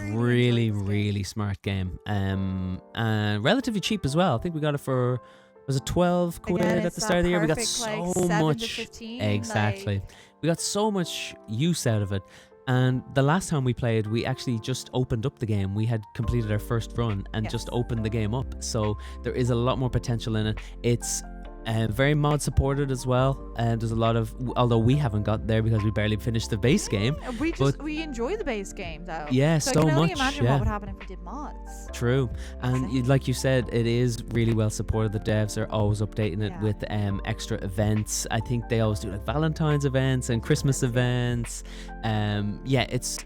A: really enjoyed this game.
B: really smart game. And relatively cheap as well. I think we got it for, was it 12 quid
A: Again,
B: at
A: it's
B: the
A: that
B: start of the year? We got
A: perfect,
B: so
A: like, 7 to
B: much.
A: 15,
B: Exactly. We got so much use out of it. And the last time we played, we actually just opened up the game. We had completed our first run and
A: Yes.
B: just opened the game up. So there is a lot more potential in it. It's very mod supported as well. And there's a lot of, although we haven't got there because we barely finished the base game.
A: We enjoy the base game though.
B: Yeah,
A: so
B: so
A: I can only
B: much,
A: imagine
B: yeah.
A: what would happen if we did mods.
B: True. And like you said, it is really well supported. The devs are always updating it
A: Yeah.
B: with extra events. I think they always do like Valentine's events and Christmas events. Yeah, it's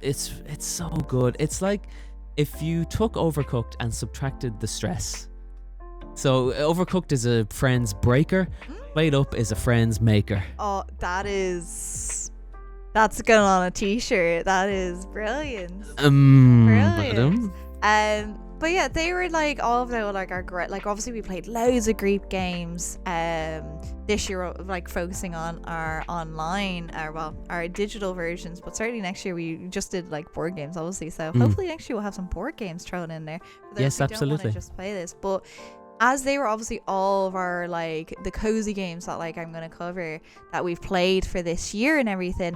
B: so good. It's like if you took Overcooked and subtracted the stress. So Overcooked is a friend's breaker. Played Up is a friend's maker.
A: Oh, that's going on a t-shirt. That is brilliant. Brilliant. But yeah, they were like all of them like are great. Like obviously we played loads of group games this year, like focusing on our online, our digital versions. But certainly next year we just did like board games, obviously. So hopefully next year we'll have some board games thrown in there. For those
B: Yes,
A: who
B: absolutely.
A: Don't want to just play this, but as they were obviously all of our like the cozy games that like I'm gonna cover that we've played for this year and everything.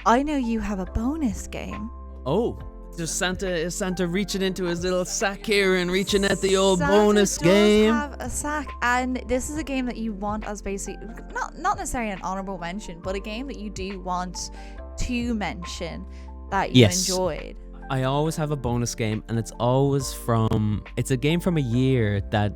A: I know you have a bonus game.
B: Oh, is Santa reaching into his little sack here and reaching at the old
A: Santa
B: bonus
A: does
B: game?
A: have a sack, and this is a game that you want as basically not necessarily an honorable mention, but a game that you do want to mention that you
B: Yes.
A: enjoyed.
B: I always have a bonus game, and it's a game from a year that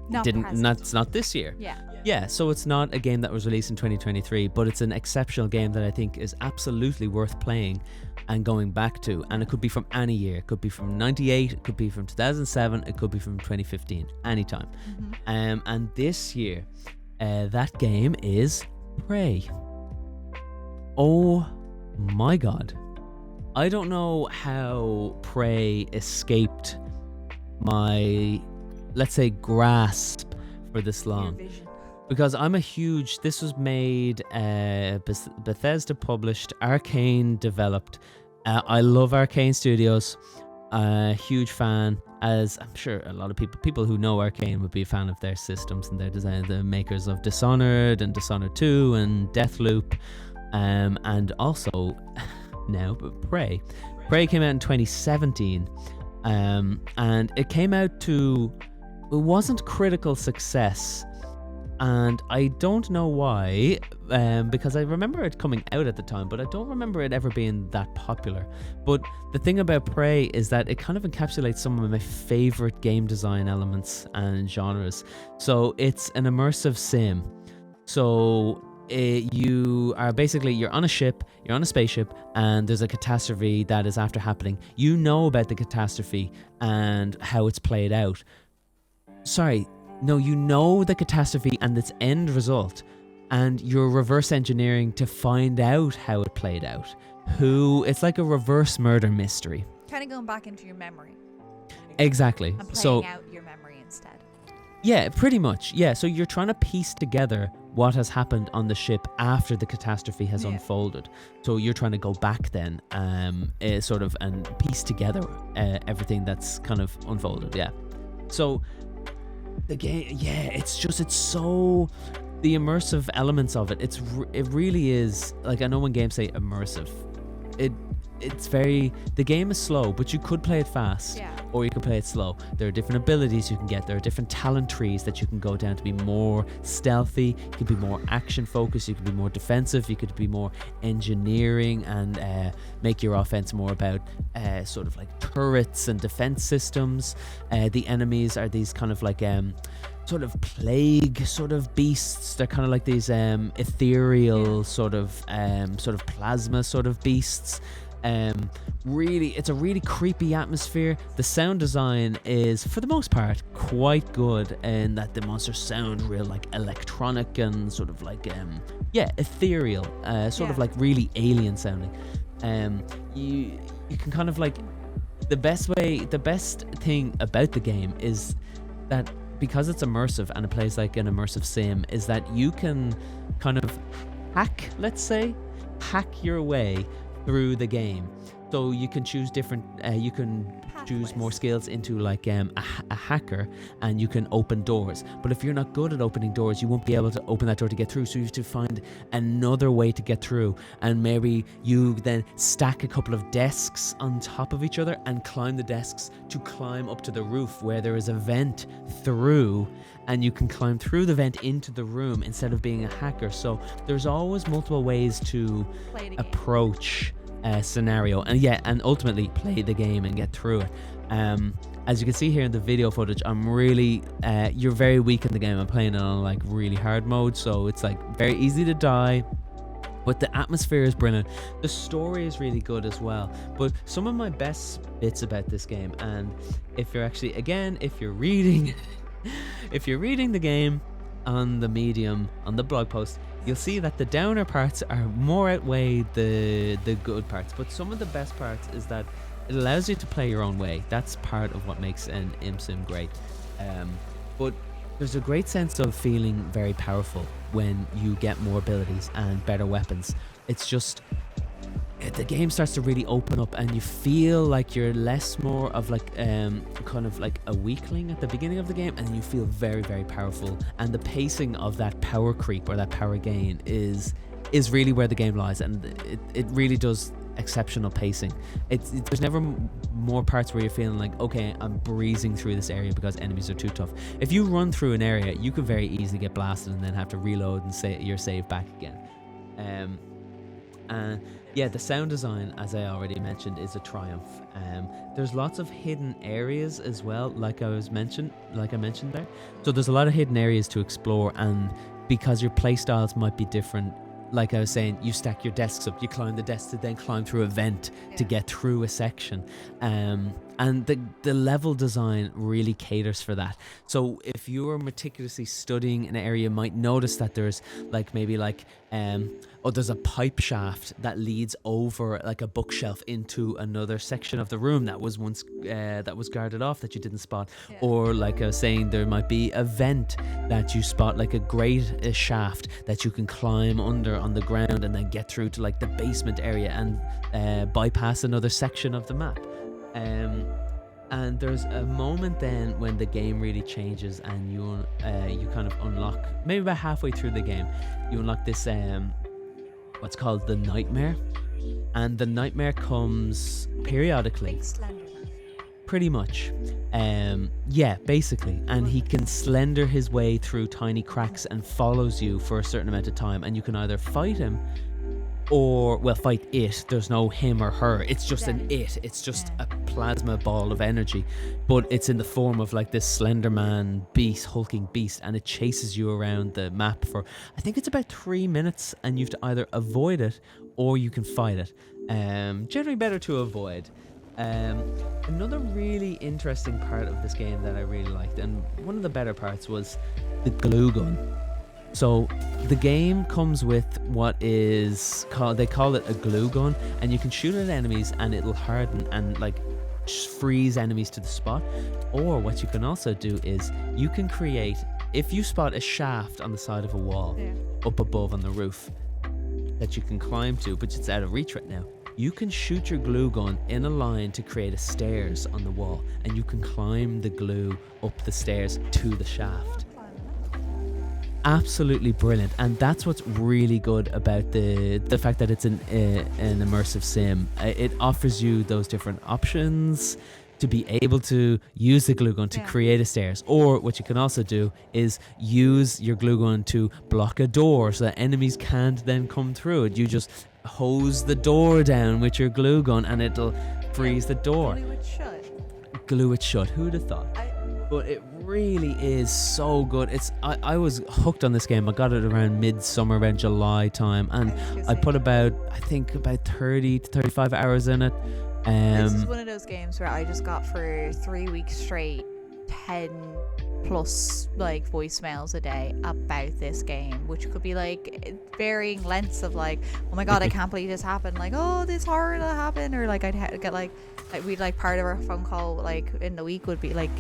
A: Not
B: it's
A: present.
B: not this year. Yeah, so it's not a game that was released in 2023, but it's an exceptional game that I think is absolutely worth playing and going back to. And it could be from any year. It could be from 98, it could be from 2007, it could be from 2015, anytime. And this year, that game is Prey. Oh my god. I don't know how Prey escaped my, let's say, grasp for this long.
A: Your vision.
B: Because this was made, Bethesda published, Arcane developed. I love Arcane Studios. Huge fan, as I'm sure a lot of people who know Arcane would be a fan of their systems and their design. The makers of Dishonored and Dishonored 2 and Deathloop, and also now Prey. Prey came out in 2017, and it came out it wasn't critical success. And I don't know why, because I remember it coming out at the time, but I don't remember it ever being that popular. But the thing about Prey is that it kind of encapsulates some of my favorite game design elements and genres. So it's an immersive sim. So you're on a ship, you're on a spaceship, and there's a catastrophe that is after happening. You know about the catastrophe and how it's played out. No, you know the catastrophe and its end result, and you're reverse engineering to find out how it played out. It's like a reverse murder mystery.
A: Kind of going back into your memory
B: Exactly.
A: and
B: So
A: playing out your memory instead.
B: yeah, pretty much. Yeah, so you're trying to piece together what has happened on the ship after the catastrophe has
A: Yeah.
B: unfolded. So you're trying to go back then, sort of, and piece together everything that's kind of unfolded. Yeah. So the game, yeah, it's so, the immersive elements of it. It really is, like, I know when games say immersive, it's very, the game is slow, but you could play it fast.
A: Yeah.
B: Or you can play it slow. There are different abilities you can get. There are different talent trees that you can go down to be more stealthy. You can be more action focused. You can be more defensive. You could be more engineering and make your offense more about sort of like turrets and defense systems. The enemies are these kind of like sort of plague sort of beasts. They're kind of like these ethereal sort of plasma sort of beasts. Really, it's a really creepy atmosphere. The sound design is, for the most part, quite good, in that the monsters sound real like electronic and sort of like ethereal, sort of like really alien sounding. You can kind of like, the best thing about the game is that because it's immersive and it plays like an immersive sim, is that you can kind of hack your way through the game. So you can choose different you can choose more skills into like a hacker, and you can open doors. But if you're not good at opening doors, you won't be able to open that door to get through, so you have to find another way to get through. And maybe you then stack a couple of desks on top of each other and climb the desks to climb up to the roof where there is a vent through, and you can climb through the vent into the room instead of being a hacker. So there's always multiple ways to approach a scenario, and ultimately play the game and get through it. As you can see here in the video footage, I'm really you're very weak in the game. I'm playing it on like really hard mode, so it's like very easy to die, but the atmosphere is brilliant. The story is really good as well. But some of my best bits about this game, and if you're reading if you're reading the game on the Medium, on the blog post, you'll see that the downer parts are more outweigh the good parts. But some of the best parts is that it allows you to play your own way. That's part of what makes an ImSim great. But there's a great sense of feeling very powerful when you get more abilities and better weapons. It's just, the game starts to really open up, and you feel like you're more of like kind of like a weakling at the beginning of the game, and then you feel very, very powerful. And the pacing of that power creep or that power gain is really where the game lies, and it really does exceptional pacing. There's never more parts where you're feeling like, okay, I'm breezing through this area because enemies are too tough. If you run through an area, you could very easily get blasted and then have to reload and say your save back again. Yeah, the sound design, as I already mentioned, is a triumph. There's lots of hidden areas as well, like I mentioned there. So there's a lot of hidden areas to explore, and because your playstyles might be different, like I was saying, you stack your desks up, you climb the desks to then climb through a vent to get through a section. And the level design really caters for that. So if you're meticulously studying an area, you might notice that there's there's a pipe shaft that leads over like a bookshelf into another section of the room that was once that was guarded off that you didn't spot. Or like I was saying, there might be a vent that you spot, like a grate shaft that you can climb under on the ground and then get through to like the basement area and bypass another section of the map. And there's a moment then when the game really changes, and you kind of unlock, maybe about halfway through the game, you unlock this what's called the nightmare, and the nightmare comes periodically. Pretty much. Basically. And he can slender his way through tiny cracks and follows you for a certain amount of time, and you can either fight him or, well, fight it. There's no him or her. It's just It's just a plasma ball of energy, but it's in the form of like this Slender Man beast, hulking beast, and it chases you around the map for, I think it's about 3 minutes, and you have to either avoid it or you can fight it. Generally better to avoid. Another really interesting part of this game that I really liked, and one of the better parts, was the glue gun. So the game comes with what is called, they call it a glue gun, and you can shoot at enemies and it'll harden and like freeze enemies to the spot. Or what you can also do is you can create, if you spot a shaft on the side of a wall up above on the roof that you can climb to, but it's out of reach right now, you can shoot your glue gun in a line to create a stairs on the wall, and you can climb the glue up the stairs to the shaft. Absolutely brilliant, and that's what's really good about the fact that it's an immersive sim. It offers you those different options to be able to use the glue gun to create a stairs, or what you can also do is use your glue gun to block a door so that enemies can't then come through it. You just hose the door down with your glue gun and it'll freeze the door. Glue it shut. Who'd have thought? But it really is so good. I was hooked on this game. I got it around midsummer, around July time, and I put about 30 to 35 hours in it.
A: This is one of those games where I just got for 3 weeks straight 10 plus like voicemails a day about this game, which could be like varying lengths of like, oh my god, I can't believe this happened, like, oh, this horror that happened, or like I'd get like we'd like part of our phone call like in the week would be like,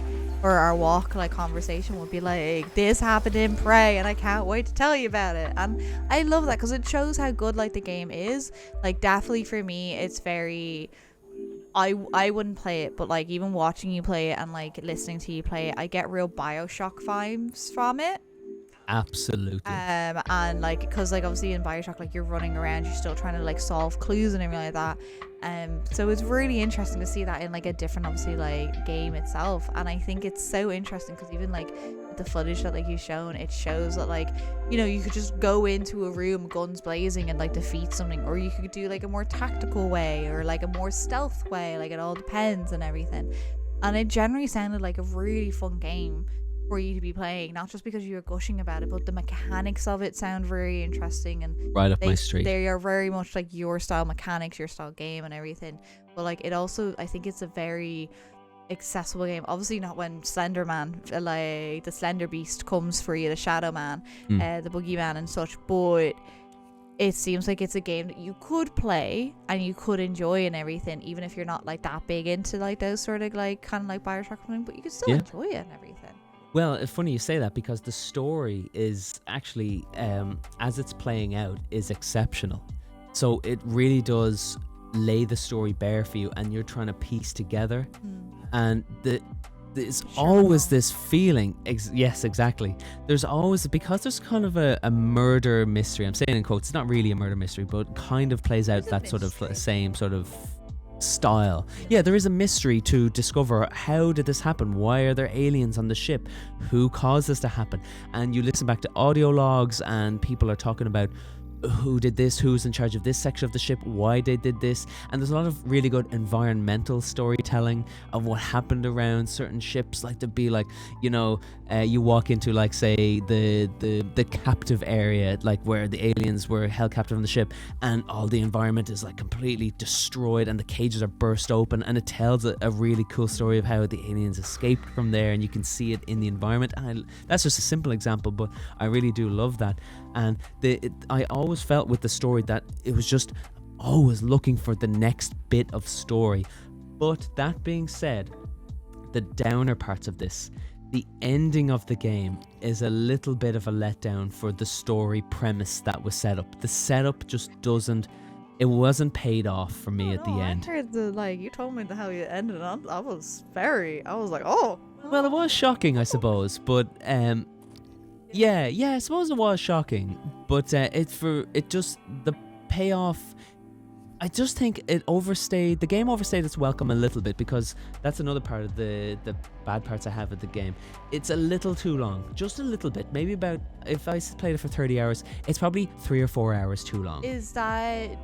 A: or our walk like conversation would be like, this happened in Prey and I can't wait to tell you about it. And I love that because it shows how good like the game is. Like definitely for me it's very, I wouldn't play it, but like even watching you play it and like listening to you play it, I get real BioShock vibes from it.
B: Absolutely.
A: And like, because like obviously in BioShock, like you're running around, you're still trying to like solve clues and everything like that. So it's really interesting to see that in like a different obviously like game itself. And I think it's so interesting because even like the footage that like you've shown, it shows that like, you know, you could just go into a room guns blazing and like defeat something, or you could do like a more tactical way or like a more stealth way, like it all depends and everything. And it generally sounded like a really fun game for you to be playing, not just because you were gushing about it, but the mechanics of it sound very interesting, and
B: right up my street.
A: They are very much like your style mechanics, your style game and everything. But like it also, I think it's a very accessible game. Obviously not when Slender Man, like the Slender Beast comes for you, the Shadow Man, the Boogeyman and such, but it seems like it's a game that you could play and you could enjoy and everything, even if you're not like that big into like those sort of like kind of like BioShock thing, but you can still enjoy it and everything.
B: Well, it's funny you say that because the story is actually, as it's playing out, is exceptional. So it really does lay the story bare for you, and you're trying to piece together. And there's always this feeling. Yes, exactly. There's always, because there's kind of a murder mystery. I'm saying in quotes. It's not really a murder mystery, but kind of plays out that sort of same sort of style. Yeah, there is a mystery to discover. How did this happen? Why are there aliens on the ship? Who caused this to happen? And you listen back to audio logs and people are talking about who did this, who's in charge of this section of the ship, why they did this. And there's a lot of really good environmental storytelling of what happened around certain ships. Like to be like, you know, you walk into like say the captive area, like where the aliens were held captive on the ship, and all the environment is like completely destroyed and the cages are burst open, and it tells a really cool story of how the aliens escaped from there, and you can see it in the environment. And that's just a simple example, but I really do love that. And I always felt with the story that it was just always looking for the next bit of story. But that being said, the downer parts of this, the ending of the game is a little bit of a letdown for the story premise that was set up. The setup just wasn't paid off for me at the end. I
A: heard you told me how you ended on. I was like, oh.
B: Well, it was shocking, I suppose, but yeah, I suppose it was shocking, but the payoff, I just think the game overstayed its welcome a little bit, because that's another part of the bad parts I have of the game. It's a little too long, just a little bit, maybe about, if I played it for 30 hours, it's probably 3 or 4 hours too long.
A: Is that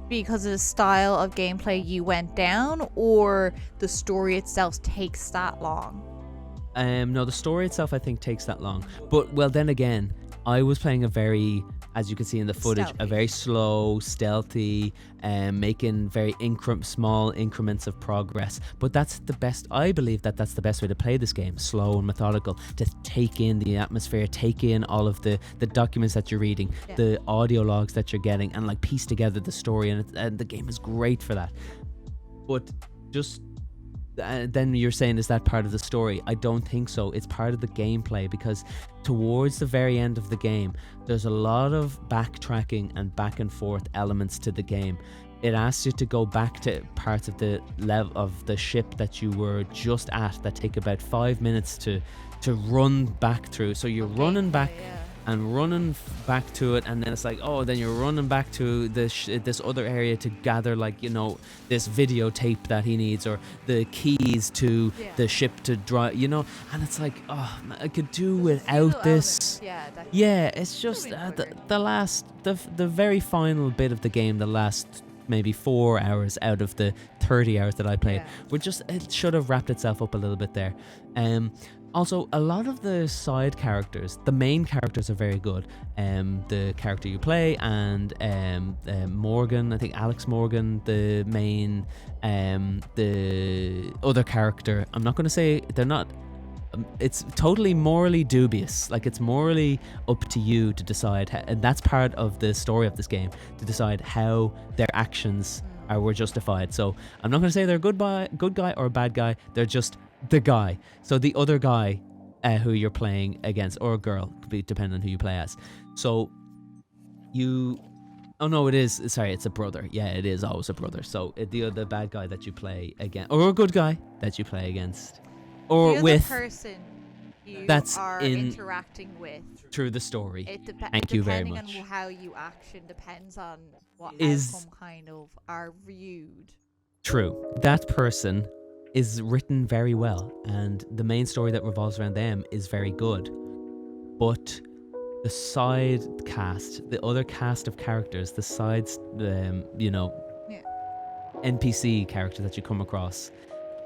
A: because of the style of gameplay you went down, or the story itself takes that long?
B: No, the story itself I think takes that long. But, well, then again, I was playing a very, as you can see in the footage, a very slow, stealthy, making very small increments of progress. But that's the best, I believe that's the best way to play this game, slow and methodical, to take in the atmosphere, take in all of the documents that you're reading, the audio logs that you're getting, and like piece together the story. And the game is great for that. But just then you're saying, is that part of the story? I don't think so. It's part of the gameplay, because towards the very end of the game, there's a lot of backtracking and back and forth elements to the game. It asks you to go back to parts of the level of the ship that you were just at that take about 5 minutes to run back through. So you're running back and running back to it, and then it's like, oh, then you're running back to this other area to gather, like, you know, this videotape that he needs, or the keys to the ship to drive, you know. And it's like, oh, I could do without this. Yeah, it's just the very final bit of the game, the last maybe 4 hours out of the 30 hours that I played, it should have wrapped itself up a little bit there. Also, a lot of the side characters, the main characters are very good. The character you play and Morgan, I think Alex Morgan, the main, the other character. I'm not going to say they're not. It's totally morally dubious. Like, it's morally up to you to decide, and that's part of the story of this game, to decide how their actions were justified. So I'm not going to say they're a good guy or a bad guy. They're just the guy. So the other guy who you're playing against, or a girl, depending on who you play as. So it's a brother. Yeah, it is always a brother. So the bad guy that you play against, or a good guy that you play against, or
A: the
B: with
A: person you
B: that's
A: are interacting with
B: through the story.
A: Thank
B: you very much.
A: Depending on how you action depends on what outcome kind of are viewed.
B: True. That person is written very well, and the main story that revolves around them is very good. But the side cast, the other cast of characters, the sides, NPC characters that you come across,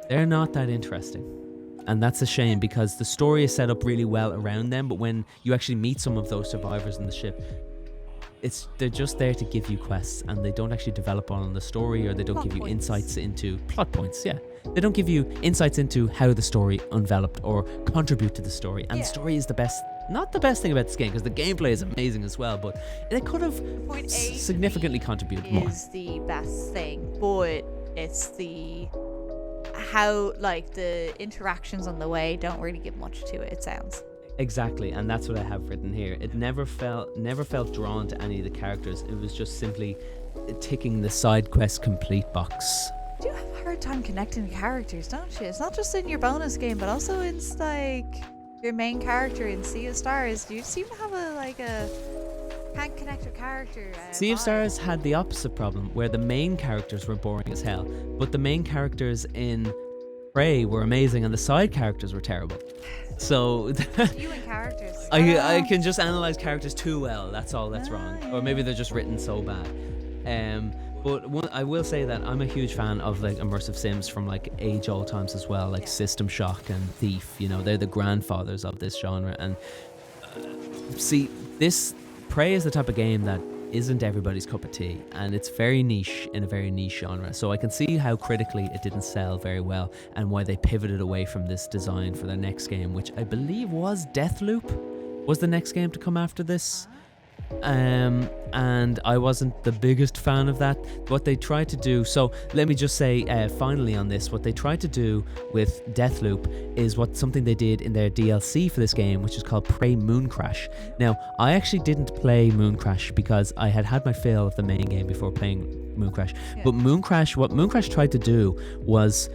B: they're not that interesting. And that's a shame, because the story is set up really well around them, but when you actually meet some of those survivors in the ship, they're just there to give you quests, and they don't actually develop on the story, or they don't give you insights into plot points. Yeah, they don't give you insights into how the story unveloped or contribute to the story. And the story is not the best thing about this game, because the gameplay is amazing as well, but it could have significantly contributed more.
A: Is the best thing, but it's how, like, the interactions on the way don't really give much to it sounds.
B: Exactly, and that's what I have written here. It never felt drawn to any of the characters. It was just simply ticking the side quest complete box.
A: You do have a hard time connecting the characters, don't you? It's not just in your bonus game, but also it's like your main character in Sea of Stars. Do you seem to have a can't connect your character?
B: Sea of Stars had the opposite problem, where the main characters were boring as hell, but the main characters in Prey were amazing, and the side characters were terrible. So
A: you and characters.
B: I can just analyze characters too well. That's all that's wrong. Or maybe they're just written so bad. But I will say that I'm a huge fan of, like, immersive sims from, like, age-old times as well, like System Shock and Thief. You know, they're the grandfathers of this genre. And see, this Prey is the type of game that isn't everybody's cup of tea, and it's very niche in a very niche genre. So I can see how critically it didn't sell very well, and why they pivoted away from this design for their next game, which I believe was Deathloop was the next game to come after this. And I wasn't the biggest fan of that. What they tried to do, so let me just say finally on this, what they tried to do with Deathloop is something they did in their DLC for this game, which is called Prey Mooncrash. Now, I actually didn't play Mooncrash because I had my fill of the main game before playing Mooncrash. But what Mooncrash tried to do was,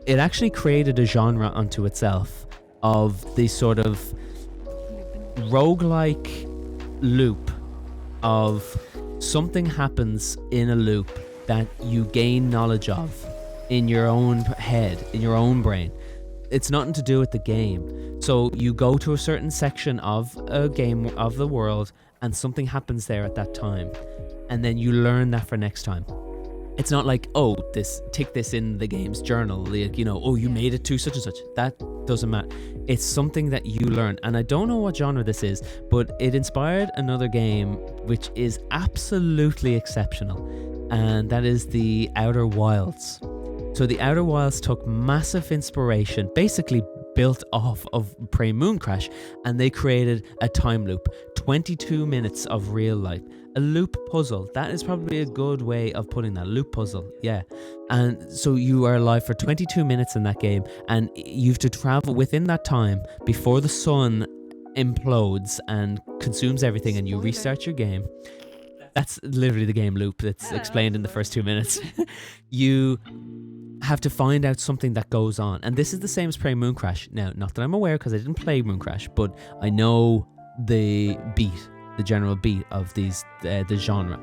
B: it actually created a genre unto itself of the sort of roguelike loop of something happens in a loop that you gain knowledge of in your own head, in your own brain. It's nothing to do with the game. So you go to a certain section of a game of the world, and something happens there at that time, and then you learn that for next time. It's not like, tick this in the game's journal, like, you made it to such and such. That doesn't matter. It's something that you learn. And I don't know what genre this is, but it inspired another game which is absolutely exceptional, and that is the Outer Wilds. So the Outer Wilds took massive inspiration, basically built off of Prey Moon Crash, and they created a time loop, 22 minutes of real life. A loop puzzle. That is probably a good way of putting that. Loop puzzle, yeah. And so you are alive for 22 minutes in that game, and you have to travel within that time before the sun implodes and consumes everything, and you restart your game. That's literally the game loop that's explained in the first 2 minutes. You have to find out something that goes on, and this is the same as Prey Moon Crash. Now, not that I'm aware, because I didn't play Moon Crash, but I know the general beat of these the genre,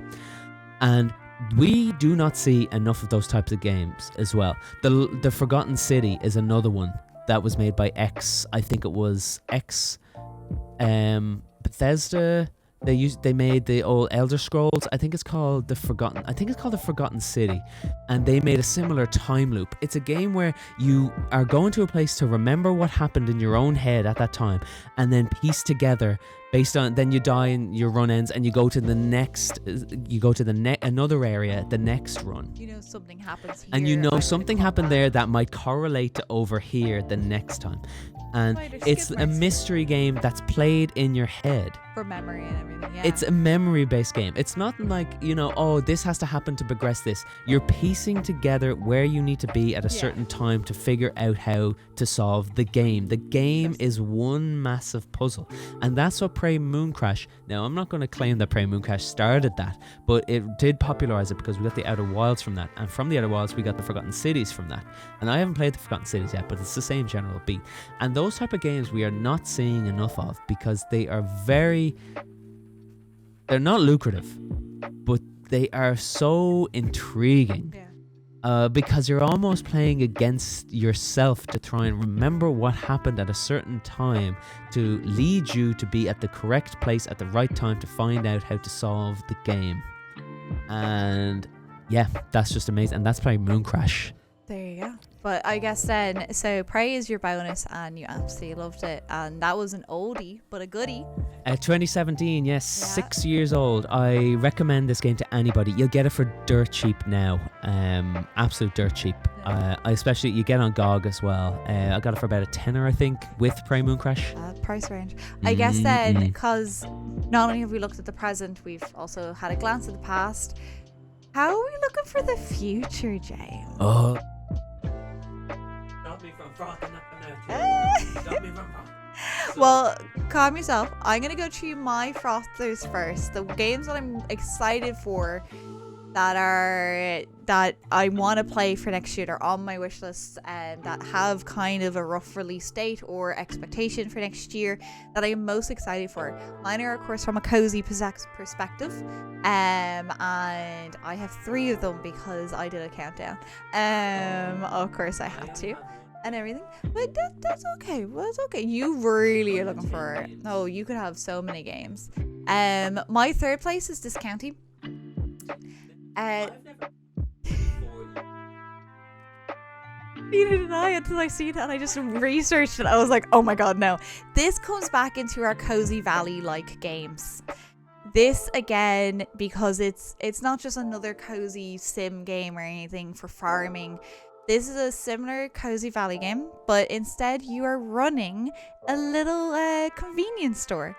B: and we do not see enough of those types of games as well. The Forgotten City is another one that was made by I think it was Bethesda. They made the old Elder Scrolls. I think it's called the Forgotten City, and they made a similar time loop. It's a game where you are going to a place to remember what happened in your own head at that time, and then piece together based on. Then you die and your run ends, and you go to the next. You go to another area, the next run.
A: You know something happens here,
B: and you know something happened there that might correlate to over here the next time. And it's a mystery game that's played in your head.
A: For memory and everything, yeah.
B: It's a memory-based game. It's not like, oh, this has to happen to progress this. You're piecing together where you need to be at a certain time to figure out how to solve the game. The game is one massive puzzle. And that's what Prey Moon Crash... Now, I'm not going to claim that Prey Moon Crash started that, but it did popularize it because we got the Outer Wilds from that. And from the Outer Wilds, we got the Forgotten Cities from that. And I haven't played the Forgotten Cities yet, but it's the same general beat. And those type of games we are not seeing enough of because they are they're not lucrative, but they are so intriguing. Because you're almost playing against yourself to try and remember what happened at a certain time to lead you to be at the correct place at the right time to find out how to solve the game. And yeah, that's just amazing. And that's playing Moon Crash.
A: There you go. But I guess then, so Prey is your bonus, and you absolutely loved it, and that was an oldie but a goodie.
B: 2017, yes, 6 years old. I recommend this game to anybody. You'll get it for dirt cheap now, absolute dirt cheap. Especially you get on GOG as well. I got it for about a tenner, I think, with Prey Moon Crash.
A: Price range. I guess then, because not only have we looked at the present, we've also had a glance at the past. How are we looking for the future, James?
B: Oh.
A: Well, calm yourself. I'm gonna go through my frothers first. The games that I'm excited for that I want to play for next year are on my wish list and that have kind of a rough release date or expectation for next year that I am most excited for. Mine are, of course, from a cozy perspective, and I have 3 of them because I did a countdown. Of course I had to. And everything, but that's okay. Well, that's okay. You really are looking for it. Oh, you could have so many games. My 3rd place is Discounty. Neither did I until I seen it, and I just researched it. I was like, oh my god, no. This comes back into our Cozy Valley like games. This again, because it's not just another cozy sim game or anything for farming. This is a similar Cozy Valley game, but instead you are running a little convenience store.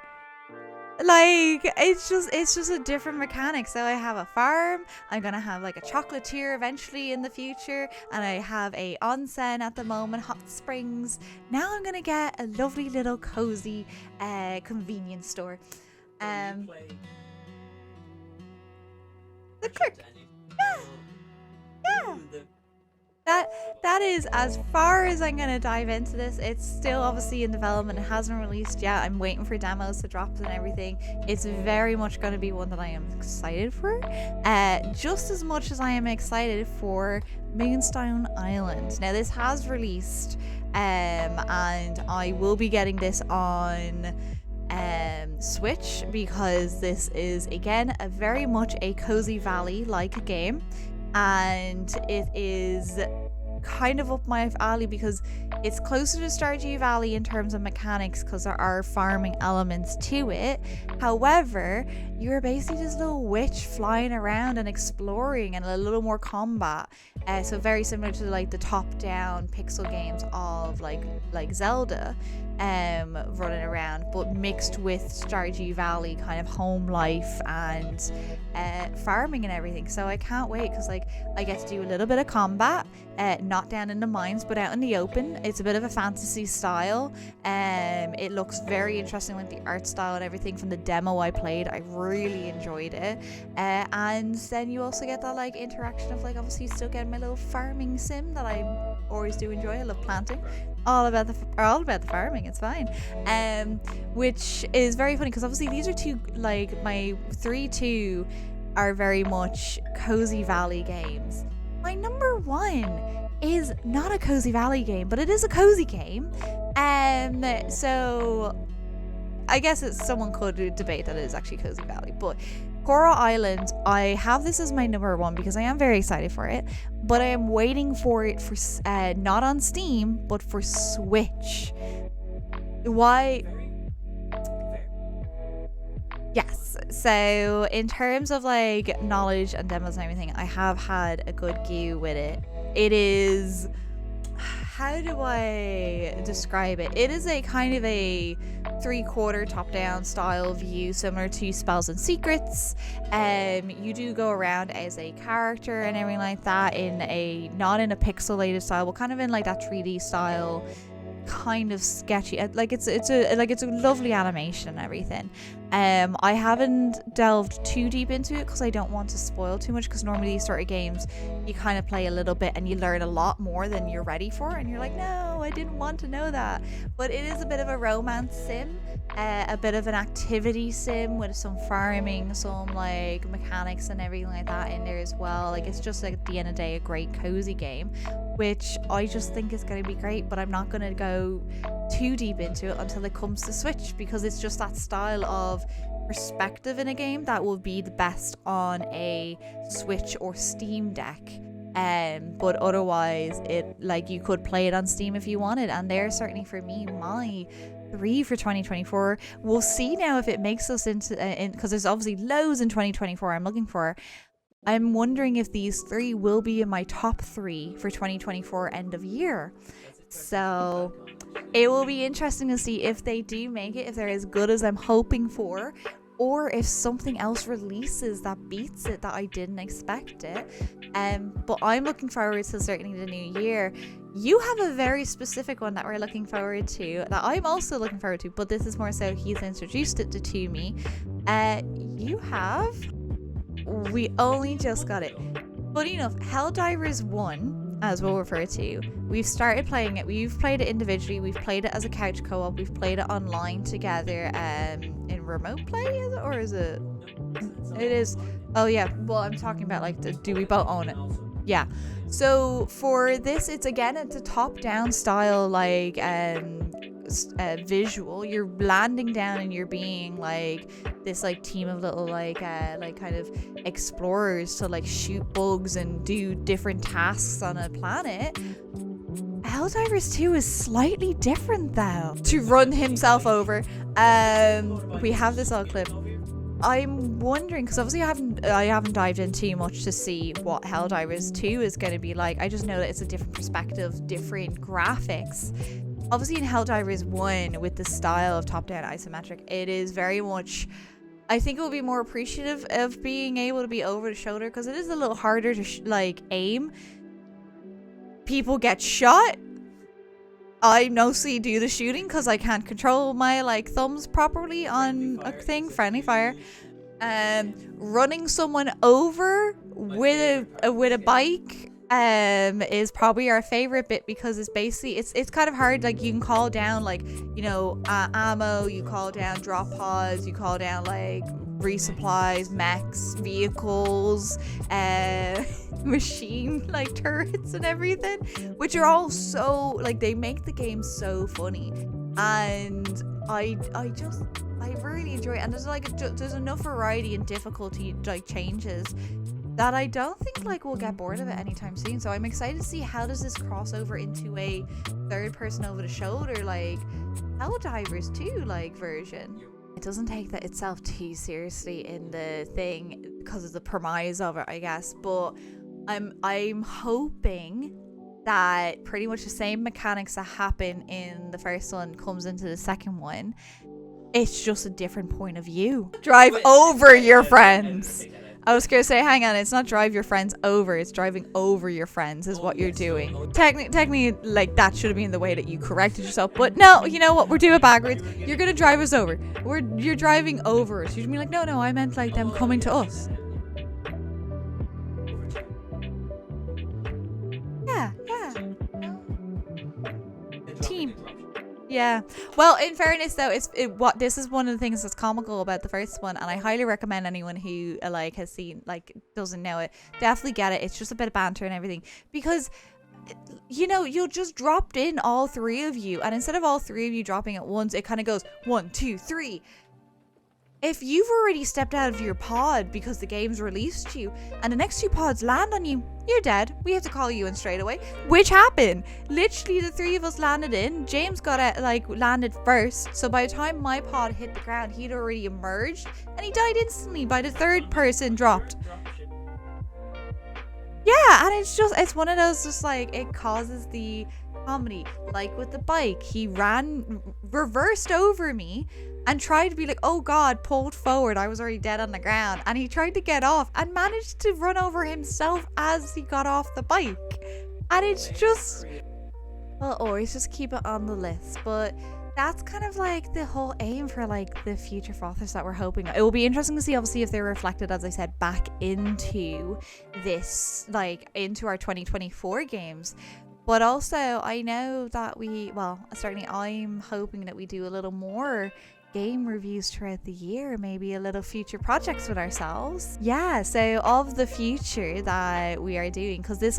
A: Like, it's just a different mechanic. So I have a farm, I'm gonna have like a chocolatier eventually in the future, and I have a onsen at the moment, hot springs. Now I'm gonna get a lovely little cozy convenience store. The clerk. Yeah. That is as far as I'm gonna dive into this. It's still obviously in development. It hasn't released yet. I'm waiting for demos to drop and everything. It's very much going to be one that I am excited for, just as much as I am excited for Moonstone Island. Now this has released, and I will be getting this on Switch because this is again a very much a Cozy Valley like game. And it is kind of up my alley because it's closer to Stardew Valley in terms of mechanics because there are farming elements to it. However, you're basically this little witch flying around and exploring, and a little more combat. So very similar to like the top-down pixel games of like Zelda, running around, but mixed with Stardew Valley kind of home life and farming and everything. So I can't wait because like I get to do a little bit of combat, not down in the mines but out in the open. It's a bit of a fantasy style. It looks very interesting, like the art style and everything from the demo I played. I really enjoyed it. And then you also get that like interaction of like obviously still getting my little farming sim that I always do enjoy. I love planting. All about the farming. It's fine. Which is very funny because obviously these are two, like my 3-2 are very much Cozy Valley games. My number 1 is not a Cozy Valley game, but it is a cozy game. So I guess someone could debate that it is actually Cozy Valley, but Coral Island, I have this as my number 1 because I am very excited for it, but I am waiting for it for not on Steam, but for Switch. Why? Yes. So in terms of like knowledge and demos and everything, I have had a good go with it. It is, how do I describe it? It is a kind of a 3/4 top-down style view, similar to Spells and Secrets. You do go around as a character and everything like that in a, not in a pixelated style, but kind of in like that 3D style, kind of sketchy. Like it's a lovely animation and everything. I haven't delved too deep into it because I don't want to spoil too much, because normally these sort of games you kind of play a little bit and you learn a lot more than you're ready for, and you're like, no, I didn't want to know that. But it is a bit of a romance sim, a bit of an activity sim with some farming, some like mechanics and everything like that in there as well. Like it's just like at the end of the day a great cozy game, which I just think is going to be great, but I'm not going to go too deep into it until it comes to Switch, because it's just that style of perspective in a game that will be the best on a Switch or Steam Deck. But otherwise it, like, you could play it on Steam if you wanted, and they're certainly for me my 3 for 2024. We'll see now if it makes us into because there's obviously loads in 2024 I'm looking for. I'm wondering if these 3 will be in my top 3 for 2024 end of year. So it will be interesting to see if they do make it, if they're as good as I'm hoping for, or if something else releases that beats it that I didn't expect it. But I'm looking forward to certainly the new year. You have a very specific one that we're looking forward to, that I'm also looking forward to, but this is more so he's introduced it to me. You have... We only just got it. Funny enough, Helldivers 1, as we'll refer to, we've started playing it. We've played it individually. We've played it as a couch co-op. We've played it online together in remote play, is it? Or is it? It is. Oh, yeah. Well, I'm talking about, like, do we both own it? Yeah. So for this, it's a top-down style, like, visual. You're landing down and you're being like this like team of little like kind of explorers to like shoot bugs and do different tasks on a planet. Helldivers 2 is slightly different though. To run himself over. We have this old clip. I'm wondering, because obviously I haven't dived in too much to see what Helldivers 2 is going to be like. I just know that it's a different perspective, different graphics. Obviously in Helldivers 1, with the style of top-down isometric, it is very much... I think it will be more appreciative of being able to be over the shoulder, because it is a little harder to aim. People get shot. I mostly do the shooting because I can't control my like thumbs properly on a thing. Friendly fire. Running someone over with a bike is probably our favorite bit, because it's basically it's kind of hard. Like, you can call down like, you know, ammo, you call down drop pods, you call down like resupplies, mechs, vehicles, machine like turrets and everything, which are all so like, they make the game so funny, and I really enjoy it. And there's enough variety and difficulty like changes that I don't think like we'll get bored of it anytime soon. So I'm excited to see how does this cross over into a third person over the shoulder, like Helldivers 2 like version. It doesn't take that itself too seriously in the thing because of the premise of it, I guess. But I'm hoping that pretty much the same mechanics that happen in the first one comes into the second one. It's just a different point of view. Drive over your friends. I was gonna say, hang on, it's not drive your friends over, it's driving over your friends is what you're doing. Technically, like, that should have been the way that you corrected yourself, but no, you know what, we're doing it backwards. You're gonna drive us over. You're driving over us. You're gonna be like, no, I meant like them coming to us. Yeah. Team. Yeah. Well, in fairness though, this is one of the things that's comical about the first one, and I highly recommend anyone who like has seen, like, doesn't know it, definitely get it. It's just a bit of banter and everything, because you know, you'll just dropped in all three of you, and instead of all three of you dropping at once, it kind of goes 1, 2, 3. If you've already stepped out of your pod because the game's released you, and the next two pods land on you, you're dead. We have to call you in straight away, which happened. Literally, the three of us landed in. James landed first, so by the time my pod hit the ground, he'd already emerged, and he died instantly by the third person dropped. Yeah, and it's one of those, just like, it causes the comedy. Like with the bike, he reversed over me and tried to be like, oh god, pulled forward. I was already dead on the ground, and he tried to get off and managed to run over himself as he got off the bike. And it's just, well, always just keep it on the list. But that's kind of like the whole aim for like the future Frothers that we're hoping. It will be interesting to see, obviously, if they're reflected, as I said, back into this, like into our 2024 games. But also, I know that certainly I'm hoping that we do a little more game reviews throughout the year, maybe a little future projects with ourselves. Yeah, so of the future that we are doing, because this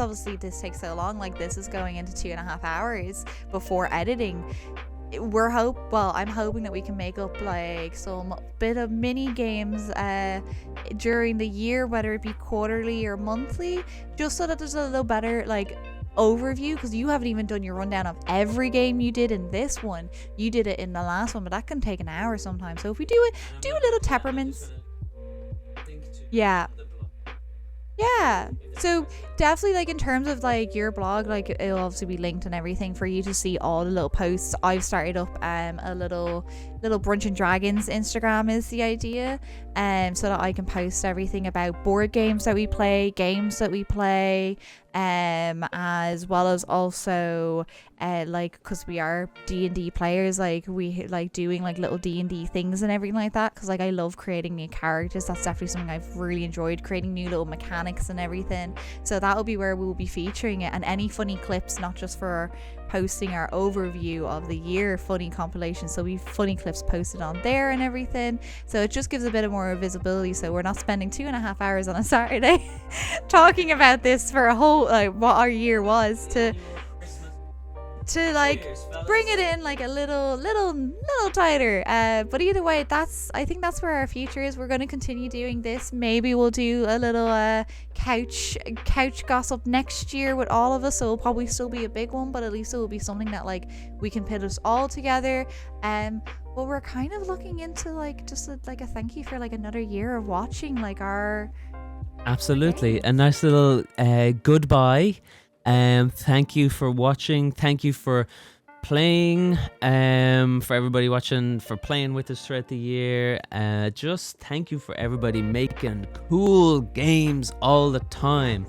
A: takes so long, like this is going into 2.5 hours before editing. I'm hoping that we can make up like some bit of mini games during the year, whether it be quarterly or monthly, just so that there's a little better like overview, because you haven't even done your rundown of every game you did in this one. You did it in the last one, but that can take an hour sometimes. So if we do a little temperaments. Yeah, so definitely, like, in terms of like your blog, like it'll obviously be linked and everything for you to see all the little posts. I've started up a little Brunch and Dragons Instagram is the idea, so that I can post everything about board games that we play, games that we play, as well as also like, because we are D&D players, like we like doing like little D&D things and everything like that, because like I love creating new characters. That's definitely something I've really enjoyed, creating new little mechanics and everything. So that'll be where we'll be featuring it, and any funny clips, not just for posting our overview of the year funny compilation, so we've funny clips posted on there and everything, so it just gives a bit of more visibility, so we're not spending 2.5 hours on a Saturday talking about this for a whole, like, what our year was, to like bring it in like a little tighter. But either way, I think that's where our future is. We're going to continue doing this. Maybe we'll do a little couch gossip next year with all of us, so it'll probably still be a big one, but at least it will be something that like we can put us all together. But we're kind of looking into like just a thank you for like another year of watching like our
B: absolutely a nice little goodbye. Thank you for watching. Thank you for playing. For everybody watching, for playing with us throughout the year. Just thank you for everybody making cool games all the time.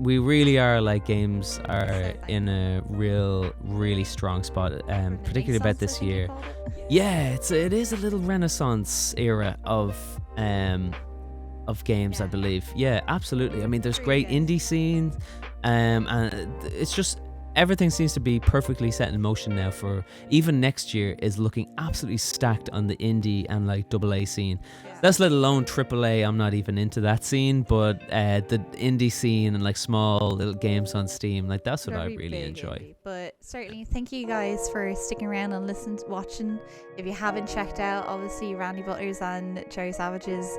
B: We really are, like, games are in a really strong spot, particularly about this year. Yeah, it is a little renaissance era of games, I believe. Yeah, absolutely. I mean, there's great indie scenes, and it's just everything seems to be perfectly set in motion now. For even next year is looking absolutely stacked on the indie and like AA scene. That's let alone AAA. I'm not even into that scene, but the indie scene and like small little games on Steam, like that's what I really enjoy.
A: Indie. But certainly, thank you guys for sticking around and watching. If you haven't checked out, obviously Randy Butler's and Jerry Savage's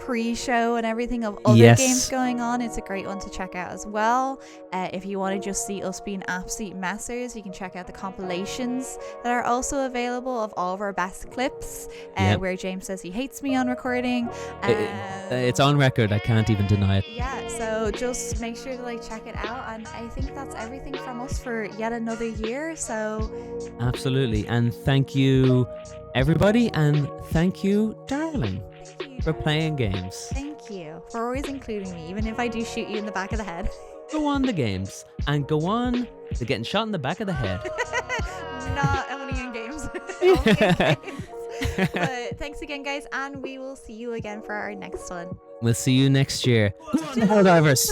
A: pre-show and everything of other
B: Yes.
A: games going on. It's a great one to check out as well. If you want to just see us being absolute messers, you can check out the compilations that are also available of all of our best clips,
B: Yep.
A: where James says he hates me on recording.
B: It's on record. I can't even deny it.
A: Yeah, so just make sure to like check it out, and I think that's everything from us for yet another year. So
B: Absolutely. And thank you, everybody. And thank you, darling,
A: thank you.
B: for playing games.
A: Thank you for always including me, even if I do shoot you in the back of the head.
B: Go on the games. And go on to getting shot in the back of the head.
A: Not only in games. Only in games. But thanks again, guys, and we will see you again for our next one.
B: We'll see you next year. Go on, the Helldivers.